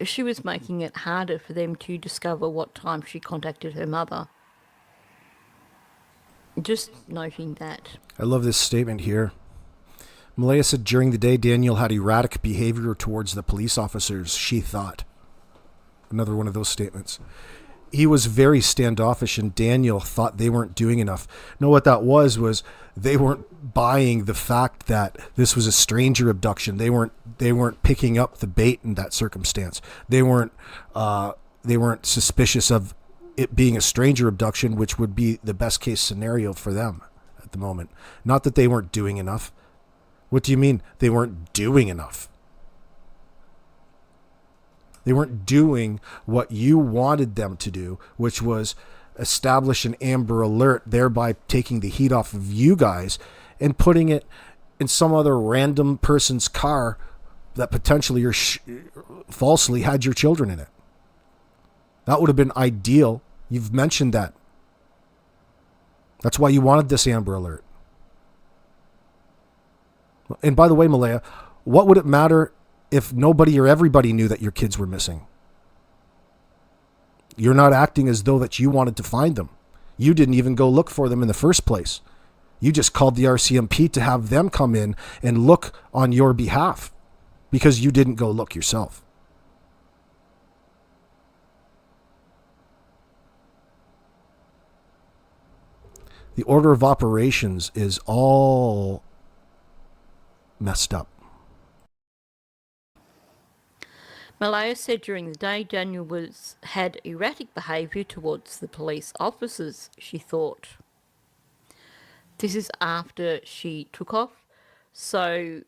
she was making it harder for them to discover what time she contacted her mother. Just noting that. I love this statement here. Malaya said during the day, Daniel had erratic behavior towards the police officers, she thought. Another one of those statements. He was very standoffish and Daniel thought they weren't doing enough. No, what that was they weren't buying the fact that this was a stranger abduction. They weren't picking up the bait in that circumstance. They weren't suspicious of it being a stranger abduction, which would be the best case scenario for them at the moment. Not that they weren't doing enough. What do you mean they weren't doing enough? They weren't doing what you wanted them to do, which was establish an Amber Alert, thereby taking the heat off of you guys and putting it in some other random person's car that potentially or falsely had your children in it. That would have been ideal. You've mentioned that. That's why you wanted this Amber Alert. And by the way, Malaya, what would it matter if nobody or everybody knew that your kids were missing? You're not acting as though that you wanted to find them. You didn't even go look for them in the first place. You just called the RCMP to have them come in and look on your behalf because you didn't go look yourself. The order of operations is all messed up. Malaya said during the day Daniel had erratic behaviour towards the police officers, she thought. This is after she took off, so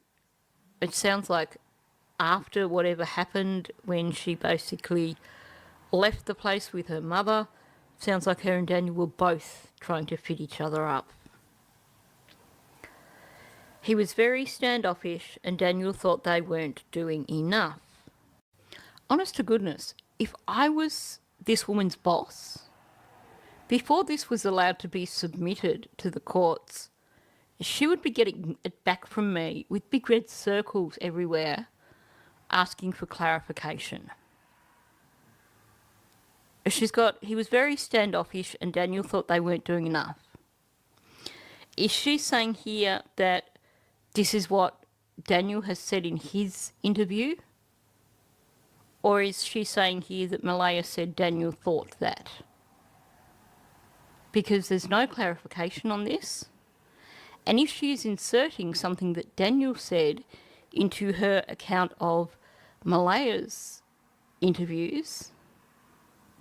it sounds like after whatever happened when she basically left the place with her mother, sounds like her and Daniel were both trying to fit each other up. He was very standoffish and Daniel thought they weren't doing enough. honest to goodness, if I was this woman's boss, before this was allowed to be submitted to the courts, she would be getting it back from me with big red circles everywhere asking for clarification. He was very standoffish and Daniel thought they weren't doing enough. Is she saying here that this is what Daniel has said in his interview? Or is she saying here that Malaya said Daniel thought that? Because there's no clarification on this. And if she is inserting something that Daniel said into her account of Malaya's interviews,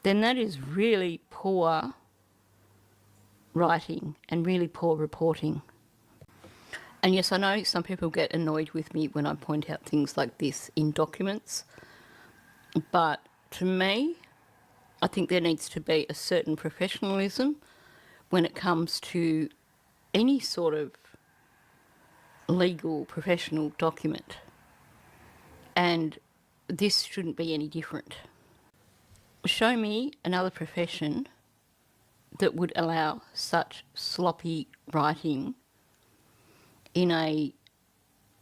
then that is really poor writing and really poor reporting. And yes, I know some people get annoyed with me when I point out things like this in documents, but to me, I think there needs to be a certain professionalism when it comes to any sort of legal professional document. And this shouldn't be any different. Show me another profession that would allow such sloppy writing in a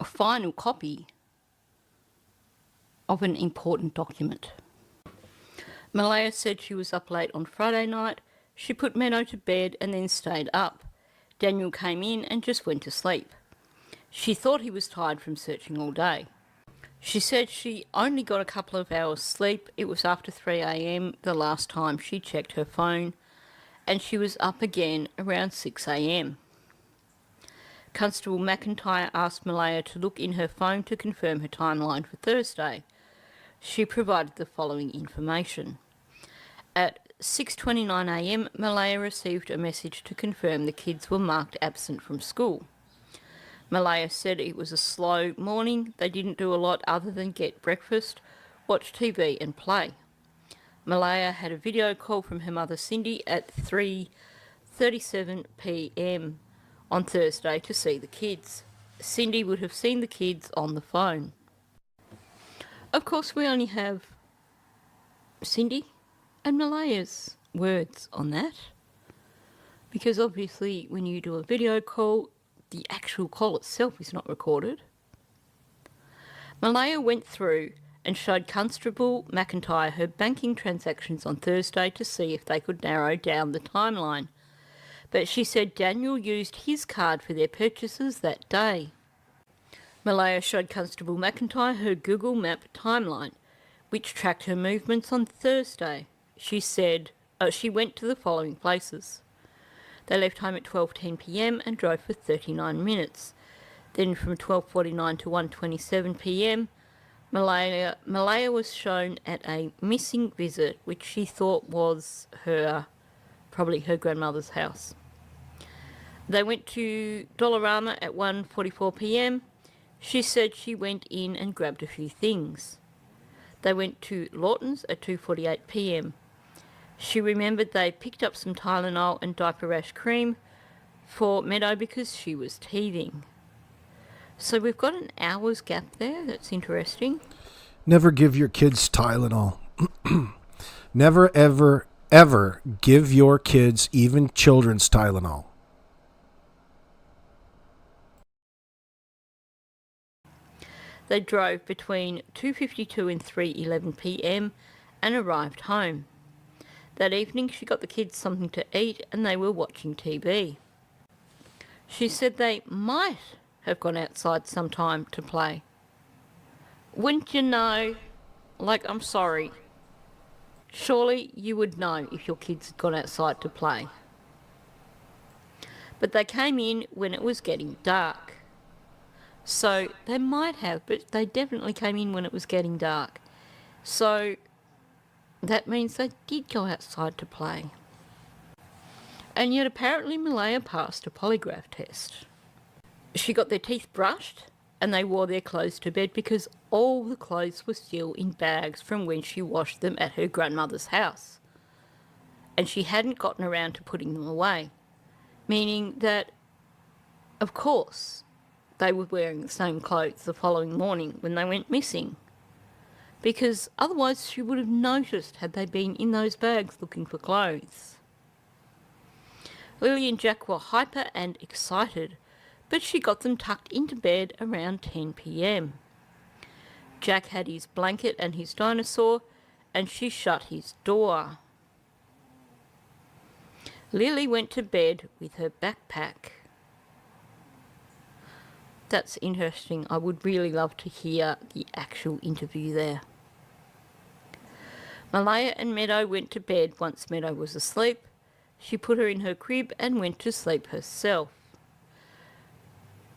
final copy of an important document. Malaya said she was up late on Friday night. She put Meadow to bed and then stayed up. Daniel came in and just went to sleep. She thought he was tired from searching all day. She said she only got a couple of hours sleep. It was after 3 a.m. the last time she checked her phone, and she was up again around 6 a.m. Constable McIntyre asked Malaya to look in her phone to confirm her timeline for Thursday. She provided the following information. At 6:29 a.m, Malaya received a message to confirm the kids were marked absent from school. Malaya said it was a slow morning. They didn't do a lot other than get breakfast, watch TV and play. Malaya had a video call from her mother Cindy at 3:37 p.m. on Thursday to see the kids. Cindy would have seen the kids on the phone. Of course, we only have Cindy and Malaya's words on that, because obviously when you do a video call, the actual call itself is not recorded. Malaya went through and showed Constable McIntyre her banking transactions on Thursday to see if they could narrow down the timeline, but she said Daniel used his card for their purchases that day. Malaya showed Constable McIntyre her Google Map timeline, which tracked her movements on Thursday. She said she went to the following places. They left home at 12:10 p.m. and drove for 39 minutes. Then from 12:49 to 1:27 p.m, Malaya was shown at a missing visit, which she thought was probably her grandmother's house. They went to Dollarama at 1:44 p.m. She said she went in and grabbed a few things. They went to Lawton's at 2:48 p.m. She remembered they picked up some Tylenol and diaper rash cream for Meadow because she was teething. So we've got an hour's gap there. That's interesting. Never give your kids Tylenol. Never, ever, ever give your kids, even children's, Tylenol. They drove between 2:52 and 3:11 p.m. and arrived home. That evening she got the kids something to eat and they were watching TV. She said they might have gone outside sometime to play. Wouldn't you know? I'm sorry. Surely you would know if your kids had gone outside to play. But they came in when it was getting dark. So they might have, but they definitely came in when it was getting dark. So that means they did go outside to play. And yet apparently Malaya passed a polygraph test. She got their teeth brushed and they wore their clothes to bed because all the clothes were still in bags from when she washed them at her grandmother's house. And she hadn't gotten around to putting them away. Meaning that, of course, they were wearing the same clothes the following morning when they went missing. because otherwise she would have noticed had they been in those bags looking for clothes. Lily and Jack were hyper and excited, but she got them tucked into bed around 10 p.m. Jack had his blanket and his dinosaur, and she shut his door. Lily went to bed with her backpack. That's interesting. I would really love to hear the actual interview there. Malaya and Meadow went to bed once Meadow was asleep. She put her in her crib and went to sleep herself.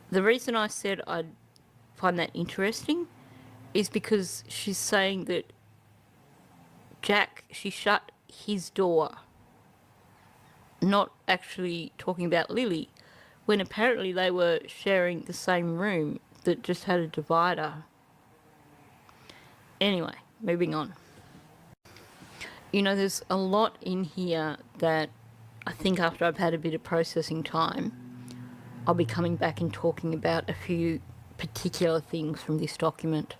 The reason I said I'd find that interesting is because she's saying that Jack, she shut his door. Not actually talking about Lily, when apparently they were sharing the same room that just had a divider. Anyway, moving on. You know, there's a lot in here that I think after I've had a bit of processing time, I'll be coming back and talking about a few particular things from this document.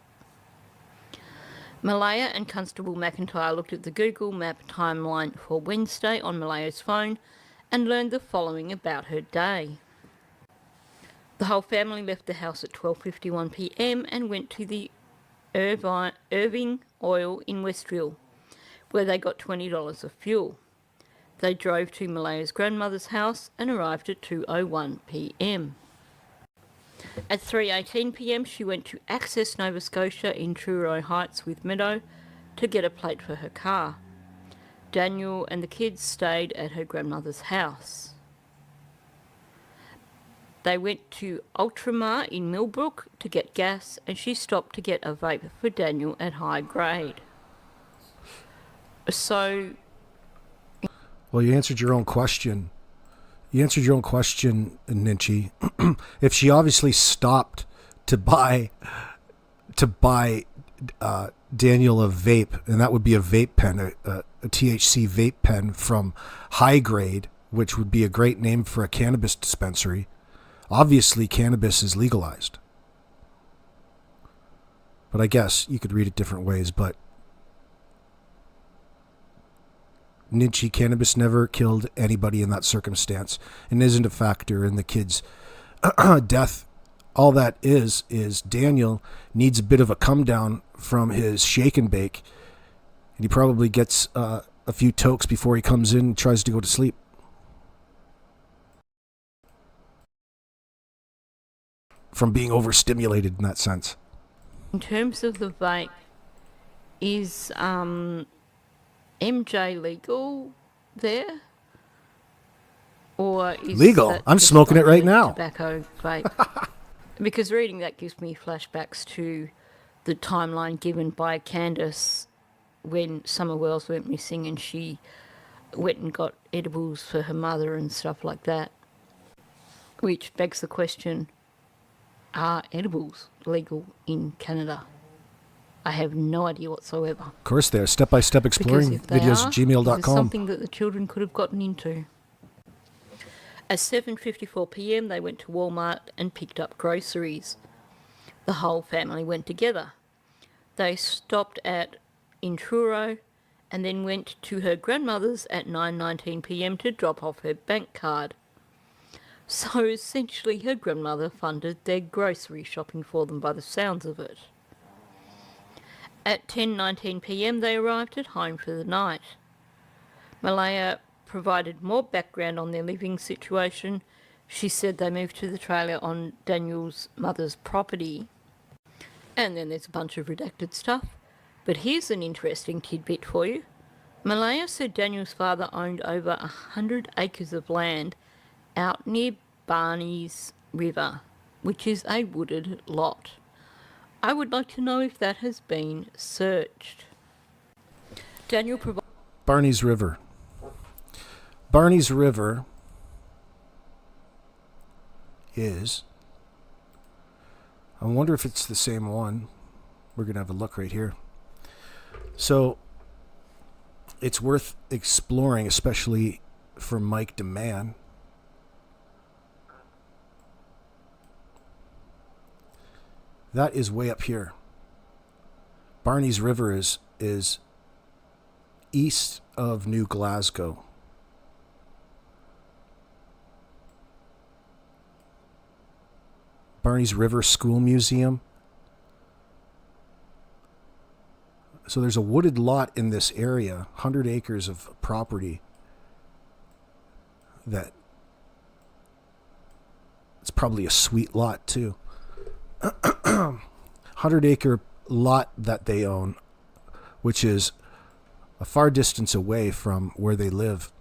Malaya and Constable McIntyre looked at the Google Map timeline for Wednesday on Malaya's phone and learned the following about her day. The whole family left the house at 12:51 p.m. and went to the Irving Oil in Westville, where they got $20 of fuel. They drove to Malaya's grandmother's house and arrived at 2:01 p.m. At 3:18 p.m. she went to Access Nova Scotia in Truro Heights with Meadow to get a plate for her car. Daniel and the kids stayed at her grandmother's house. They went to Ultramar in Millbrook to get gas, and she stopped to get a vape for Daniel at high grade. So... Well, you answered your own question. You answered your own question, Ninchi. If she obviously stopped to buy Daniel a vape, and that would be a vape pen, a THC vape pen from High Grade, which would be a great name for a cannabis dispensary. Obviously, cannabis is legalized. But I guess you could read it different ways, but Ninchi, cannabis never killed anybody in that circumstance and isn't a factor in the kid's death. All that is Daniel needs a bit of a come down from his shake and bake, and he probably gets a few tokes before he comes in and tries to go to sleep. From being overstimulated in that sense. In terms of the vape, is MJ legal there? Or is legal? that I'm just smoking like it right a now. Tobacco vape. Because reading that gives me flashbacks to the timeline given by Candace when Summer Wells went missing and she went and got edibles for her mother and stuff like that. Which begs the question, are edibles legal in Canada? I have no idea whatsoever. Of course, they're step-by-step exploring videos at gmail.com. It's something that the children could have gotten into. At 7:54 p.m, they went to Walmart and picked up groceries. The whole family went together. They stopped at Truro and then went to her grandmother's at 9:19 p.m. to drop off her bank card. So essentially her grandmother funded their grocery shopping for them by the sounds of it. At 10:19 p.m. they arrived at home for the night. Malaya provided more background on their living situation. She said they moved to the trailer on Daniel's mother's property. And then there's a bunch of redacted stuff. But here's an interesting tidbit for you. Malaya said Daniel's father owned over 100 acres of land out near Barney's River, which is a wooded lot. I would like to know if that has been searched. Daniel provided... Barney's River. Barney's River is... I wonder if it's the same one. We're going to have a look right here. So, it's worth exploring, especially for Mike DeMann. That is way up here. Barney's River is east of New Glasgow. Barney's River School Museum. So there's a wooded lot in this area, 100 acres of property that it's probably a sweet lot too. 100-acre lot that they own, which is a far distance away from where they live.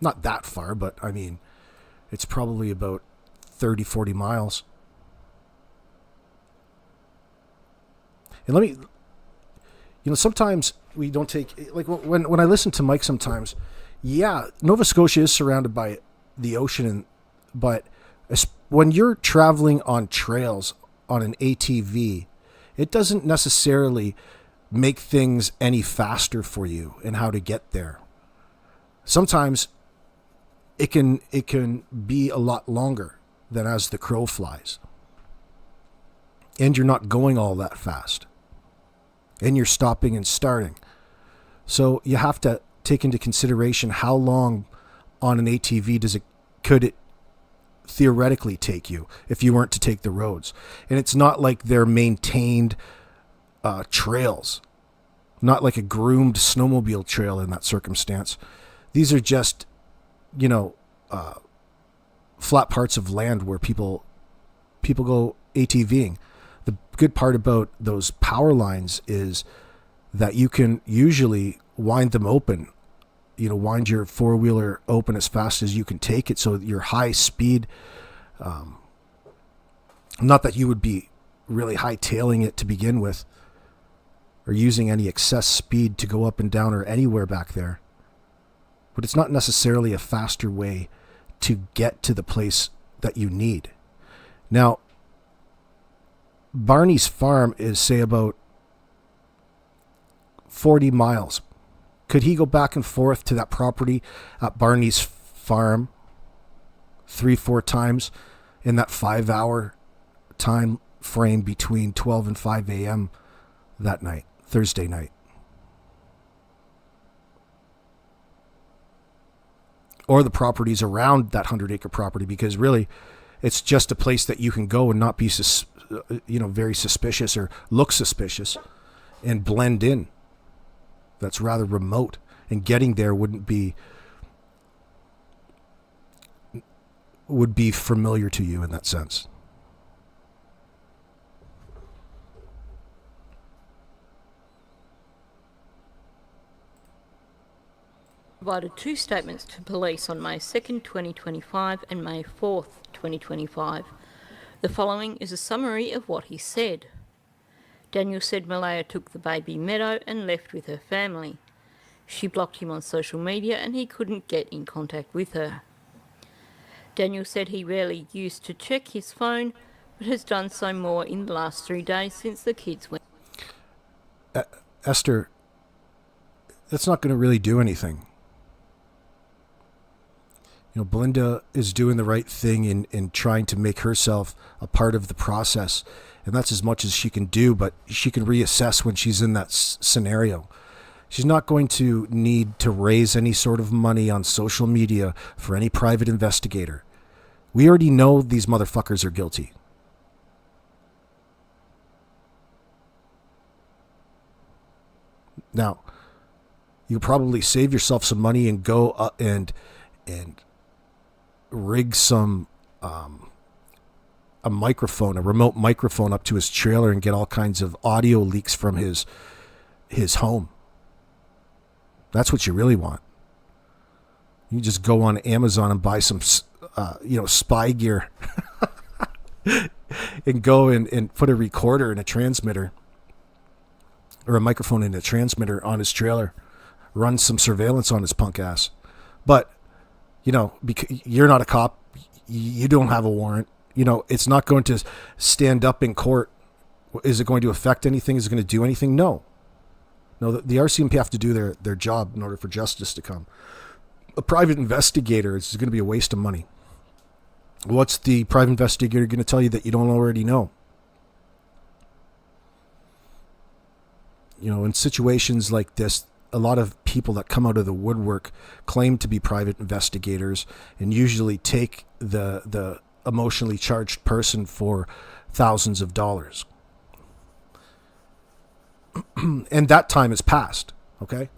Not that far, but I mean, it's probably about 30, 40 miles. And let me, sometimes we don't take, like when I listen to Mike sometimes, yeah, Nova Scotia is surrounded by the ocean, but when you're traveling on trails on an ATV, it doesn't necessarily make things any faster for you and how to get there. Sometimes it can be a lot longer than as the crow flies. And you're not going all that fast. And you're stopping and starting. So you have to take into consideration how long on an ATV could it theoretically take you if you weren't to take the roads. And it's not like they're maintained trails, not like a groomed snowmobile trail in that circumstance. These are just, flat parts of land where people go ATVing. The good part about those power lines is that you can usually wind them open, wind your four-wheeler open as fast as you can take it, so your high speed, not that you would be really high-tailing it to begin with or using any excess speed to go up and down or anywhere back there, but it's not necessarily a faster way to get to the place that you need. Now, Barney's farm is, say, about 40 miles. Could he go back and forth to that property at Barney's farm 3-4 times in that 5-hour time frame between 12 and 5 a.m. that night, Thursday night? Or the properties around that 100-acre property, because really it's just a place that you can go and not be very suspicious or look suspicious and blend in. That's rather remote, and getting there would be familiar to you in that sense. Provided 2 statements to police on May 2nd, 2025 and May 4th, 2025. The following is a summary of what he said. Daniel said Malaya took the baby Meadow and left with her family. She blocked him on social media and he couldn't get in contact with her. Daniel said he rarely used to check his phone, but has done so more in the last 3 days since the kids went. Esther, that's not going to really do anything. Belinda is doing the right thing in trying to make herself a part of the process. And that's as much as she can do, but she can reassess when she's in that scenario. She's not going to need to raise any sort of money on social media for any private investigator. We already know these motherfuckers are guilty. Now, you probably save yourself some money and go and rig some a remote microphone up to his trailer and get all kinds of audio leaks from his home. That's what you really want. You just go on Amazon and buy some spy gear and go and put a recorder and a transmitter or a microphone and a transmitter on his trailer, run some surveillance on his punk ass. But because you're not a cop, you don't have a warrant. It's not going to stand up in court. Is it going to affect anything? Is it going to do anything? No. The RCMP have to do their job in order for justice to come. A private investigator is going to be a waste of money. What's the private investigator going to tell you that you don't already know? in situations like this, a lot of people that come out of the woodwork claim to be private investigators and usually take the emotionally charged person for thousands of dollars. And that time has passed, okay?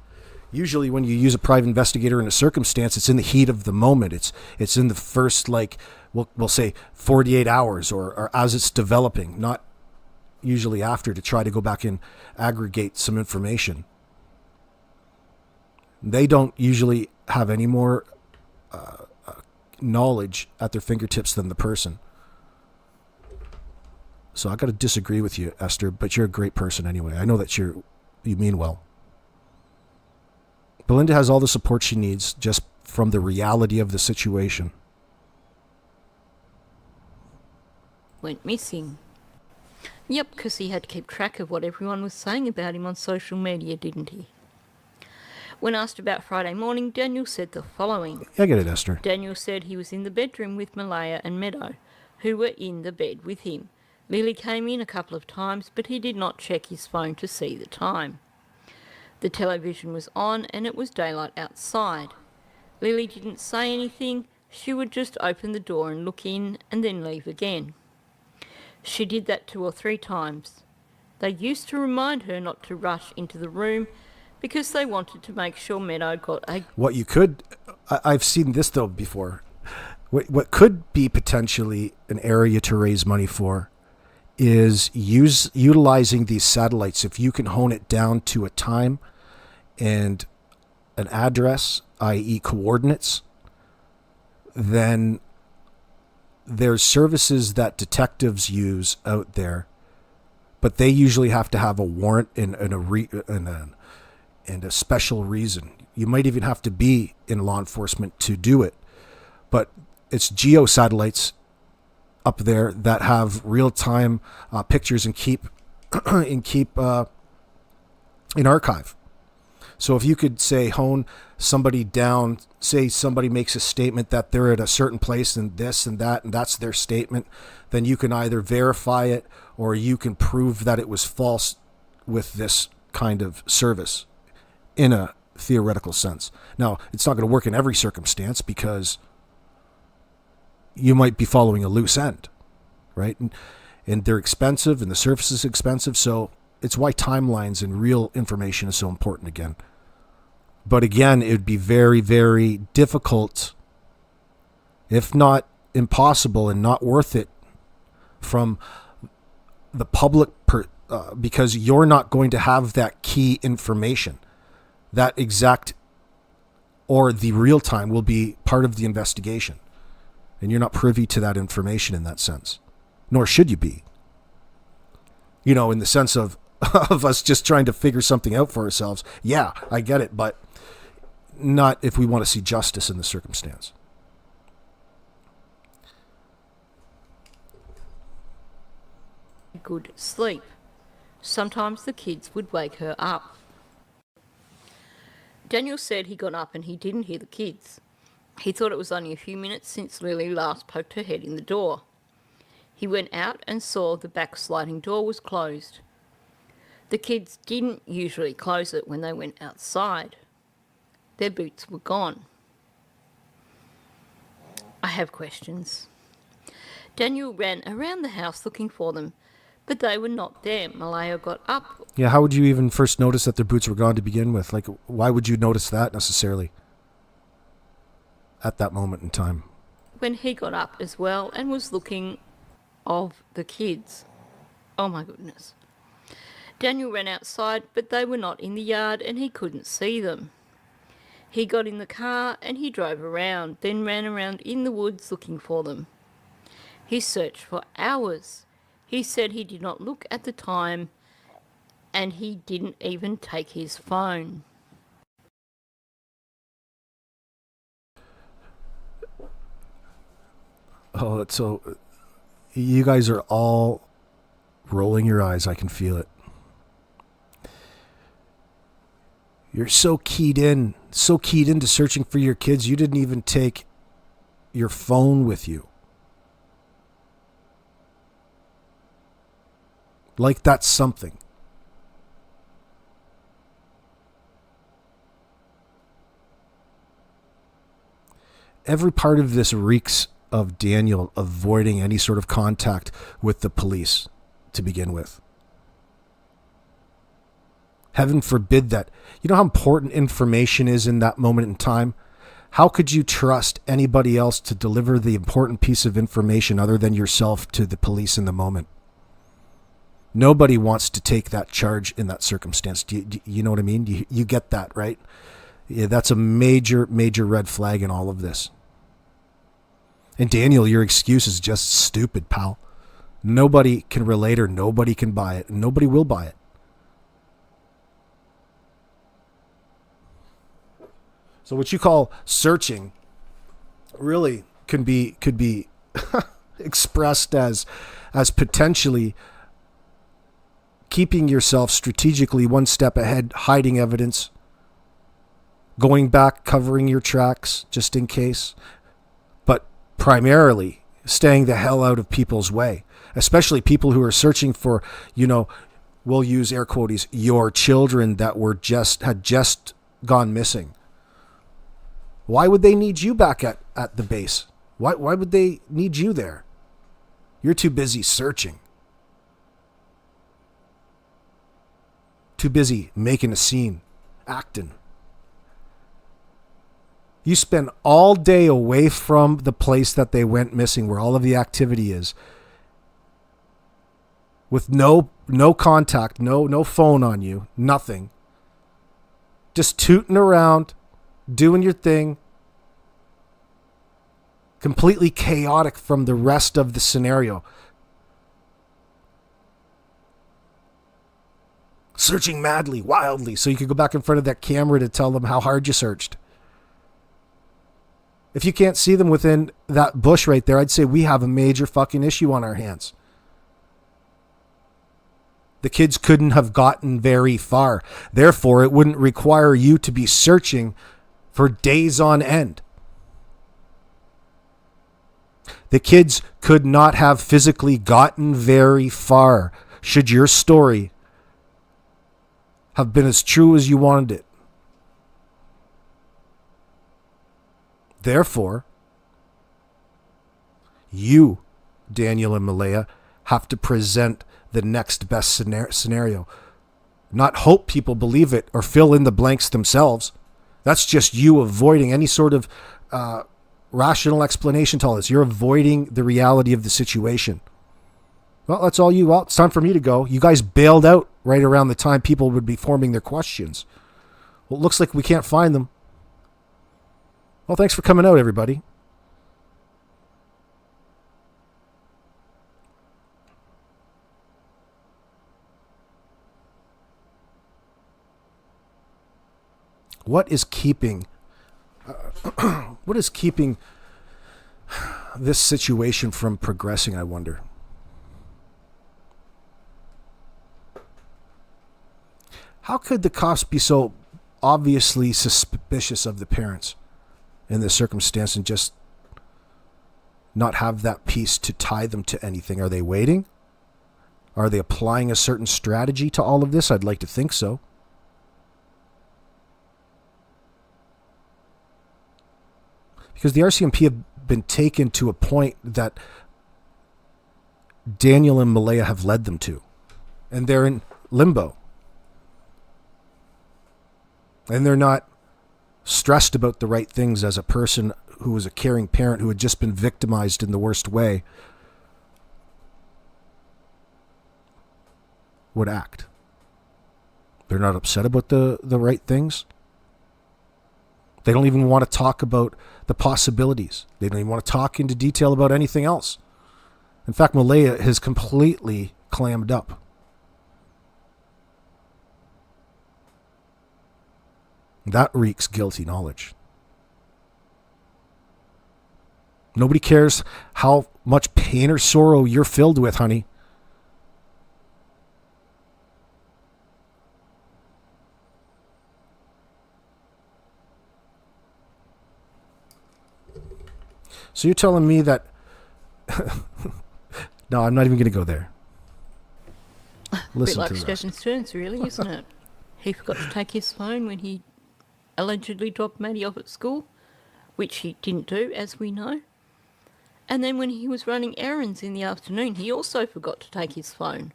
Usually when you use a private investigator in a circumstance, it's in the heat of the moment. It's in the first, like, we'll say 48 hours or as it's developing, not usually after, to try to go back and aggregate some information. They don't usually have any more knowledge at their fingertips than the person. So I got to disagree with you, Esther, but you're a great person anyway. I know that you mean well. Belinda has all the support she needs just from the reality of the situation. Went missing. Yep, because he had to keep track of what everyone was saying about him on social media, didn't he? When asked about Friday morning, Daniel said the following. I get it, Esther. Daniel said he was in the bedroom with Malaya and Meadow, who were in the bed with him. Lily came in a couple of times, but he did not check his phone to see the time. The television was on and it was daylight outside. Lily didn't say anything. She would just open the door and look in and then leave again. She did that 2 or 3 times. They used to remind her not to rush into the room because they wanted to make sure Meadow got a... What you could... I've seen this, though, before. What could be potentially an area to raise money for is utilizing these satellites. If you can hone it down to a time and an address, i.e. coordinates, then there's services that detectives use out there, but they usually have to have a warrant and a special reason. You might even have to be in law enforcement to do it, but it's geo satellites up there that have real-time pictures and keep in archive. So if you could say hone somebody down, say somebody makes a statement that they're at a certain place and this and that, and that's their statement, then you can either verify it or you can prove that it was false with this kind of service in a theoretical sense. Now, it's not going to work in every circumstance because you might be following a loose end, right? And they're expensive and the service is expensive, so it's why timelines and real information is so important again. But again, it would be very, very difficult, if not impossible and not worth it from the public because you're not going to have that key information. That exact or the real time will be part of the investigation. And you're not privy to that information in that sense. Nor should you be. You know, in the sense of us just trying to figure something out for ourselves. Yeah, I get it, but not if we want to see justice in the circumstance. Good sleep. Sometimes the kids would wake her up. Daniel said he got up and he didn't hear the kids. He thought it was only a few minutes since Lily last poked her head in the door. He went out and saw the back sliding door was closed. The kids didn't usually close it when they went outside. Their boots were gone. I have questions. Daniel ran around the house looking for them, but they were not there. Malaya got up. Yeah, how would you even first notice that their boots were gone to begin with? Like, why would you notice that necessarily at that moment in time? When he got up as well and was looking of the kids. Oh my goodness. Daniel ran outside, but they were not in the yard and he couldn't see them. He got in the car and he drove around, then ran around in the woods looking for them. He searched for hours. He said he did not look at the time and he didn't even take his phone. Oh, it's so... You guys are all rolling your eyes. I can feel it. You're so keyed into searching for your kids, you didn't even take your phone with you. Like that's something. every part of this reeks of Daniel avoiding any sort of contact with the police to begin with. Heaven forbid that. You know how important information is in that moment in time? How could you trust anybody else to deliver the important piece of information other than yourself to the police in the moment? Nobody wants to take that charge in that circumstance. Do you know what I mean? You get that, right? Yeah, that's a major, major red flag in all of this. And Daniel, your excuse is just stupid, pal. Nobody can relate or nobody can buy it. And nobody will buy it. So what you call searching really could be expressed as potentially keeping yourself strategically one step ahead, hiding evidence, going back, covering your tracks just in case, but primarily staying the hell out of people's way, especially people who are searching for, we'll use air quotes, your children that had just gone missing. Why would they need you back at the base? Why would they need you there? You're too busy searching. Too busy making a scene, acting. You spend all day away from the place that they went missing, where all of the activity is, with no contact, no phone on you, nothing. Just tooting around, doing your thing, completely chaotic from the rest of the scenario. Searching madly, wildly, so you could go back in front of that camera to tell them how hard you searched. If you can't see them within that bush right there, I'd say we have a major fucking issue on our hands. The kids couldn't have gotten very far. Therefore, it wouldn't require you to be searching for days on end. The kids could not have physically gotten very far should your story have been as true as you wanted it. Therefore, you, Daniel and Malaya, have to present the next best scenario. Not hope people believe it or fill in the blanks themselves. That's just you avoiding any sort of rational explanation to all this. You're avoiding the reality of the situation. Well, that's all you. Well, it's time for me to go. You guys bailed out right around the time people would be forming their questions. Well, it looks like we can't find them. Well, thanks for coming out, everybody. What is keeping this situation from progressing, I wonder? How could the cops be so obviously suspicious of the parents in this circumstance and just not have that piece to tie them to anything? Are they waiting? Are they applying a certain strategy to all of this? I'd like to think so. Because the RCMP have been taken to a point that Daniel and Malaya have led them to. And they're in limbo. And they're not stressed about the right things as a person who was a caring parent who had just been victimized in the worst way would act. They're not upset about the right things. They don't even want to talk about the possibilities. They don't even want to talk into detail about anything else. In fact, Malaya has completely clammed up. That reeks guilty knowledge. Nobody cares how much pain or sorrow you're filled with, honey. So you're telling me that... No, I'm not even going to go there. Listen a bit to like Stephen's turns, really, isn't it? He forgot to take his phone when he allegedly dropped Maddie off at school. which he didn't do, as we know. And then when he was running errands in the afternoon, he also forgot to take his phone,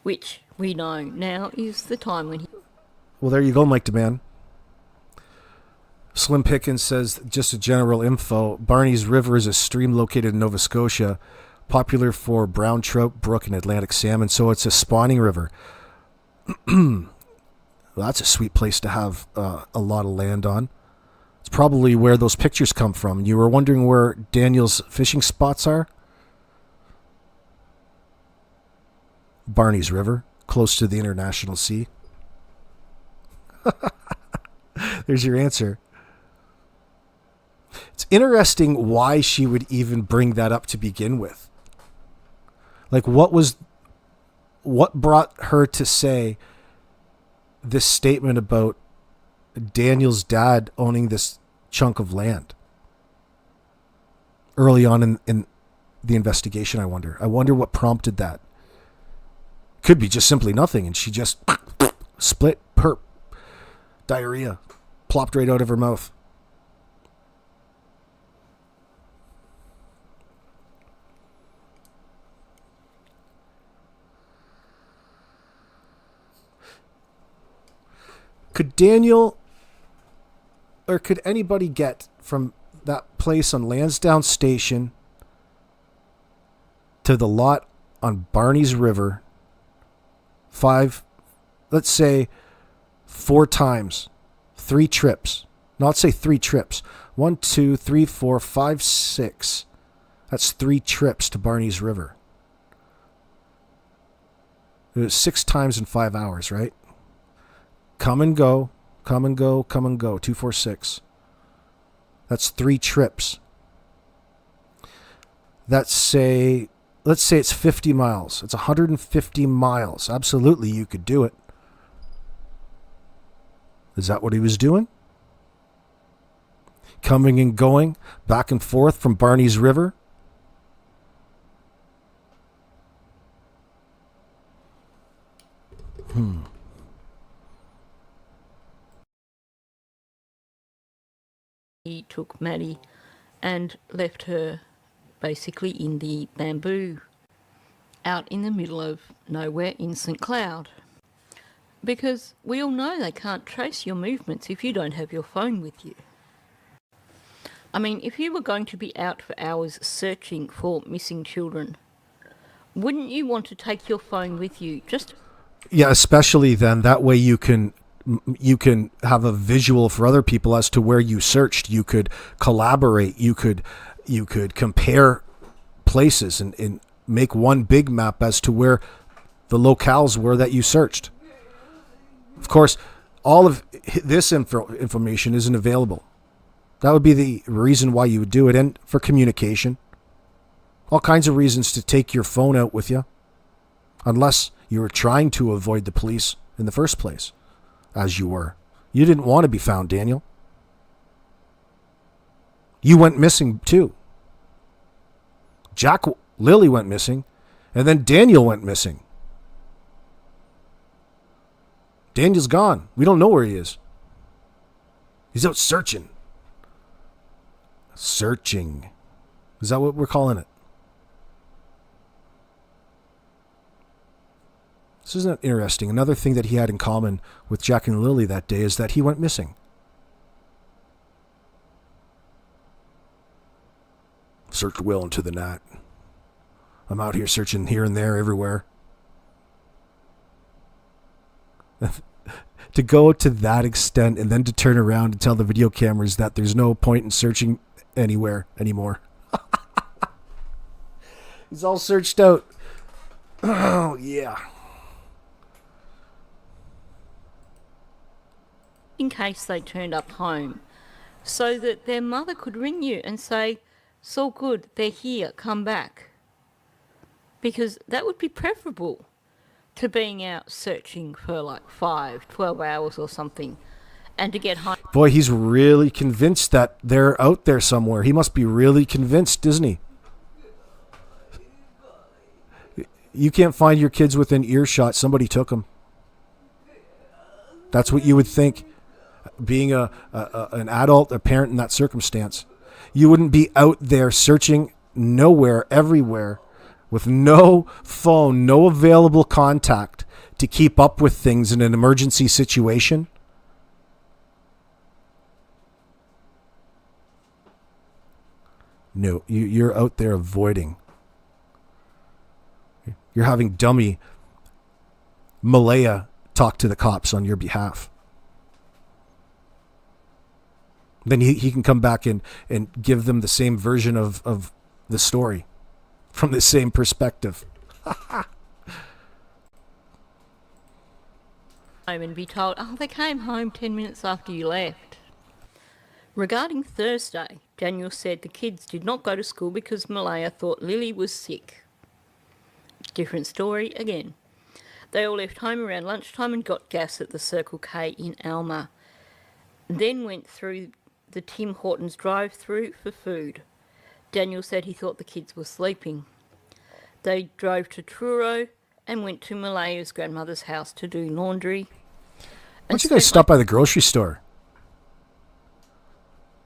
which we know now is the time when he... Well, there you go, Mike DeMann. Slim Pickens says, just a general info, Barney's River is a stream located in Nova Scotia, popular for brown trout, brook, and Atlantic salmon, so it's a spawning river. Well, that's a sweet place to have a lot of land on. It's probably where those pictures come from. You were wondering where Daniel's fishing spots are? Barney's River, close to the International Sea. There's your answer. It's interesting why she would even bring that up to begin with. Like, what brought her to say this statement about Daniel's dad owning this chunk of land early on in the investigation? I wonder what prompted that. Could be just simply nothing, and she just split, perp, diarrhea, plopped right out of her mouth. Could Daniel, or could anybody get from that place on Lansdowne Station to the lot on Barney's River let's say 4 times, 3 trips? No, let's say 3 trips. 1, 2, 3, 4, 5, 6. That's 3 trips to Barney's River. It was 6 times in 5 hours, right? Come and go, come and go, come and go. 2, 4, 6. That's 3 trips. Let's say it's 50 miles. It's 150 miles. Absolutely, you could do it. Is that what he was doing? Coming and going, back and forth from Barney's River? He took Maddie and left her basically in the bamboo out in the middle of nowhere in St. Cloud. Because we all know they can't trace your movements if you don't have your phone with you. I mean, if you were going to be out for hours searching for missing children, wouldn't you want to take your phone with you? Yeah, especially then. That way you can have a visual for other people as to where you searched. You could collaborate. You could compare places and make one big map as to where the locales were that you searched. Of course, all of this information isn't available. That would be the reason why you would do it, and for communication. All kinds of reasons to take your phone out with you, unless you were trying to avoid the police in the first place, as you were. You didn't want to be found, Daniel. You went missing too. Lily went missing, and then Daniel went missing. Daniel's gone. We don't know where he is. He's out searching. Searching. Is that what we're calling it? This isn't interesting. Another thing that he had in common with Jack and Lily that day is that he went missing. Searched well into the night. I'm out here searching here and there, everywhere. To go to that extent and then to turn around and tell the video cameras that there's no point in searching anywhere anymore. He's all searched out. Oh, yeah. In case they turned up home, so that their mother could ring you and say, "It's all good, they're here, come back." Because that would be preferable to being out searching for like 12 hours or something, and to get home. Boy, he's really convinced that they're out there somewhere. He must be really convinced, isn't he? You can't find your kids within earshot. Somebody took them. That's what you would think. being an adult, a parent in that circumstance, you wouldn't be out there searching nowhere, everywhere, with no phone, no available contact to keep up with things in an emergency situation. No, you're out there avoiding. You're having dummy Malaya talk to the cops on your behalf. Then he can come back and give them the same version of the story from the same perspective. And be told, oh, they came home 10 minutes after you left. Regarding Thursday, Daniel said the kids did not go to school because Malaya thought Lily was sick. Different story again. They all left home around lunchtime and got gas at the Circle K in Alma. Then went through the Tim Hortons drive-through for food. Daniel said he thought the kids were sleeping. They drove to Truro and went to Malaya's grandmother's house to do laundry. Why don't you guys stop by the grocery store?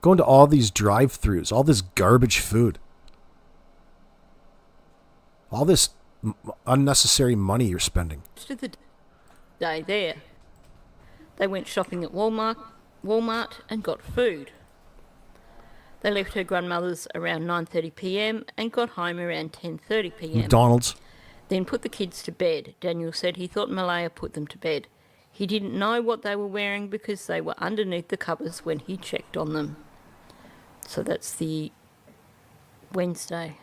Going to all these drive-thrus, all this garbage food. All this unnecessary money you're spending. To the day there. They went shopping at Walmart and got food. They left her grandmother's around 9:30 p.m. and got home around 10:30 p.m. McDonald's. Then put the kids to bed. Daniel said he thought Malaya put them to bed. He didn't know what they were wearing because they were underneath the covers when he checked on them. So that's the Wednesday.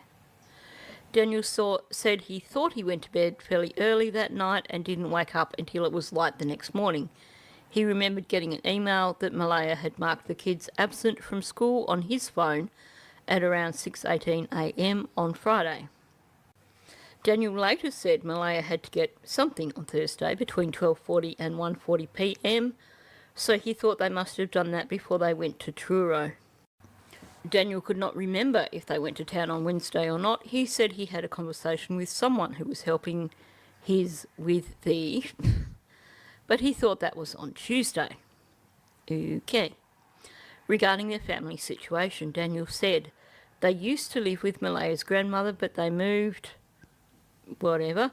Daniel said he thought he went to bed fairly early that night and didn't wake up until it was light the next morning. He remembered getting an email that Malaya had marked the kids absent from school on his phone at around 6:18 a.m. on Friday. Daniel later said Malaya had to get something on Thursday between 12:40 and 1:40 p.m, so he thought they must have done that before they went to Truro. Daniel could not remember if they went to town on Wednesday or not. He said he had a conversation with someone who was helping with the... but he thought that was on Tuesday. Okay. Regarding their family situation, Daniel said they used to live with Malaya's grandmother, but they moved... whatever.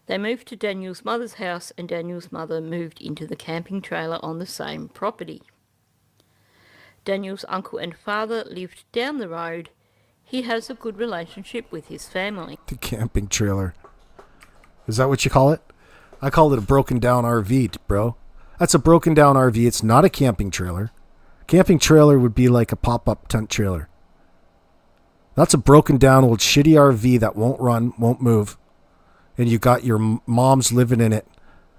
They moved to Daniel's mother's house, and Daniel's mother moved into the camping trailer on the same property. Daniel's uncle and father lived down the road. He has a good relationship with his family. The camping trailer. Is that what you call it? I call it a broken down RV, bro. That's a broken down RV. It's not a camping trailer. Camping trailer would be like a pop-up tent trailer. That's a broken down old shitty RV that won't run, won't move. And you got your mom's living in it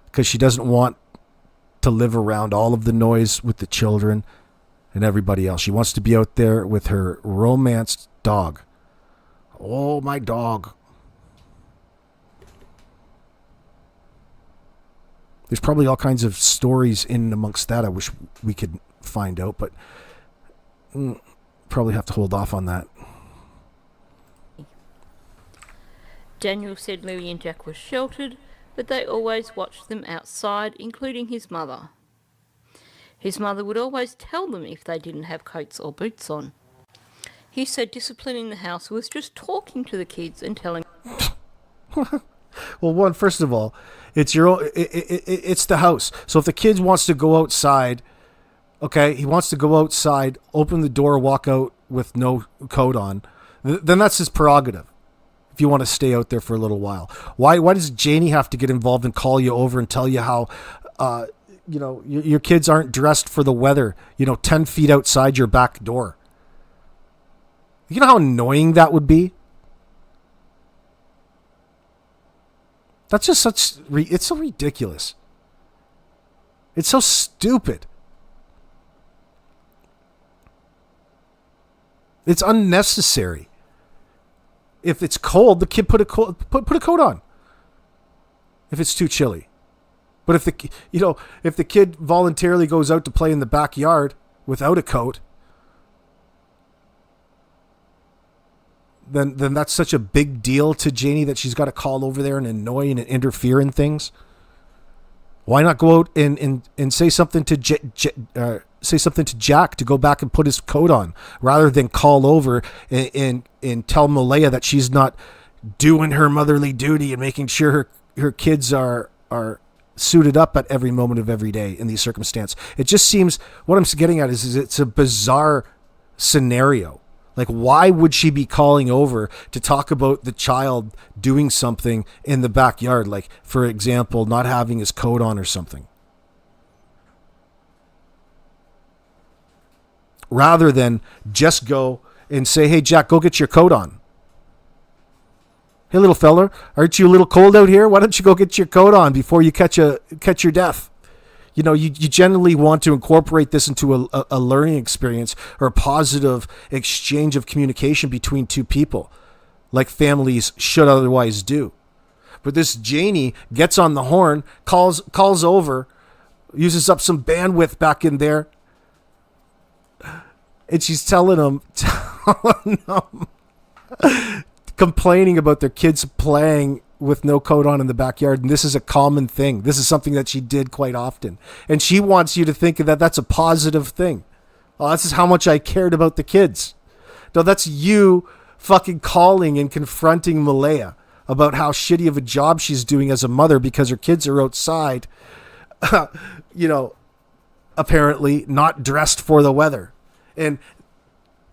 because she doesn't want to live around all of the noise with the children and everybody else. She wants to be out there with her romanced dog. Oh, my dog. There's probably all kinds of stories in amongst that I wish we could find out, but probably have to hold off on that. Daniel said Louie and Jack were sheltered, but they always watched them outside, including his mother. His mother would always tell them if they didn't have coats or boots on. He said disciplining the house was just talking to the kids and telling... Well, first of all, it's your own, it's the house. So if the kid wants to go outside, okay, he wants to go outside, open the door, walk out with no coat on, then that's his prerogative. If you want to stay out there for a little while, why does Janie have to get involved and call you over and tell you how, your kids aren't dressed for the weather, 10 feet outside your back door? You know how annoying that would be? That's just it's so ridiculous. It's so stupid. It's unnecessary. If it's cold, the kid put a coat on. If it's too chilly. But if the kid voluntarily goes out to play in the backyard without a coat, then that's such a big deal to Janie that she's got to call over there and annoy and interfere in things. Why not go out and say something to say something to Jack to go back and put his coat on, rather than call over and tell Malaya that she's not doing her motherly duty and making sure her kids are suited up at every moment of every day in these circumstances. It just seems, what I'm getting at is it's a bizarre scenario. Like, why would she be calling over to talk about the child doing something in the backyard? Like, for example, not having his coat on or something. Rather than just go and say, hey, Jack, go get your coat on. Hey, little fella, aren't you a little cold out here? Why don't you go get your coat on before you catch your death? You know, you generally want to incorporate this into a learning experience or a positive exchange of communication between two people, like families should otherwise do. But this Janie gets on the horn, calls over, uses up some bandwidth back in there, and she's telling them, complaining about their kids playing with no coat on in the backyard. And this is a common thing. This is something that she did quite often. And she wants you to think that that's a positive thing. Oh, this is how much I cared about the kids. No, that's you fucking calling and confronting Malaya about how shitty of a job she's doing as a mother because her kids are outside, apparently not dressed for the weather. And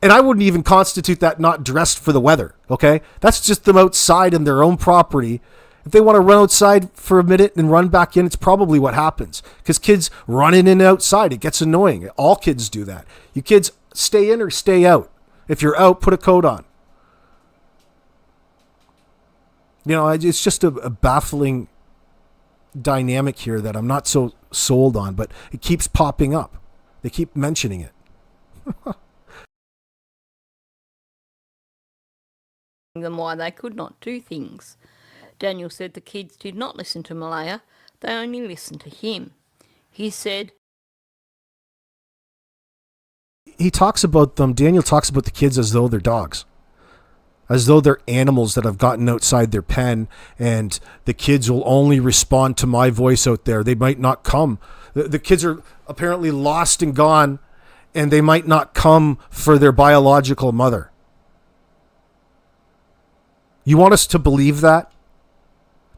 I wouldn't even constitute that not dressed for the weather, okay? That's just them outside in their own property. If they want to run outside for a minute and run back in, it's probably what happens. Because kids run in and outside. It gets annoying. All kids do that. You kids, stay in or stay out. If you're out, put a coat on. You know, it's just a baffling dynamic here that I'm not so sold on, but it keeps popping up. They keep mentioning it. Them why they could not do things. Daniel said the kids did not listen to Malaya, they only listened to him. He said, he talks about them, Daniel talks about the kids as though they're dogs, as though they're animals that have gotten outside their pen, and the kids will only respond to my voice out there. They might not come. The kids are apparently lost and gone, and they might not come for their biological mother. You want us to believe that?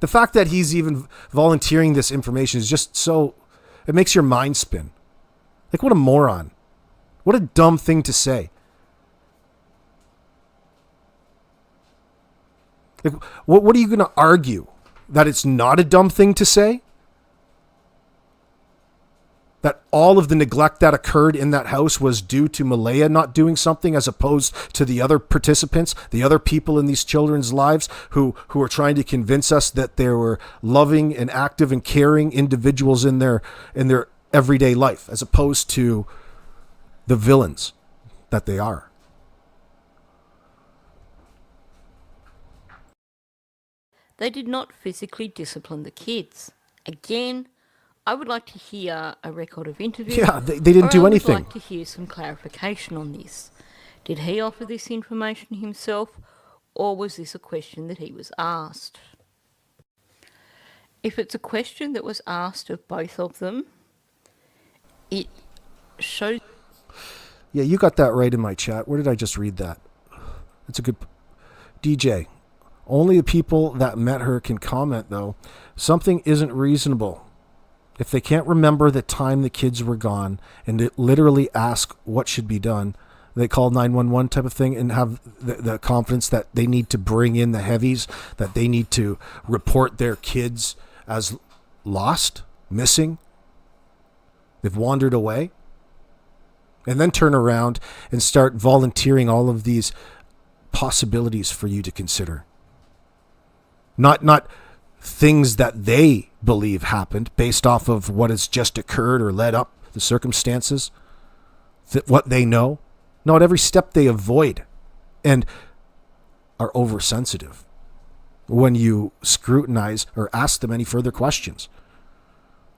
The fact that he's even volunteering this information is just so, it makes your mind spin. Like, what a moron. What a dumb thing to say. Like, what are you going to argue? That it's not a dumb thing to say? That all of the neglect that occurred in that house was due to Malaya not doing something, as opposed to the other participants, the other people in these children's lives who are trying to convince us that they were loving and active and caring individuals in their everyday life, as opposed to the villains that they are. they did not physically discipline the kids. Again, I would like to hear a record of interview. Yeah, they didn't do anything. I would like to hear some clarification on this. Did he offer this information himself, or was this a question that he was asked? If it's a question that was asked of both of them, it shows... Yeah, you got that right in my chat. Where did I just read that? It's a good... DJ, only the people that met her can comment, though. Something isn't reasonable. If they can't remember the time the kids were gone and literally ask what should be done, they call 911 type of thing and have the confidence that they need to bring in the heavies, that they need to report their kids as lost, missing, they've wandered away, and then turn around and start volunteering all of these possibilities for you to consider. Not things that they believe happened based off of what has just occurred or led up, the circumstances, what they know. No, at every step they avoid and are oversensitive when you scrutinize or ask them any further questions.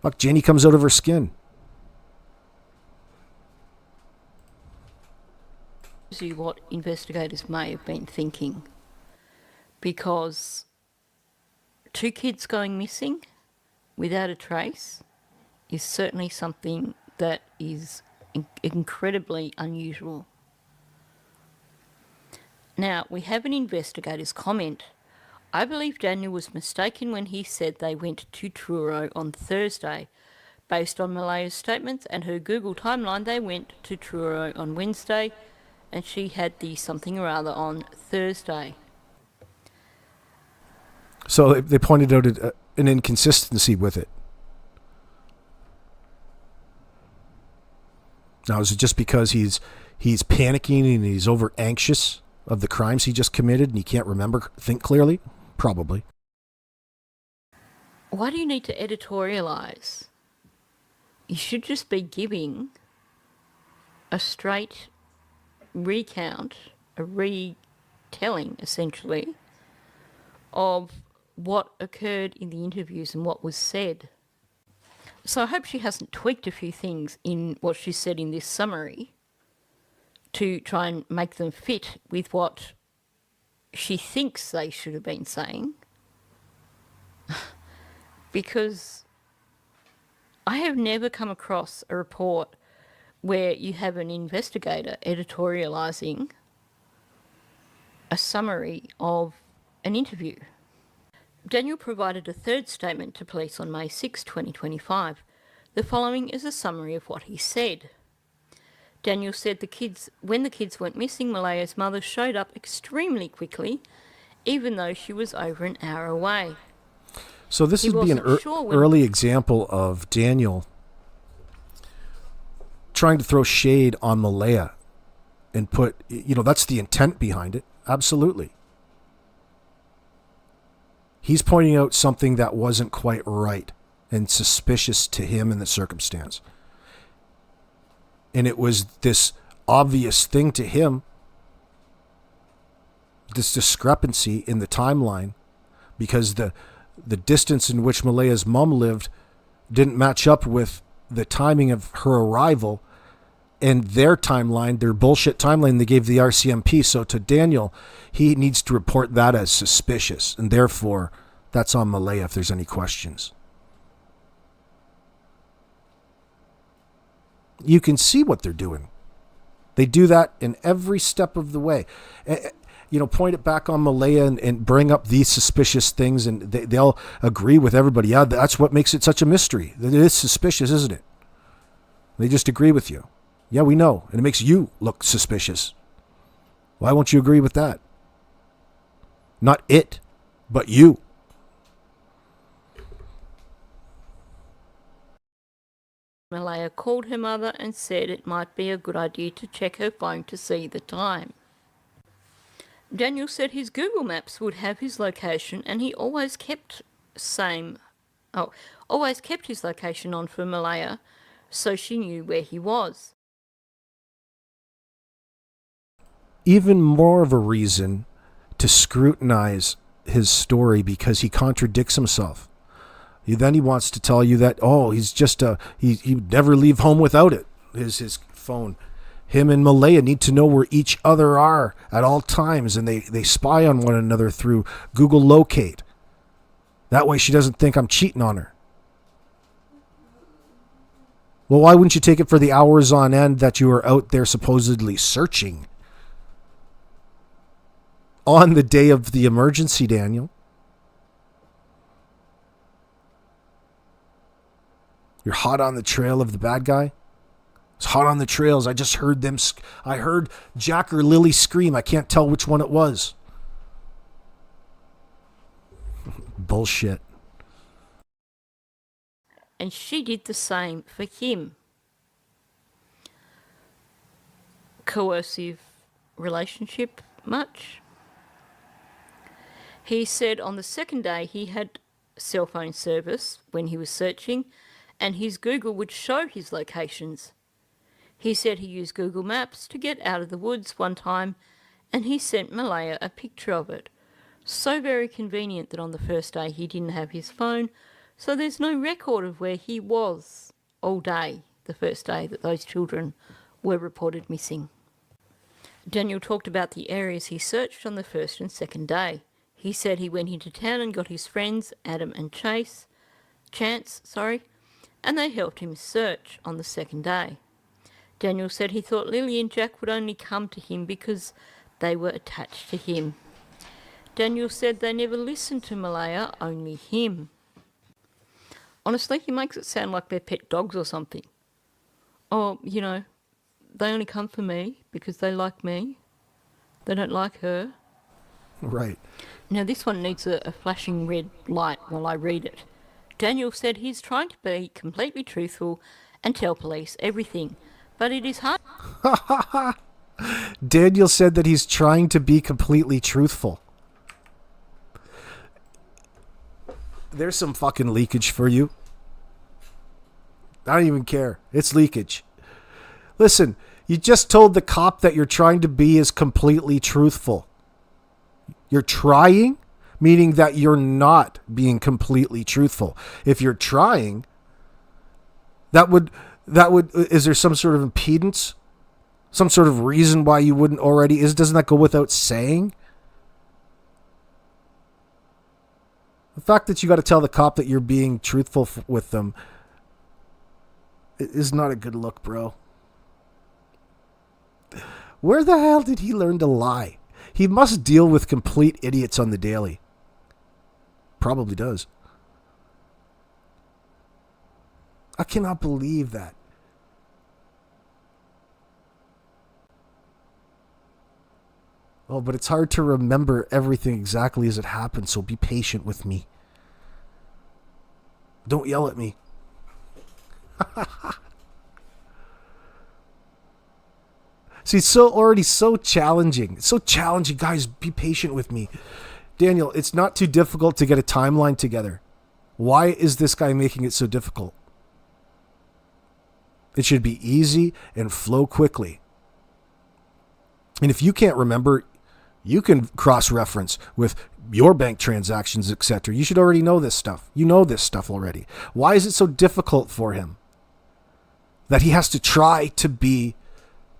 Look, Janie comes out of her skin. You what investigators may have been thinking, because 2 kids going missing without a trace, is certainly something that is incredibly unusual. Now, we have an investigator's comment. I believe Daniel was mistaken when he said they went to Truro on Thursday. Based on Malaya's statements and her Google timeline, they went to Truro on Wednesday, and she had the something or other on Thursday. So they pointed out an inconsistency with it. Now, is it just because he's panicking and he's over anxious of the crimes he just committed and he can't think clearly? Probably. Why do you need to editorialise? You should just be giving a straight recount, a retelling, essentially, of what occurred in the interviews and what was said. So I hope she hasn't tweaked a few things in what she said in this summary to try and make them fit with what she thinks they should have been saying. Because I have never come across a report where you have an investigator editorialising a summary of an interview. Daniel provided a third statement to police on May 6, 2025. The following is a summary of what he said. Daniel said when the kids went missing, Malaya's mother showed up extremely quickly, even though she was over an hour away. So this would be an early example of Daniel trying to throw shade on Malaya and put, that's the intent behind it. Absolutely. He's pointing out something that wasn't quite right and suspicious to him in the circumstance. And it was this obvious thing to him, this discrepancy in the timeline, because the distance in which Malaya's mom lived didn't match up with the timing of her arrival and their timeline, their bullshit timeline they gave the RCMP. So to Daniel, he needs to report that as suspicious, and therefore that's on Malaya if there's any questions. You can see what they're doing. They do that in every step of the way. Point it back on Malaya and bring up these suspicious things, and they'll agree with everybody. Yeah, that's what makes it such a mystery. It is suspicious, isn't it? They just agree with you. Yeah, we know. And it makes you look suspicious. Why won't you agree with that? Not it, but you. Malaya called her mother and said it might be a good idea to check her phone to see the time. Daniel said his Google Maps would have his location, and he always kept his location on for Malaya, so she knew where he was. Even more of a reason to scrutinize his story, because he contradicts himself. Then he wants to tell you that, he's just he'd never leave home without it, his phone. Him and Malaya need to know where each other are at all times, and they spy on one another through Google Locate. That way she doesn't think I'm cheating on her. Well, why wouldn't you take it for the hours on end that you were out there supposedly searching? On the day of the emergency, Daniel. You're hot on the trail of the bad guy? It's hot on the trails. I just heard them. I heard Jack or Lily scream. I can't tell which one it was. Bullshit. And she did the same for him. Coercive relationship, much? He said on the second day he had cell phone service when he was searching, and his Google would show his locations. He said he used Google Maps to get out of the woods one time, and he sent Malaya a picture of it. So very convenient that on the first day he didn't have his phone, so there's no record of where he was all day, the first day that those children were reported missing. Daniel talked about the areas he searched on the first and second day. He said he went into town and got his friends, Adam and Chance, and they helped him search on the second day. Daniel said he thought Lily and Jack would only come to him because they were attached to him. Daniel said they never listened to Malaya, only him. Honestly, he makes it sound like they're pet dogs or something. Or, you know, they only come for me because they like me. They don't like her. Right. Now, this one needs a flashing red light while I read it. Daniel said he's trying to be completely truthful and tell police everything, but it is hard. Daniel said that he's trying to be completely truthful. There's some fucking leakage for you. I don't even care. It's leakage. Listen, you just told the cop that you're trying to be as completely truthful. You're trying, meaning that you're not being completely truthful. If you're trying, that would, is there some sort of impedance? Some sort of reason why you wouldn't already, doesn't that go without saying? The fact that you got to tell the cop that you're being truthful with them is not a good look, bro. Where the hell did he learn to lie? He must deal with complete idiots on the daily. Probably does. I cannot believe that. Oh, but it's hard to remember everything exactly as it happened, so be patient with me. Don't yell at me. See, it's already so challenging. It's so challenging. Guys, be patient with me. Daniel, it's not too difficult to get a timeline together. Why is this guy making it so difficult? It should be easy and flow quickly. And if you can't remember, you can cross-reference with your bank transactions, etc. You should already know this stuff. You know this stuff already. Why is it so difficult for him that he has to try to be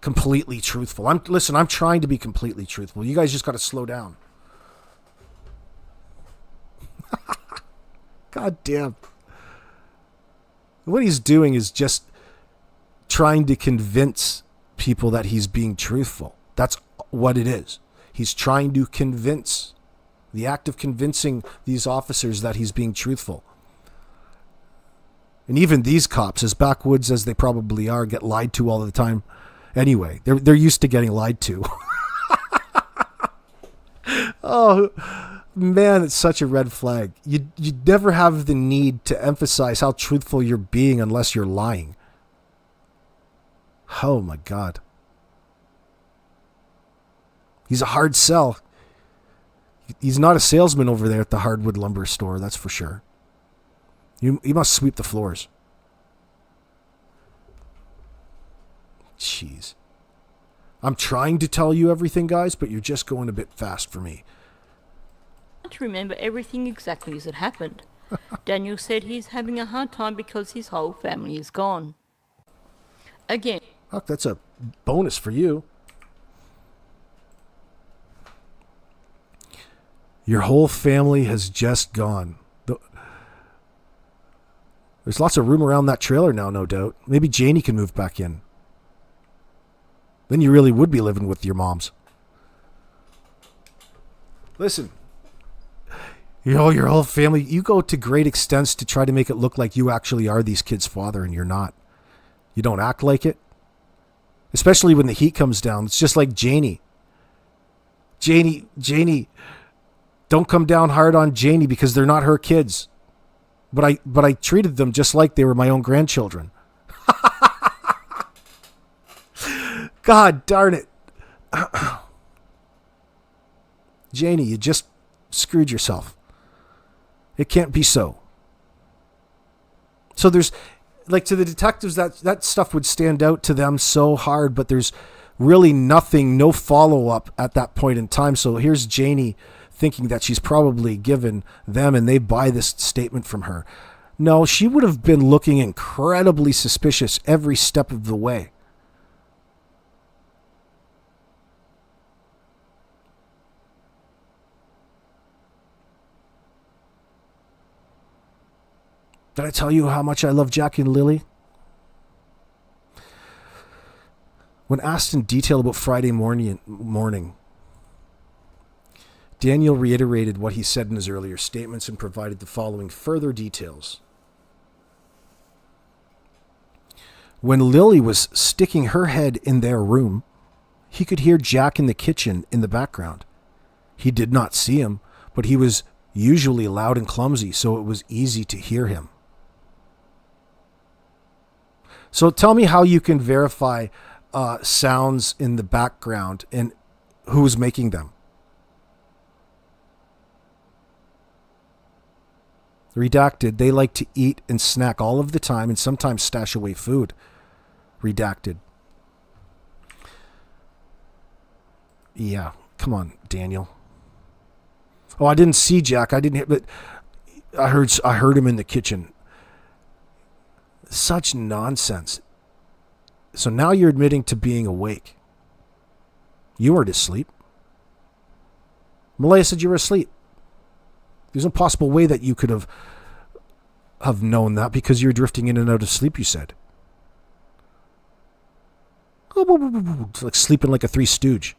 completely truthful? I'm trying to be completely truthful. You guys just got to slow down. God damn. What he's doing is just trying to convince people that he's being truthful. That's what it is. He's trying to convince, the act of convincing these officers that he's being truthful. And even these cops, as backwoods as they probably are, get lied to all the time. Anyway, they're used to getting lied to. Oh, man, it's such a red flag. You never have the need to emphasize how truthful you're being unless you're lying. Oh, my God. He's a hard sell. He's not a salesman over there at the hardwood lumber store, that's for sure. You must sweep the floors. Jeez. I'm trying to tell you everything, guys, but you're just going a bit fast for me. To remember everything exactly as it happened. Daniel said he's having a hard time because his whole family is gone. Again. Oh, that's a bonus for you. Your whole family has just gone. There's lots of room around that trailer now, no doubt. Maybe Janie can move back in. Then you really would be living with your moms. Listen, your whole family, you go to great extents to try to make it look like you actually are these kids' father, and you're not. You don't act like it. Especially when the heat comes down. It's just like Janie. Janie, don't come down hard on Janie because they're not her kids. But I treated them just like they were my own grandchildren. God darn it. Janie, you just screwed yourself. It can't be so. So there's, like, to the detectives, that stuff would stand out to them so hard, but there's really nothing, no follow-up at that point in time. So here's Janie thinking that she's probably given them, and they buy this statement from her. No, she would have been looking incredibly suspicious every step of the way. Did I tell you how much I love Jack and Lily? When asked in detail about Friday morning, Daniel reiterated what he said in his earlier statements and provided the following further details. When Lily was sticking her head in their room, he could hear Jack in the kitchen in the background. He did not see him, but he was usually loud and clumsy, so it was easy to hear him. So tell me how you can verify sounds in the background and who's making them. Redacted, they like to eat and snack all of the time and sometimes stash away food. Redacted. Yeah, come on, Daniel. Oh, I didn't see Jack. I didn't hear, but I heard him in the kitchen. Such nonsense. So now you're admitting to being awake. You weren't asleep. Malaya said you were asleep. There's no possible way that you could have known that because you're drifting in and out of sleep, you said. It's like sleeping like a Three Stooge.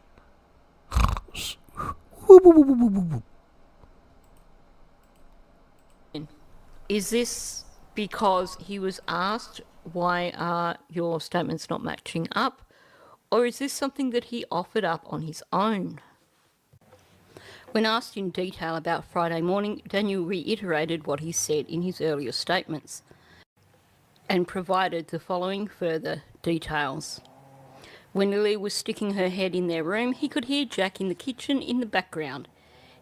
Is this because he was asked, why are your statements not matching up? Or is this something that he offered up on his own? When asked in detail about Friday morning, Daniel reiterated what he said in his earlier statements and provided the following further details. When Lily was sticking her head in their room, he could hear Jack in the kitchen in the background.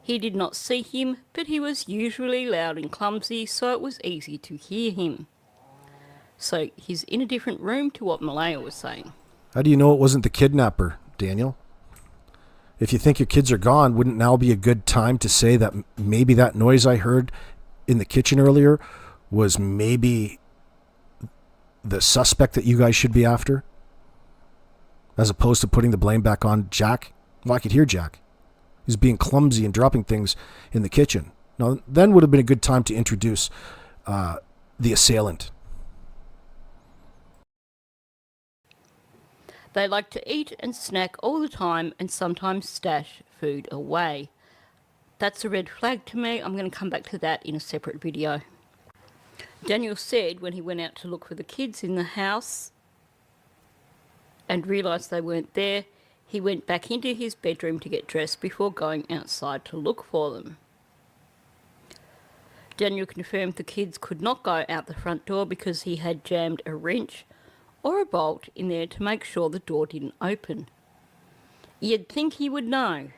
He did not see him, but he was usually loud and clumsy, so it was easy to hear him. So he's in a different room to what Malaya was saying. How do you know it wasn't the kidnapper, Daniel? If you think your kids are gone, wouldn't now be a good time to say that maybe that noise I heard in the kitchen earlier was maybe the suspect that you guys should be after? As opposed to putting the blame back on Jack? Well, I could hear Jack. He's being clumsy and dropping things in the kitchen. Now, then would have been a good time to introduce the assailant. They like to eat and snack all the time and sometimes stash food away. That's a red flag to me. I'm going to come back to that in a separate video. Daniel said when he went out to look for the kids in the house and realised they weren't there, he went back into his bedroom to get dressed before going outside to look for them. Daniel confirmed the kids could not go out the front door because he had jammed a wrench or a bolt in there to make sure the door didn't open. You'd think he would know.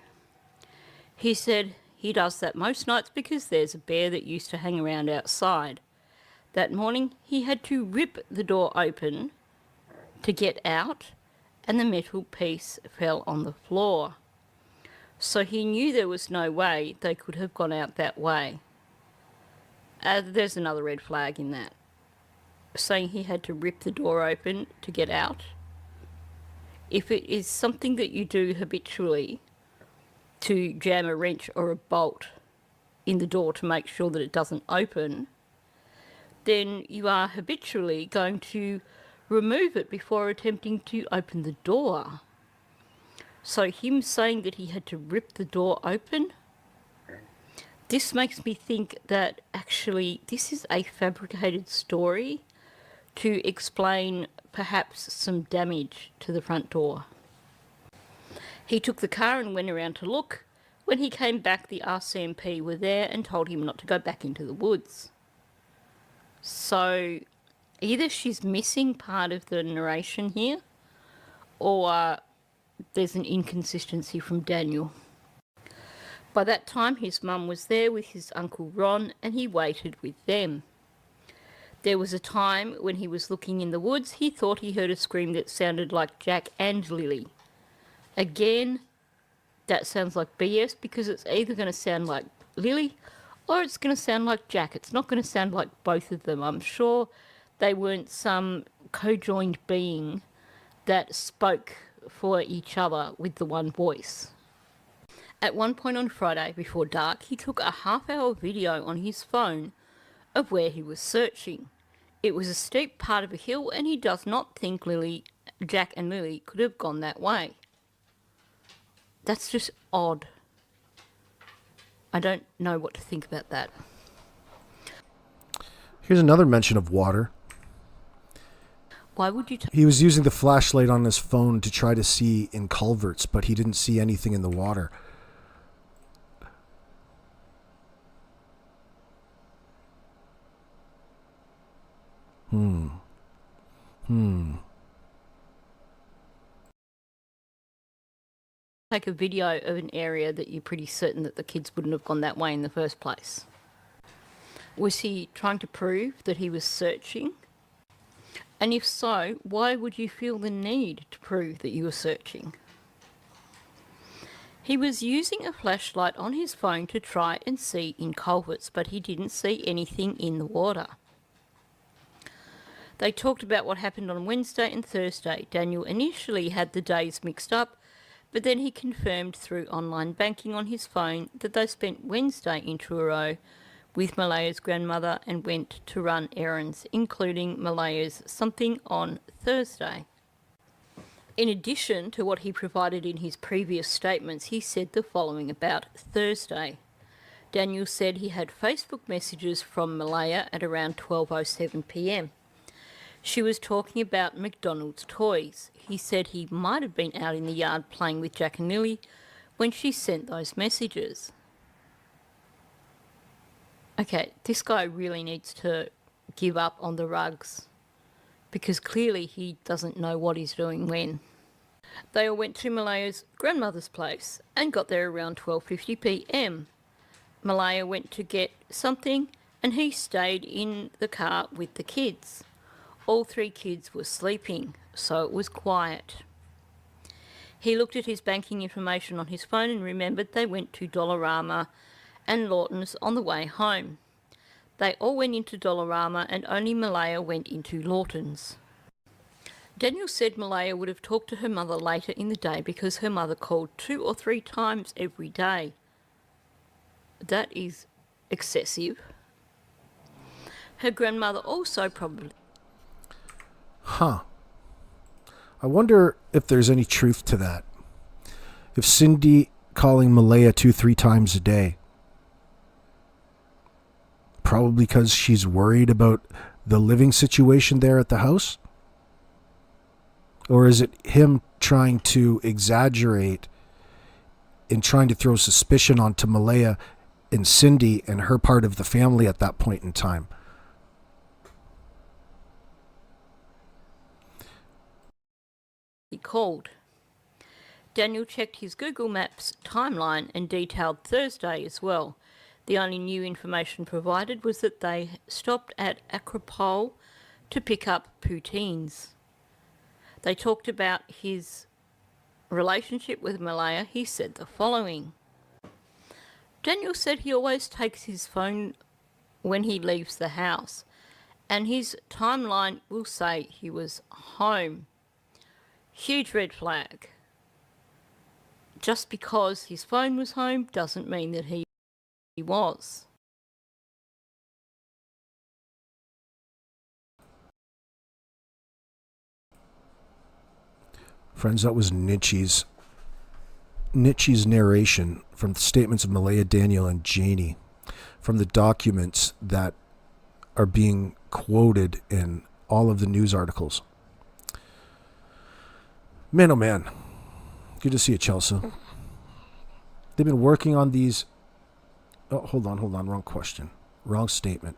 He said he does that most nights because there's a bear that used to hang around outside. That morning he had to rip the door open to get out, and the metal piece fell on the floor. So he knew there was no way they could have gone out that way. There's another red flag in that. Saying he had to rip the door open to get out. If it is something that you do habitually, to jam a wrench or a bolt in the door to make sure that it doesn't open, then you are habitually going to remove it before attempting to open the door. So him saying that he had to rip the door open, this makes me think that actually this is a fabricated story to explain perhaps some damage to the front door. He took the car and went around to look. When he came back, the RCMP were there and told him not to go back into the woods. So either she's missing part of the narration here, or there's an inconsistency from Daniel. By that time, his mum was there with his Uncle Ron, and he waited with them. There was a time when he was looking in the woods, he thought he heard a scream that sounded like Jack and Lily. Again, that sounds like BS because it's either going to sound like Lily or it's going to sound like Jack. It's not going to sound like both of them. I'm sure they weren't some co-joined being that spoke for each other with the one voice. At one point on Friday before dark, he took a half-hour video on his phone of where he was searching. It was a steep part of a hill, and he does not think Jack and Lily could have gone that way. That's just odd. I don't know what to think about that. Here's another mention of water. Why would you... He was using the flashlight on his phone to try to see in culverts, but he didn't see anything in the water. Take a video of an area that you're pretty certain that the kids wouldn't have gone that way in the first place. Was he trying to prove that he was searching? And if so, why would you feel the need to prove that you were searching? He was using a flashlight on his phone to try and see in culverts, but he didn't see anything in the water. They talked about what happened on Wednesday and Thursday. Daniel initially had the days mixed up, but then he confirmed through online banking on his phone that they spent Wednesday in Truro with Malaya's grandmother and went to run errands, including Malaya's something on Thursday. In addition to what he provided in his previous statements, he said the following about Thursday. Daniel said he had Facebook messages from Malaya at around 12:07 p.m. She was talking about McDonald's toys. He said he might have been out in the yard playing with Jack and Lily when she sent those messages. Okay, this guy really needs to give up on the rugs, because clearly he doesn't know what he's doing when. They all went to Malaya's grandmother's place and got there around 12:50 p.m. Malaya went to get something and he stayed in the car with the kids. All three kids were sleeping, so it was quiet. He looked at his banking information on his phone and remembered they went to Dollarama and Lawton's on the way home. They all went into Dollarama and only Malaya went into Lawton's. Daniel said Malaya would have talked to her mother later in the day because her mother called 2 or 3 times every day. That is excessive. Her grandmother also probably... I wonder if there's any truth to that. If Cindy calling Malaya 2-3 times a day, probably because she's worried about the living situation there at the house? Or is it him trying to exaggerate and trying to throw suspicion onto Malaya and Cindy and her part of the family at that point in time? He called. Daniel checked his Google Maps timeline and detailed Thursday as well. The only new information provided was that they stopped at Acropole to pick up poutines. They talked about his relationship with Malaya. He said the following. Daniel said he always takes his phone when he leaves the house, and his timeline will say he was home. Huge red flag. Just because his phone was home doesn't mean that he was. Friends, that was Nietzsche's narration from the statements of Malaya, Daniel, and Janie, from the documents that are being quoted in all of the news articles. Man, oh man. Good to see you, Chelsea. They've been working on these... Oh, hold on. Wrong question. Wrong statement.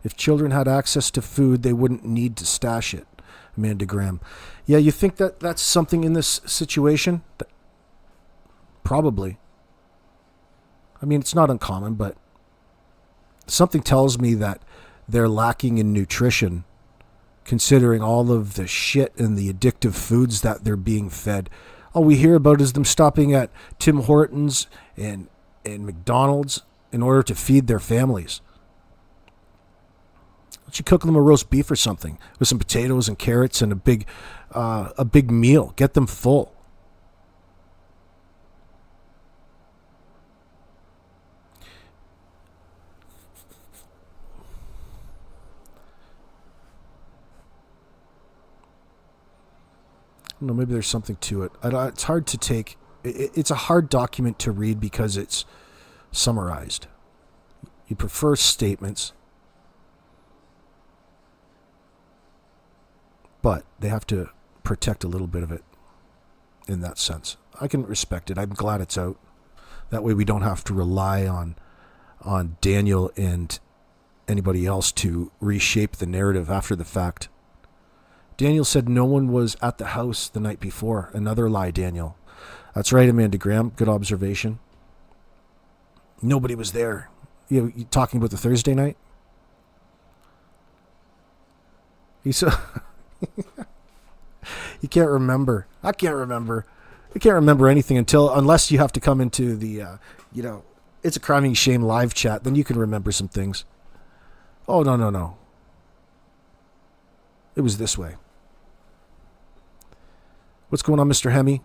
If children had access to food, they wouldn't need to stash it. Amanda Graham. Yeah, you think that that's something in this situation? Probably. I mean, it's not uncommon, but something tells me that they're lacking in nutrition, considering all of the shit and the addictive foods that they're being fed. All we hear about is them stopping at Tim Hortons and McDonald's in order to feed their families. Why don't you cook them a roast beef or something with some potatoes and carrots and a big meal? Get them full. don't know, maybe there's something to it. It's hard to take. It's a hard document to read because it's summarized. You prefer statements, but they have to protect a little bit of it in that sense. I can respect it. I'm glad it's out. That way we don't have to rely on Daniel and anybody else to reshape the narrative after the fact. Daniel said no one was at the house the night before. Another lie, Daniel. That's right, Amanda Graham. Good observation. Nobody was there. You talking about the Thursday night? He said... You can't remember. I can't remember. I can't remember anything unless you have to come into the, It's a Crime and Shame live chat. Then you can remember some things. Oh, no. It was this way. What's going on, Mr. Hemi?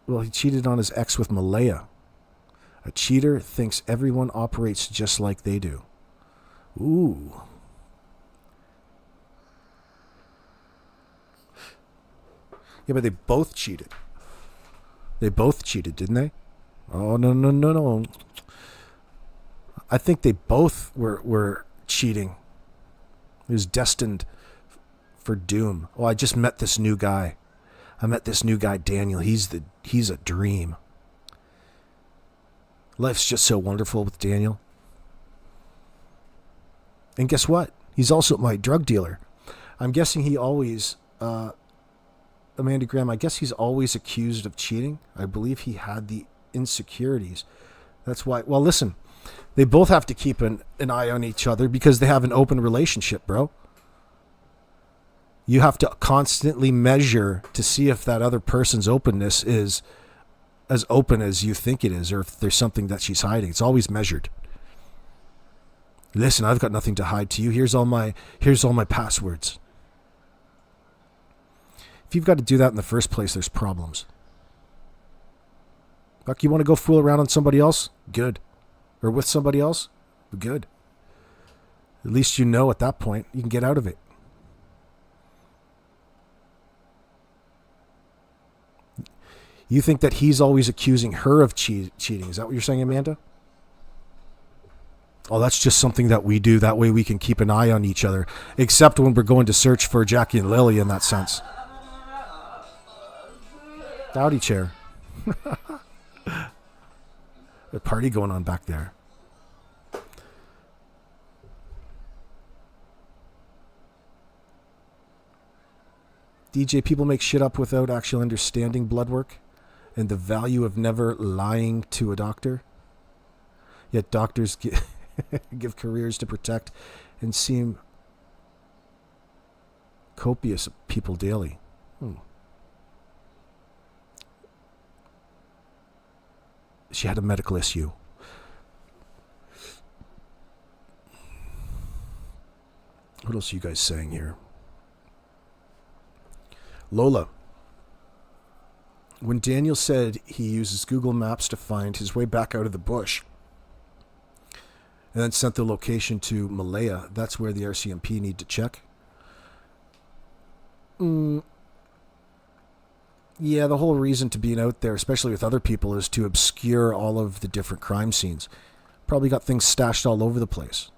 Well, he cheated on his ex with Malaya. A cheater thinks everyone operates just like they do. Ooh. Yeah, but they both cheated. They both cheated, didn't they? Oh, no. I think they both were cheating. He was destined for doom. Oh, I just met this new guy. Daniel. He's a dream. Life's just so wonderful with Daniel. And guess what? He's also my drug dealer. I'm guessing he always, Amanda Graham, I guess he's always accused of cheating. I believe he had the insecurities. That's why. Well, listen, they both have to keep an eye on each other because they have an open relationship, bro. You have to constantly measure to see if that other person's openness is as open as you think it is, or if there's something that she's hiding. It's always measured. Listen, I've got nothing to hide to you. Here's all my passwords. If you've got to do that in the first place, there's problems. Like, you want to go fool around on somebody else? Good. Or with somebody else? Good. At least you know at that point you can get out of it. You think that he's always accusing her of cheating. Is that what you're saying, Amanda? Oh, that's just something that we do. That way we can keep an eye on each other. Except when we're going to search for Jackie and Lily in that sense. Howdy, chair. A party going on back there. DJ, people make shit up without actually understanding blood work and the value of never lying to a doctor. Yet doctors give careers to protect and seem copious of people daily. She had a medical issue. What else are you guys saying here? Lola. When Daniel said he uses Google Maps to find his way back out of the bush and then sent the location to Malaya, that's where the RCMP need to check. Yeah, the whole reason to being out there, especially with other people, is to obscure all of the different crime scenes. Probably got things stashed all over the place.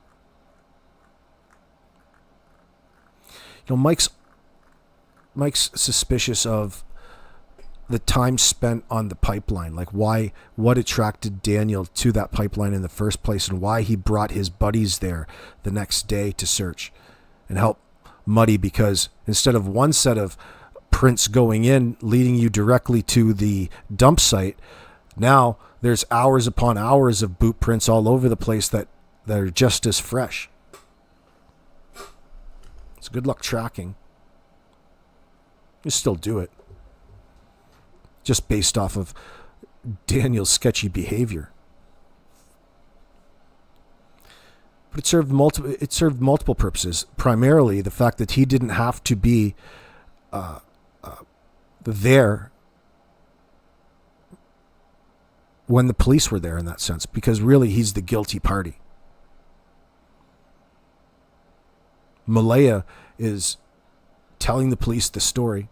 You know, Mike's suspicious of the time spent on the pipeline, like what attracted Daniel to that pipeline in the first place, and why he brought his buddies there the next day to search and help muddy, because instead of one set of prints going in leading you directly to the dump site, now there's hours upon hours of boot prints all over the place that are just as fresh. It's good luck tracking. You still do it, just based off of Daniel's sketchy behavior. But it served multiple purposes. Primarily, the fact that he didn't have to be there when the police were there, in that sense, because really he's the guilty party. Malaya is telling the police the story.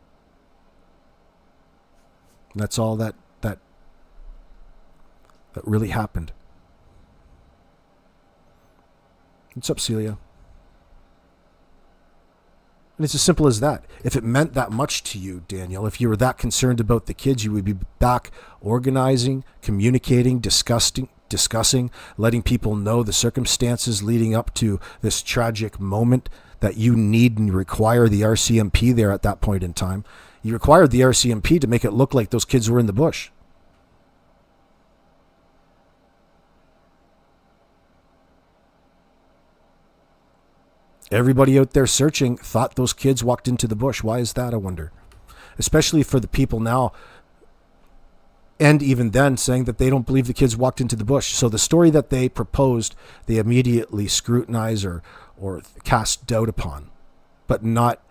And that's all that really happened. What's up, Celia? And it's as simple as that. If it meant that much to you, Daniel, if you were that concerned about the kids, you would be back organizing, communicating, discussing, letting people know the circumstances leading up to this tragic moment that you need and require the RCMP there at that point in time. You required the RCMP to make it look like those kids were in the bush. Everybody out there searching thought those kids walked into the bush. Why is that, I wonder? Especially for the people now, and even then, saying that they don't believe the kids walked into the bush. So the story that they proposed, they immediately scrutinize or cast doubt upon, but not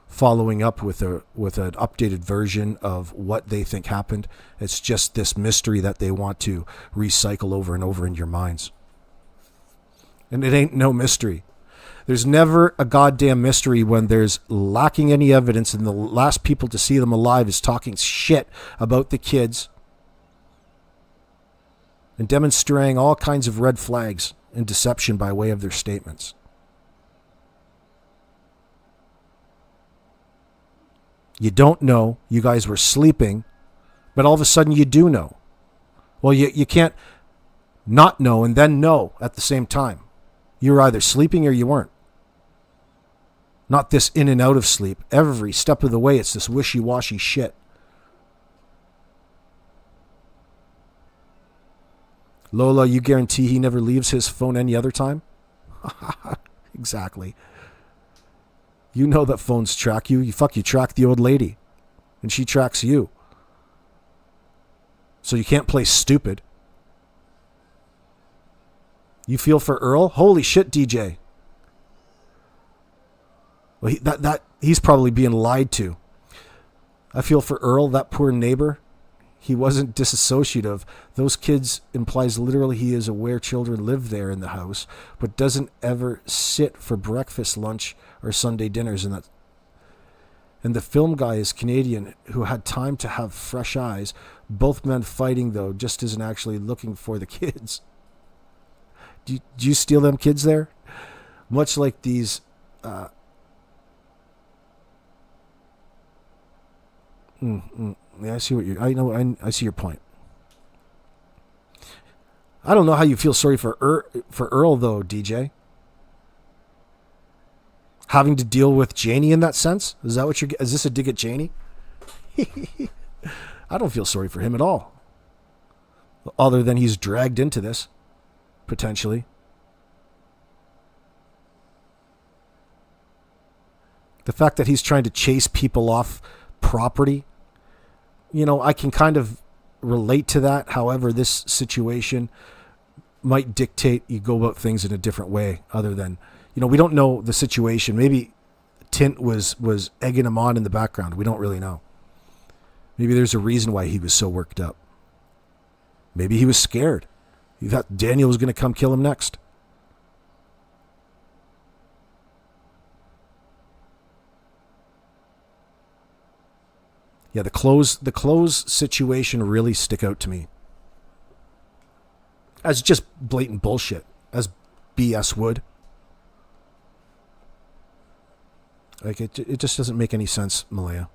following up with an updated version of what they think happened. It's just this mystery that they want to recycle over and over in your minds. And it ain't no mystery. There's never a goddamn mystery when there's lacking any evidence and the last people to see them alive is talking shit about the kids and demonstrating all kinds of red flags and deception by way of their statements. You don't know. You guys were sleeping, but all of a sudden you do know. Well, you can't not know and then know at the same time. You were either sleeping or you weren't. Not this in and out of sleep. Every step of the way, it's this wishy-washy shit. Lola, you guarantee he never leaves his phone any other time? Exactly. You know that phones track you. You track the old lady. And she tracks you. So you can't play stupid. You feel for Earl? Holy shit, DJ. Well, he's probably being lied to. I feel for Earl, that poor neighbor. He wasn't disassociative. Those kids implies literally he is aware children live there in the house, but doesn't ever sit for breakfast, lunch, or Sunday dinners. And the film guy is Canadian, who had time to have fresh eyes. Both men fighting, though, just isn't actually looking for the kids. Do you steal them kids there? Much like these... Yeah, I see what you. I see your point. I don't know how you feel sorry for Earl though, DJ. Having to deal with Janie in that sense? Is that what is this a dig at Janie? I don't feel sorry for him at all. Other than he's dragged into this, potentially. The fact that he's trying to chase people off property, I can kind of relate to that. However, this situation might dictate you go about things in a different way other than, we don't know the situation. Maybe Tint was egging him on in the background. We don't really know. Maybe there's a reason why he was so worked up. Maybe he was scared. He thought Daniel was going to come kill him next. Yeah, the clothes situation really stick out to me as just blatant bullshit, as BS would. Like it just doesn't make any sense, Malaya.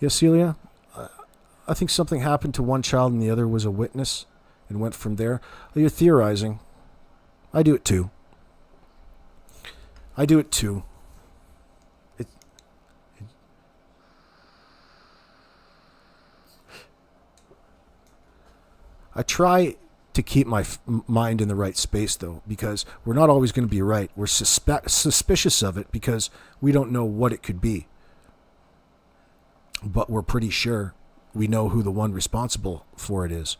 Yeah, Celia, I think something happened to one child and the other was a witness and went from there. You're theorizing. I do it too. I try to keep my mind in the right space, though, because we're not always going to be right. We're suspicious of it because we don't know what it could be. But we're pretty sure we know who the one responsible for it is.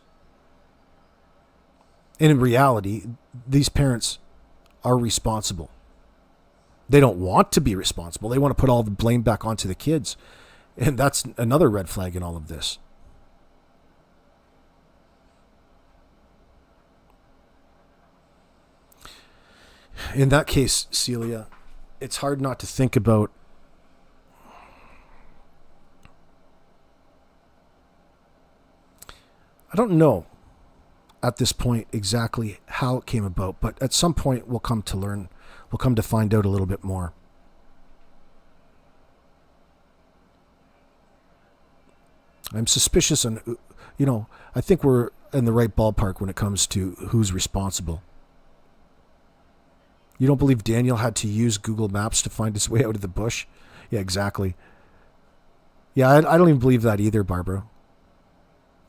And in reality, these parents are responsible. They don't want to be responsible. They want to put all the blame back onto the kids. And that's another red flag in all of this. In that case, Celia, it's hard not to think about I don't know at this point exactly how it came about, but at some point we'll come to find out a little bit more. I'm suspicious and, I think we're in the right ballpark when it comes to who's responsible. You don't believe Daniel had to use Google Maps to find his way out of the bush? Yeah, exactly. Yeah, I don't even believe that either, Barbara.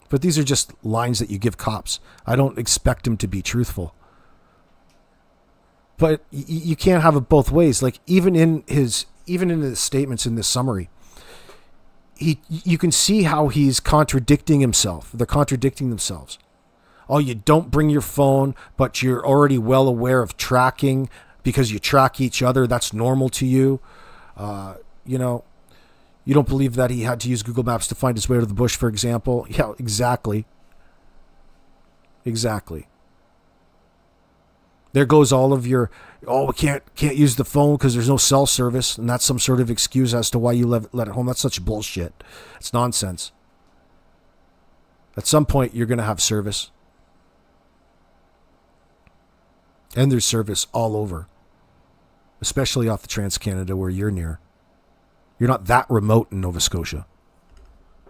But these are just lines that you give cops. I don't expect him to be truthful. But you can't have it both ways. Like even in his statements in this summary, you can see how he's contradicting himself. They're contradicting themselves. Oh, you don't bring your phone, but you're already well aware of tracking because you track each other. That's normal to you. You don't believe that he had to use Google Maps to find his way out of the bush, for example. Yeah, exactly. Exactly. There goes all of your, we can't use the phone because there's no cell service, and that's some sort of excuse as to why you let it home. That's such bullshit. It's nonsense. At some point, you're going to have service. And there's service all over, especially off the Trans-Canada where you're near. You're not that remote in Nova Scotia.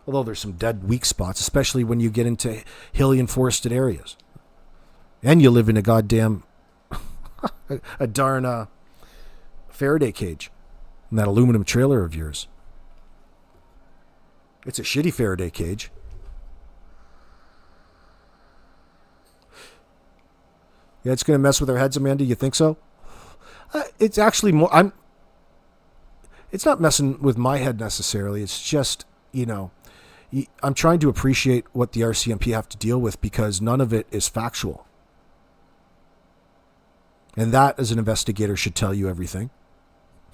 Although there's some dead weak spots, especially when you get into hilly and forested areas. And you live in a goddamn, a darn Faraday cage in that aluminum trailer of yours. It's a shitty Faraday cage. Yeah, it's going to mess with our heads, Amanda. You think so? It's actually more... It's not messing with my head necessarily. It's just, I'm trying to appreciate what the RCMP have to deal with because none of it is factual. And that, as an investigator, should tell you everything.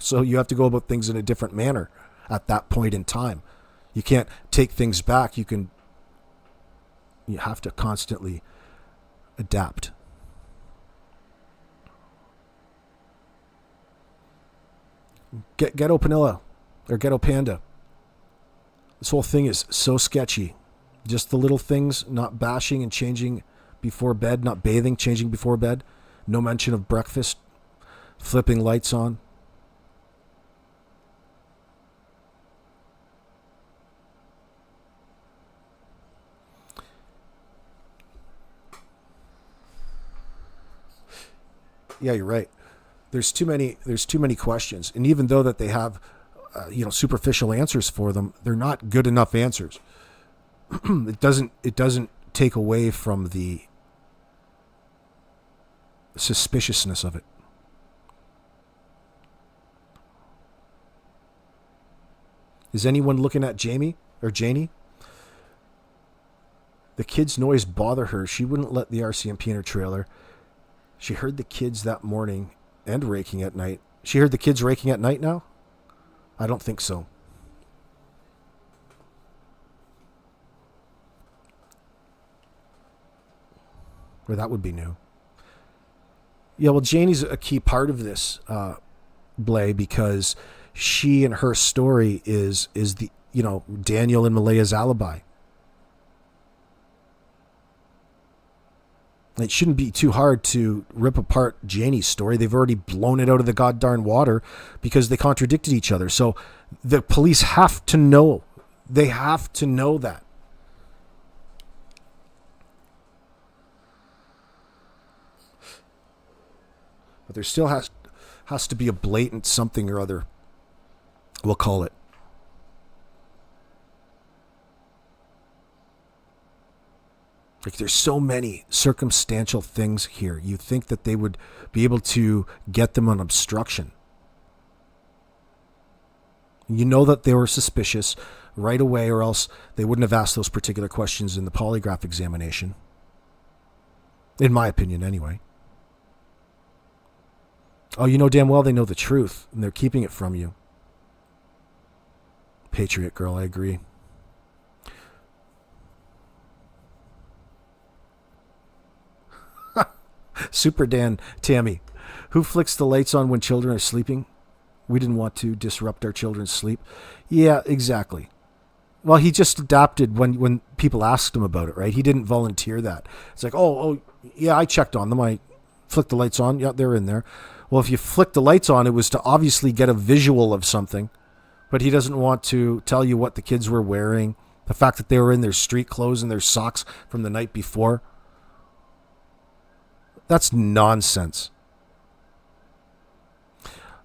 So you have to go about things in a different manner at that point in time. You can't take things back. You have to constantly adapt. Ghetto Panilla or Ghetto Panda. This whole thing is so sketchy. Just the little things, not bashing and changing before bed, not bathing, changing before bed. No mention of breakfast, flipping lights on. Yeah, you're right. There's too many questions, and even though that they have, superficial answers for them, they're not good enough answers. It doesn't take away from the suspiciousness of it. Is anyone looking at Jamie or Janie? The kids' noise bother her. She wouldn't let the RCMP in her trailer. She heard the kids that morning. And raking at night. She heard the kids raking at night now? I don't think so. Or that would be new. Yeah, well, Janie's a key part of this, Blay, because she and her story is the, Daniel and Malaya's alibi. It shouldn't be too hard to rip apart Janie's story. They've already blown it out of the goddarn water because they contradicted each other. So the police have to know. They have to know that. But there still has to be a blatant something or other, we'll call it. Like there's so many circumstantial things here. You think that they would be able to get them on obstruction. You know that they were suspicious right away, or else they wouldn't have asked those particular questions in the polygraph examination. In my opinion, anyway. Oh, you know damn well they know the truth, and they're keeping it from you. Patriot girl, I agree. Super Dan, Tammy. Who flicks the lights on when children are sleeping? We didn't want to disrupt our children's sleep. Yeah, exactly. Well, he just adapted when people asked him about it, right? He didn't volunteer that. It's like, oh, yeah, I checked on them. I flicked the lights on. Yeah, they're in there. Well, if you flick the lights on, it was to obviously get a visual of something. But he doesn't want to tell you what the kids were wearing, the fact that they were in their street clothes and their socks from the night before. That's nonsense.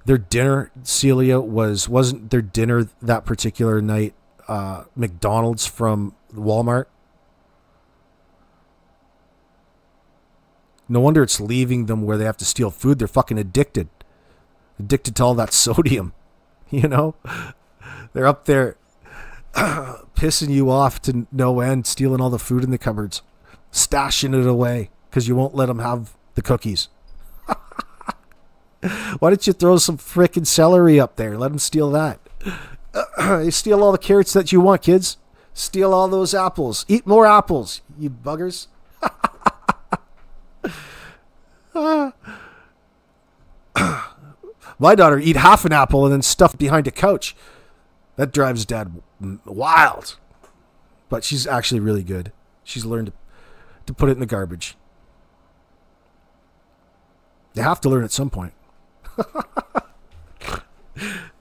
Their dinner, Celia, wasn't their dinner that particular night McDonald's from Walmart? No wonder it's leaving them where they have to steal food. They're fucking addicted. Addicted to all that sodium. You know? They're up there pissing you off to no end, stealing all the food in the cupboards, stashing it away because you won't let them have the cookies. Why don't you throw some frickin' celery up there? Let them steal that. You steal all the carrots that you want, kids. Steal all those apples. Eat more apples, you buggers. My daughter eat half an apple and then stuff behind a couch. That drives Dad wild. But she's actually really good. She's learned to put it in the garbage. You have to learn at some point.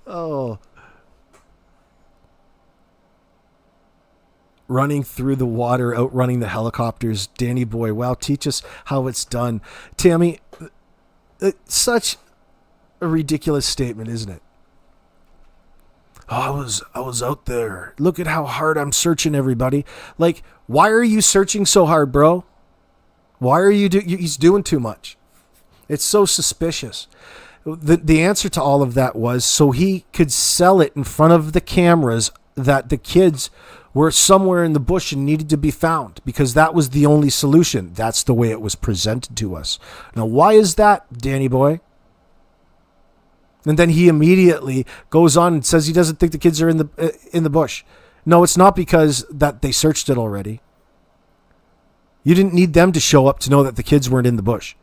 Oh. Running through the water, outrunning the helicopters. Danny boy, wow, teach us how it's done. Tammy, it's such a ridiculous statement, isn't it? Oh, I was out there. Look at how hard I'm searching, everybody. Like, why are you searching so hard, bro? Why are you he's doing too much. It's so suspicious. The answer to all of that was so he could sell it in front of the cameras that the kids were somewhere in the bush and needed to be found because that was the only solution. That's the way it was presented to us. Now, why is that, Danny boy? And then he immediately goes on and says he doesn't think the kids are in the bush. No, it's not because that they searched it already. You didn't need them to show up to know that the kids weren't in the bush.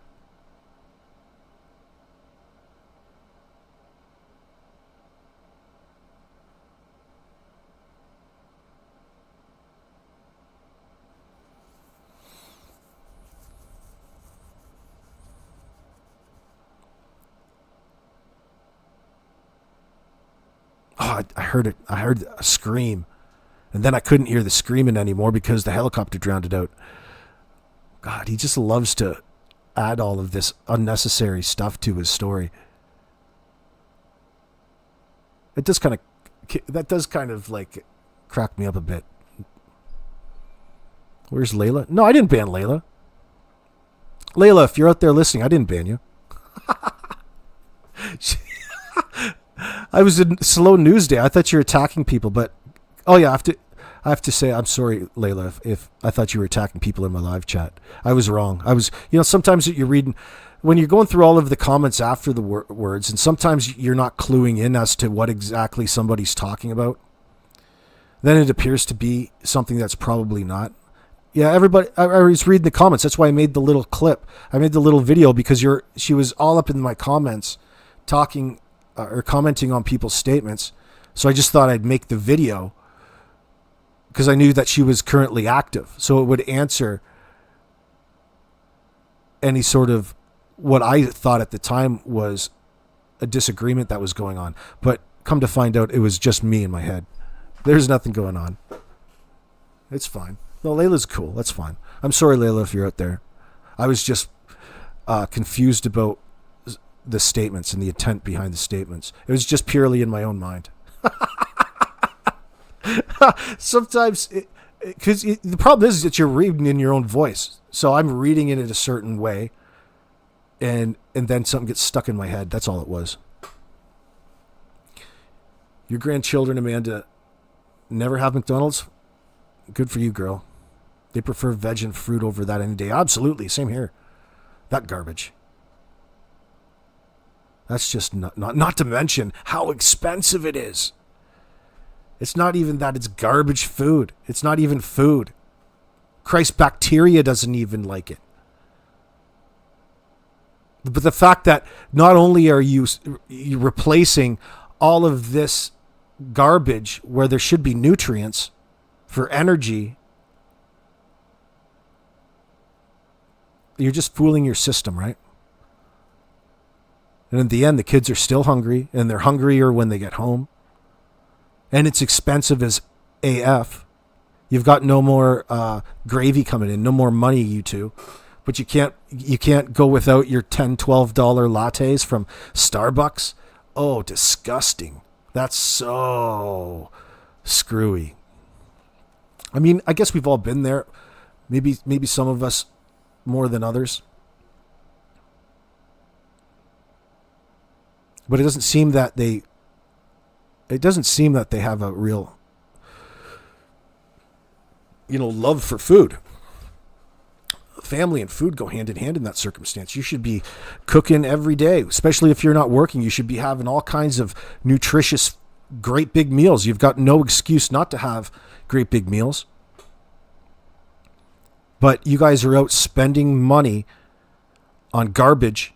Oh, I heard it. I heard a scream. And then I couldn't hear the screaming anymore because the helicopter drowned it out. God, he just loves to add all of this unnecessary stuff to his story. That does kind of like crack me up a bit. Where's Layla? No, I didn't ban Layla. Layla, if you're out there listening, I didn't ban you. I was in slow news day. I thought you were attacking people, but oh yeah, I have to say I'm sorry, Layla, if I thought you were attacking people in my live chat. I was wrong. Sometimes you're reading when you're going through all of the comments after the words, and sometimes you're not cluing in as to what exactly somebody's talking about. Then it appears to be something that's probably not. Yeah, everybody. I was reading the comments. That's why I made the little clip. I made the little video because she was all up in my comments, talking or commenting on people's statements. So I just thought I'd make the video because I knew that she was currently active. So it would answer any sort of what I thought at the time was a disagreement that was going on. But come to find out, it was just me in my head. There's nothing going on. It's fine. No, Layla's cool. That's fine. I'm sorry, Layla, if you're out there. I was just confused about the statements and the intent behind the statements. It was just purely in my own mind. Sometimes, because the problem is that you're reading in your own voice. So I'm reading it in a certain way, and then something gets stuck in my head. That's all it was. Your grandchildren, Amanda, never have McDonald's? Good for you, girl. They prefer veg and fruit over that any day. Absolutely. Same here. That garbage. That's just not to mention how expensive it is. It's not even that it's garbage food. It's not even food. Christ, bacteria doesn't even like it. But the fact that not only are you replacing all of this garbage where there should be nutrients for energy, you're just fooling your system, right? And in the end, the kids are still hungry, and they're hungrier when they get home. And it's expensive as AF. You've got no more gravy coming in, no more money, you two. But you can't go without your $10, $12 lattes from Starbucks. Oh, disgusting. That's so screwy. I mean, I guess we've all been there. Maybe some of us more than others. But it doesn't seem that they have a real, love for food. Family and food go hand in hand in that circumstance. You should be cooking every day, especially if you're not working. You should be having all kinds of nutritious, great big meals. You've got no excuse not to have great big meals. But you guys are out spending money on garbage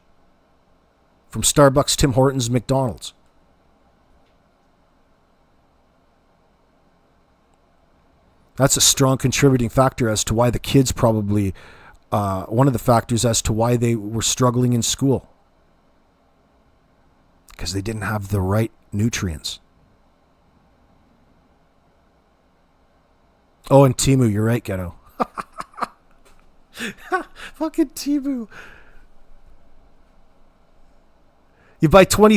from Starbucks, Tim Hortons, McDonald's. That's a strong contributing factor as to why the kids probably, one of the factors as to why they were struggling in school. Because they didn't have the right nutrients. Oh, and Timu, you're right, Ghetto. Fucking Timu. You buy $12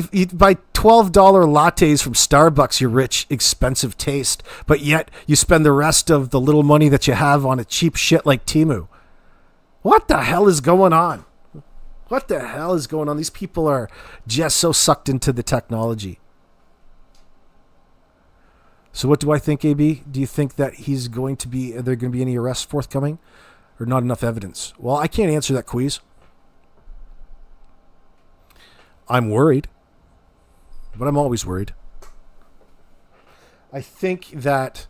lattes from Starbucks, your rich, expensive taste, but yet you spend the rest of the little money that you have on a cheap shit like Timu. What the hell is going on? What the hell is going on? These people are just so sucked into the technology. So what do I think, AB? Do you think that are there going to be any arrests forthcoming or not enough evidence? Well, I can't answer that quiz. I'm worried, but I'm always worried. I think that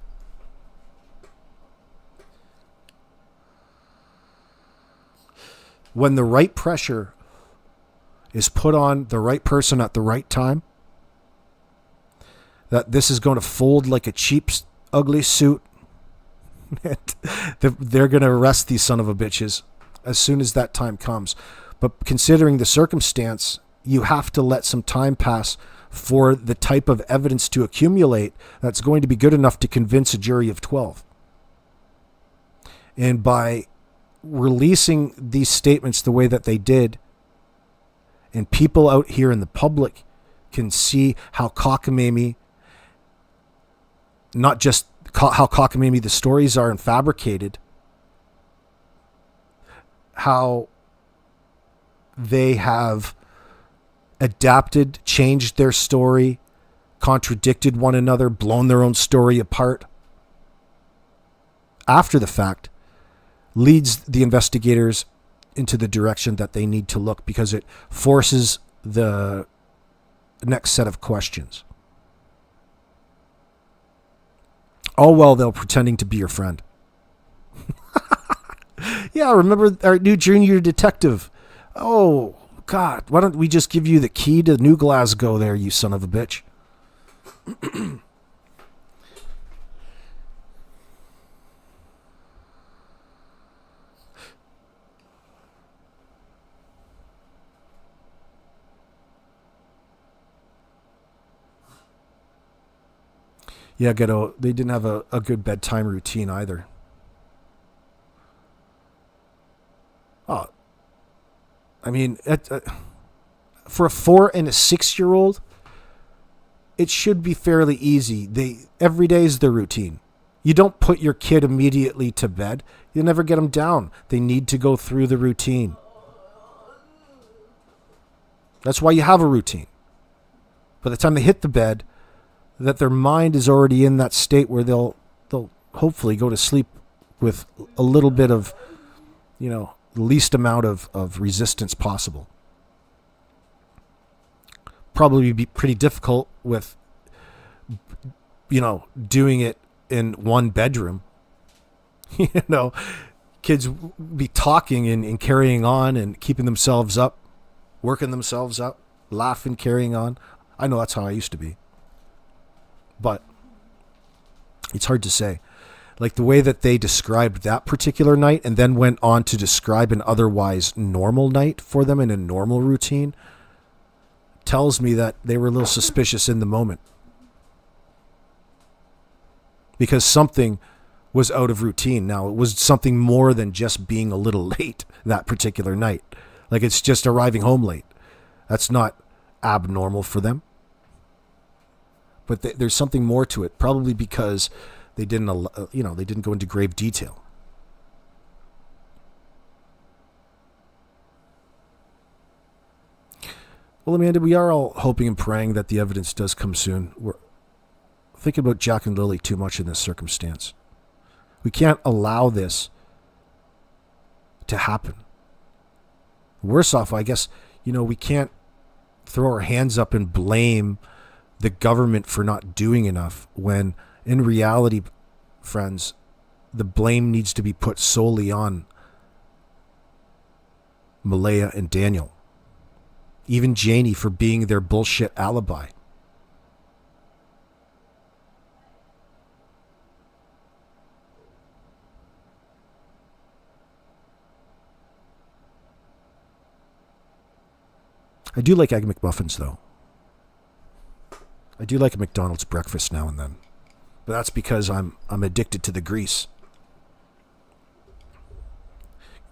when the right pressure is put on the right person at the right time, that this is going to fold like a cheap, ugly suit. They're going to arrest these son of a bitches as soon as that time comes. But considering the circumstance, you have to let some time pass for the type of evidence to accumulate that's going to be good enough to convince a jury of 12. And by releasing these statements the way that they did, and people out here in the public can see how cockamamie, not just how cockamamie the stories are and fabricated, how they have adapted, changed their story, contradicted one another, blown their own story apart after the fact, leads the investigators into the direction that they need to look, because it forces the next set of questions. All while they're pretending to be your friend. Yeah, remember our new junior detective? Oh, God, why don't we just give you the key to New Glasgow there, you son of a bitch? Yeah, Ghetto, they didn't have a good bedtime routine either. Oh, I mean, for a 4 and a 6-year-old, it should be fairly easy. Every day is their routine. You don't put your kid immediately to bed. You'll never get them down. They need to go through the routine. That's why you have a routine. By the time they hit the bed, that their mind is already in that state where they'll hopefully go to sleep with a little bit of, the least amount of resistance possible. probably be pretty difficult with, doing it in one bedroom. Kids be talking and carrying on and keeping themselves up, working themselves up, laughing, carrying on. I know that's how I used to be. But it's hard to say. Like the way that they described that particular night and then went on to describe an otherwise normal night for them in a normal routine tells me that they were a little suspicious in the moment. Because something was out of routine. Now, it was something more than just being a little late that particular night. Like it's just arriving home late. That's not abnormal for them. But there's something more to it, probably because they didn't go into grave detail. Well, Amanda, we are all hoping and praying that the evidence does come soon. We're thinking about Jack and Lily too much in this circumstance. We can't allow this to happen. Worse off, I guess, we can't throw our hands up and blame the government for not doing enough when in reality, friends, the blame needs to be put solely on Malaya and Daniel. Even Janie for being their bullshit alibi. I do like Egg McMuffins, though. I do like a McDonald's breakfast now and then. But that's because I'm addicted to the grease.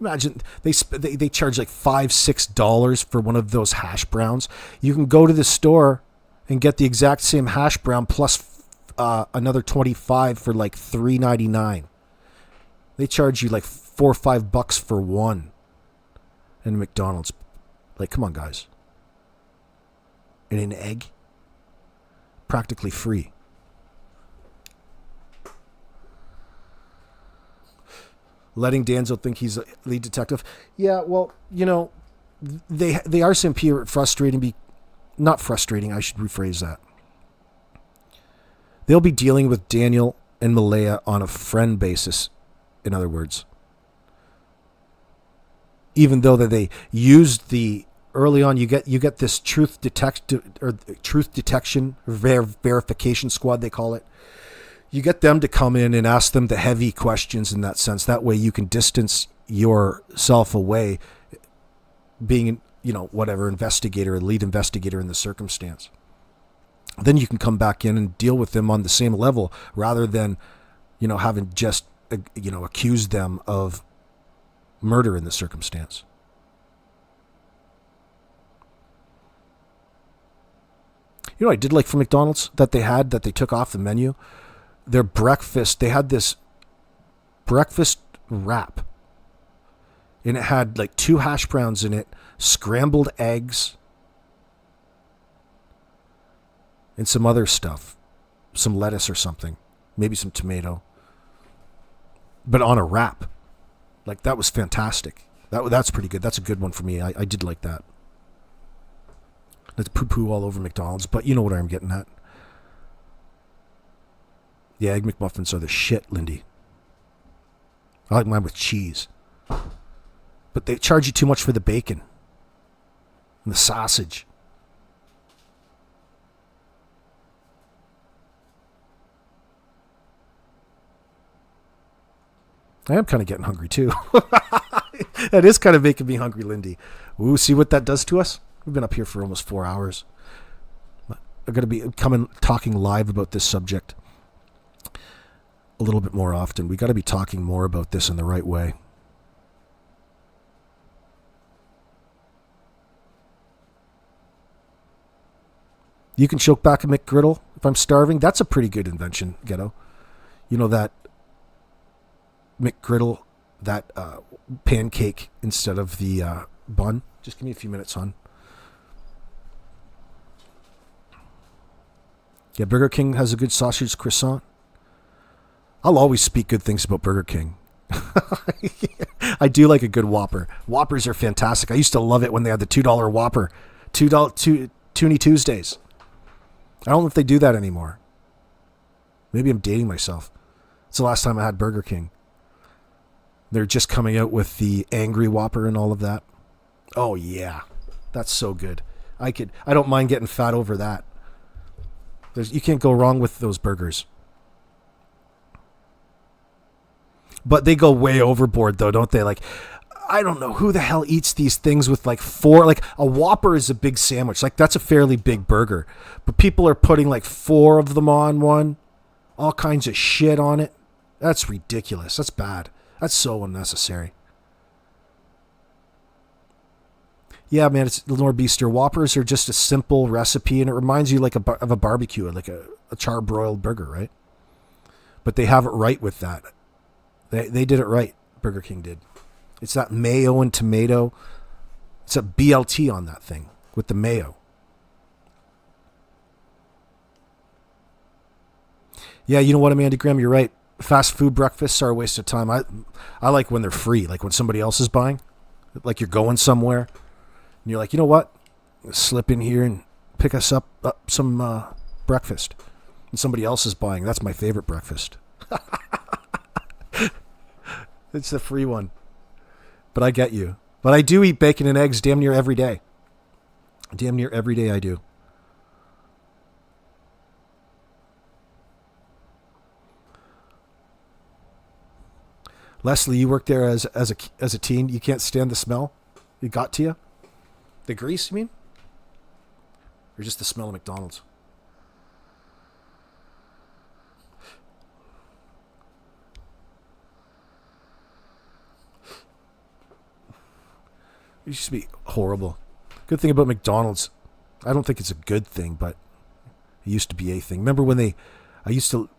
Imagine they charge like $5-6 for one of those hash browns. You can go to the store and get the exact same hash brown plus another $25 for like $3.99. They charge you like $4 or $5 for one in McDonald's. Like, come on, guys. And an egg, practically free. Letting Danzo think he's a lead detective. Yeah, well, they are simply frustrating. Not frustrating, I should rephrase that. They'll be dealing with Daniel and Malaya on a friend basis, in other words. Even though that they used the early on, you get this truth detection verification squad, they call it. You get them to come in and ask them the heavy questions in that sense. That way you can distance yourself away, being, whatever, investigator, lead investigator in the circumstance. Then you can come back in and deal with them on the same level rather than, having just, accused them of murder in the circumstance. I did like from McDonald's that they took off the menu. Their breakfast, they had this breakfast wrap. And it had like 2 hash browns in it, scrambled eggs, and some other stuff. Some lettuce or something. Maybe some tomato. But on a wrap. Like, that was fantastic. That's pretty good. That's a good one for me. I did like that. Let's poo-poo all over McDonald's, but you know what I'm getting at. The Egg McMuffins are the shit, Lindy. I like mine with cheese. But they charge you too much for the bacon. And the sausage. I am kind of getting hungry, too. That is kind of making me hungry, Lindy. Ooh, see what that does to us? We've been up here for almost 4 hours. I'm going to be talking live about this subject a little bit more often. We got to be talking more about this in the right way. You can choke back a McGriddle if I'm starving. That's a pretty good invention, Ghetto. That McGriddle, that pancake instead of the bun. Just give me a few minutes, hon. Yeah, Burger King has a good sausage croissant. I'll always speak good things about Burger King. I do like a good Whopper. Whoppers are fantastic. I used to love it when they had the $2 Whopper. $2 Toonie Tuesdays. I don't know if they do that anymore. Maybe I'm dating myself. It's the last time I had Burger King. They're just coming out with the Angry Whopper and all of that. Oh yeah, that's so good. I don't mind getting fat over that. You can't go wrong with those burgers. But they go way overboard though, don't they? Like, I don't know who the hell eats these things with like 4, like a Whopper is a big sandwich. Like that's a fairly big burger. But people are putting like 4 of them on one. All kinds of shit on it. That's ridiculous. That's bad. That's so unnecessary. Yeah, man, it's the Nor'easter. Whoppers are just a simple recipe, and it reminds you like of a barbecue, like a char-broiled burger, right? But they have it right with that. They did it right. Burger King did. It's that mayo and tomato. It's a BLT on that thing with the mayo. Yeah, you know what, Amanda Graham, you're right. Fast food breakfasts are a waste of time. I like when they're free, like when somebody else is buying. Like you're going somewhere, and you're like, you know what? Slip in here and pick us up some breakfast. And somebody else is buying. That's my favorite breakfast. It's the free one. But I get you. But I do eat bacon and eggs damn near every day. Damn near every day I do. Leslie, you worked there as a teen. You can't stand the smell? It got to you? The grease, you mean? Or just the smell of McDonald's? It used to be horrible. Good thing about McDonald's, I don't think it's a good thing, but it used to be a thing. Remember when I used to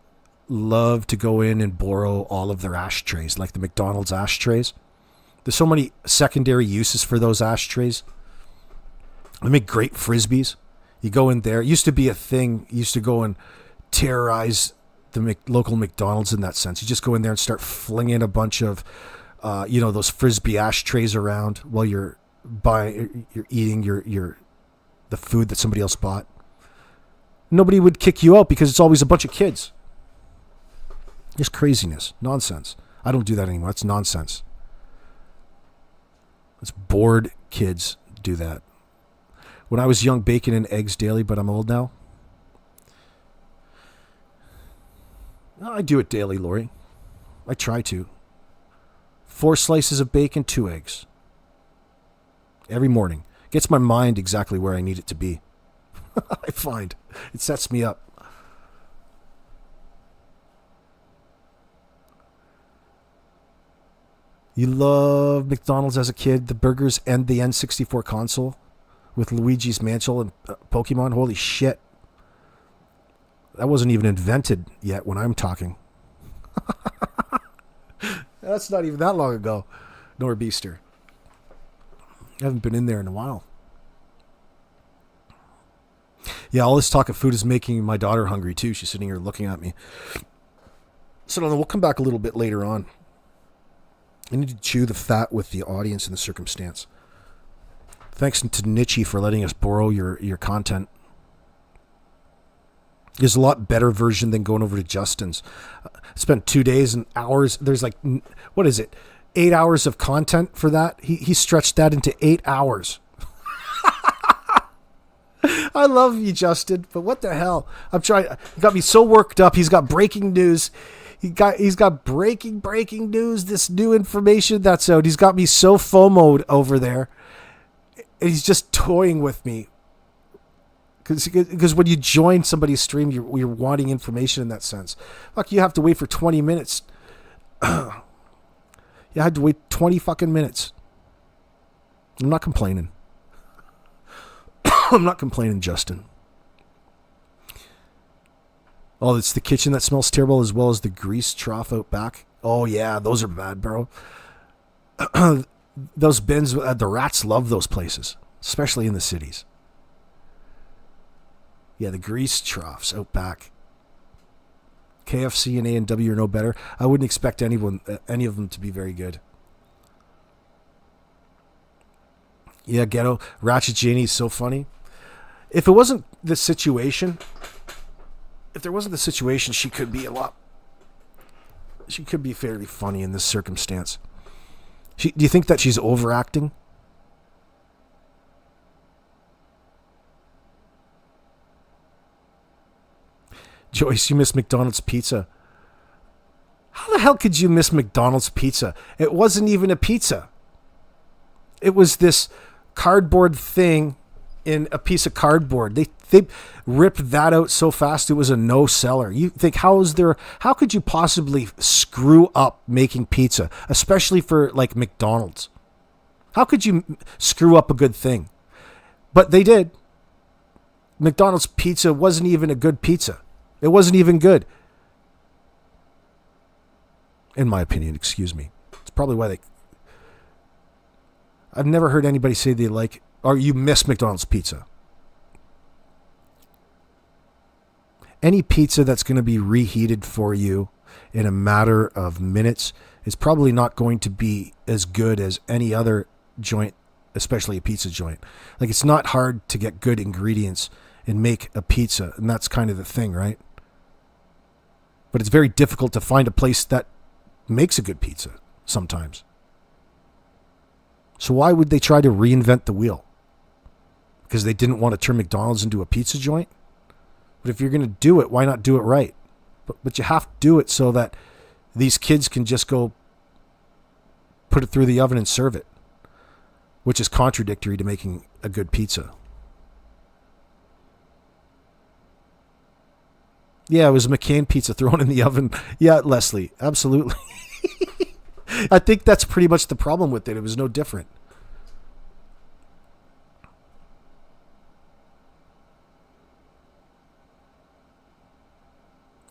love to go in and borrow all of their ashtrays, like the McDonald's ashtrays. There's so many secondary uses for those ashtrays. They make great Frisbees. You go in there. It used to be a thing. You used to go and terrorize the local McDonald's in that sense. You just go in there and start flinging a bunch of, those Frisbee ashtrays around while you're eating the food that somebody else bought. Nobody would kick you out because it's always a bunch of kids. Just craziness. Nonsense. I don't do that anymore. That's nonsense. It's bored kids do that. When I was young, bacon and eggs daily, but I'm old now. I do it daily, Lori. I try to. 4 slices of bacon, 2 eggs. Every morning. Gets my mind exactly where I need it to be. I find. It sets me up. You love McDonald's as a kid, the burgers and the N64 console with Luigi's Mansion and Pokemon. Holy shit. That wasn't even invented yet when I'm talking. That's not even that long ago. Nor'easter. I haven't been in there in a while. Yeah, all this talk of food is making my daughter hungry too. She's sitting here looking at me. So we'll come back a little bit later on. I need to chew the fat with the audience and the circumstance. Thanks to Nietzsche for letting us borrow your content. There's a lot better version than going over to Justin's. I spent 2 days and hours. There's 8 hours of content for that. He stretched that into 8 hours. I love you, Justin, but what the hell? I'm trying. He got me so worked up. He's got breaking news. He's got breaking news. This new information that's out. He's got me so FOMO'd over there. And he's just toying with me. Because when you join somebody's stream, you're wanting information in that sense. Fuck, you have to wait for 20 minutes. You had to wait 20 fucking minutes. I'm not complaining. I'm not complaining, Justin. Oh, it's the kitchen that smells terrible as well as the grease trough out back. Oh, yeah, those are bad, bro. Those bins, the rats love those places, especially in the cities. Yeah, the grease troughs out back. KFC and A&W are no better. I wouldn't expect any of them to be very good. Yeah, Ghetto. Ratchet Janie is so funny. if it wasn't the situation, if there wasn't the situation, she could be fairly funny in this circumstance. Do you think that she's overacting? Joyce, you miss McDonald's pizza. How the hell could you miss McDonald's pizza? It wasn't even a pizza. It was this cardboard thing in a piece of cardboard. They ripped that out so fast it was a no seller. You think how could you possibly screw up making pizza, especially for like McDonald's? How could you screw up a good thing? But they did. McDonald's pizza wasn't even a good pizza. It wasn't even good. In my opinion, excuse me. It's probably why I've never heard anybody say they like, or you miss McDonald's pizza. Any pizza that's going to be reheated for you in a matter of minutes is probably not going to be as good as any other joint, especially a pizza joint. Like, it's not hard to get good ingredients and make a pizza, and that's kind of the thing, right? But it's very difficult to find a place that makes a good pizza sometimes. So why would they try to reinvent the wheel? Because they didn't want to turn McDonald's into a pizza joint? But if you're going to do it, why not do it right? But you have to do it so that these kids can just go put it through the oven and serve it, which is contradictory to making a good pizza. Yeah, it was a McCain pizza thrown in the oven. Yeah, Leslie, absolutely. I think that's pretty much the problem with it. It was no different.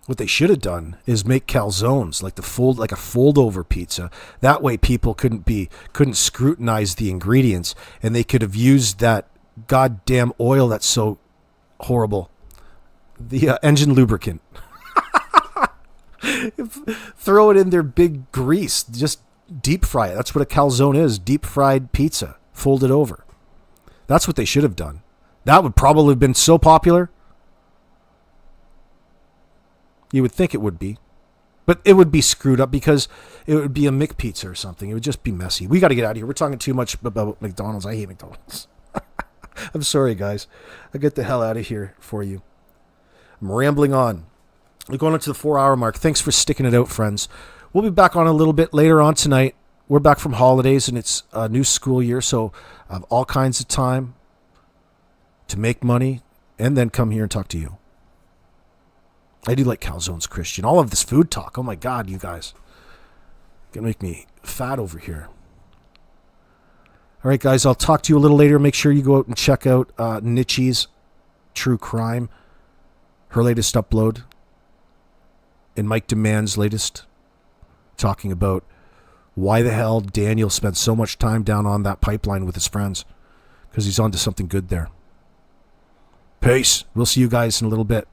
What they should have done is make calzones, like a fold over pizza. That way people couldn't scrutinize the ingredients, and they could have used that goddamn oil that's so horrible. The engine lubricant. Throw it in their big grease. Just deep fry it. That's what a calzone is. Deep fried pizza. Fold it over. That's what they should have done. That would probably have been so popular. You would think it would be. But it would be screwed up because it would be a McPizza or something. It would just be messy. We got to get out of here. We're talking too much about McDonald's. I hate McDonald's. I'm sorry, guys. I'll get the hell out of here for you. I'm rambling on. We're going up to the 4-hour mark. Thanks for sticking it out, friends. We'll be back on a little bit later on tonight. We're back from holidays, and it's a new school year, so I have all kinds of time to make money and then come here and talk to you. I do like calzones, Christian. All of this food talk. Oh, my God, you guys. Going to make me fat over here. All right, guys, I'll talk to you a little later. Make sure you go out and check out Nichi's True Crime. Her latest upload, and Mike Demand's latest, talking about why the hell Daniel spent so much time down on that pipeline with his friends, because he's on to something good there. Peace. We'll see you guys in a little bit.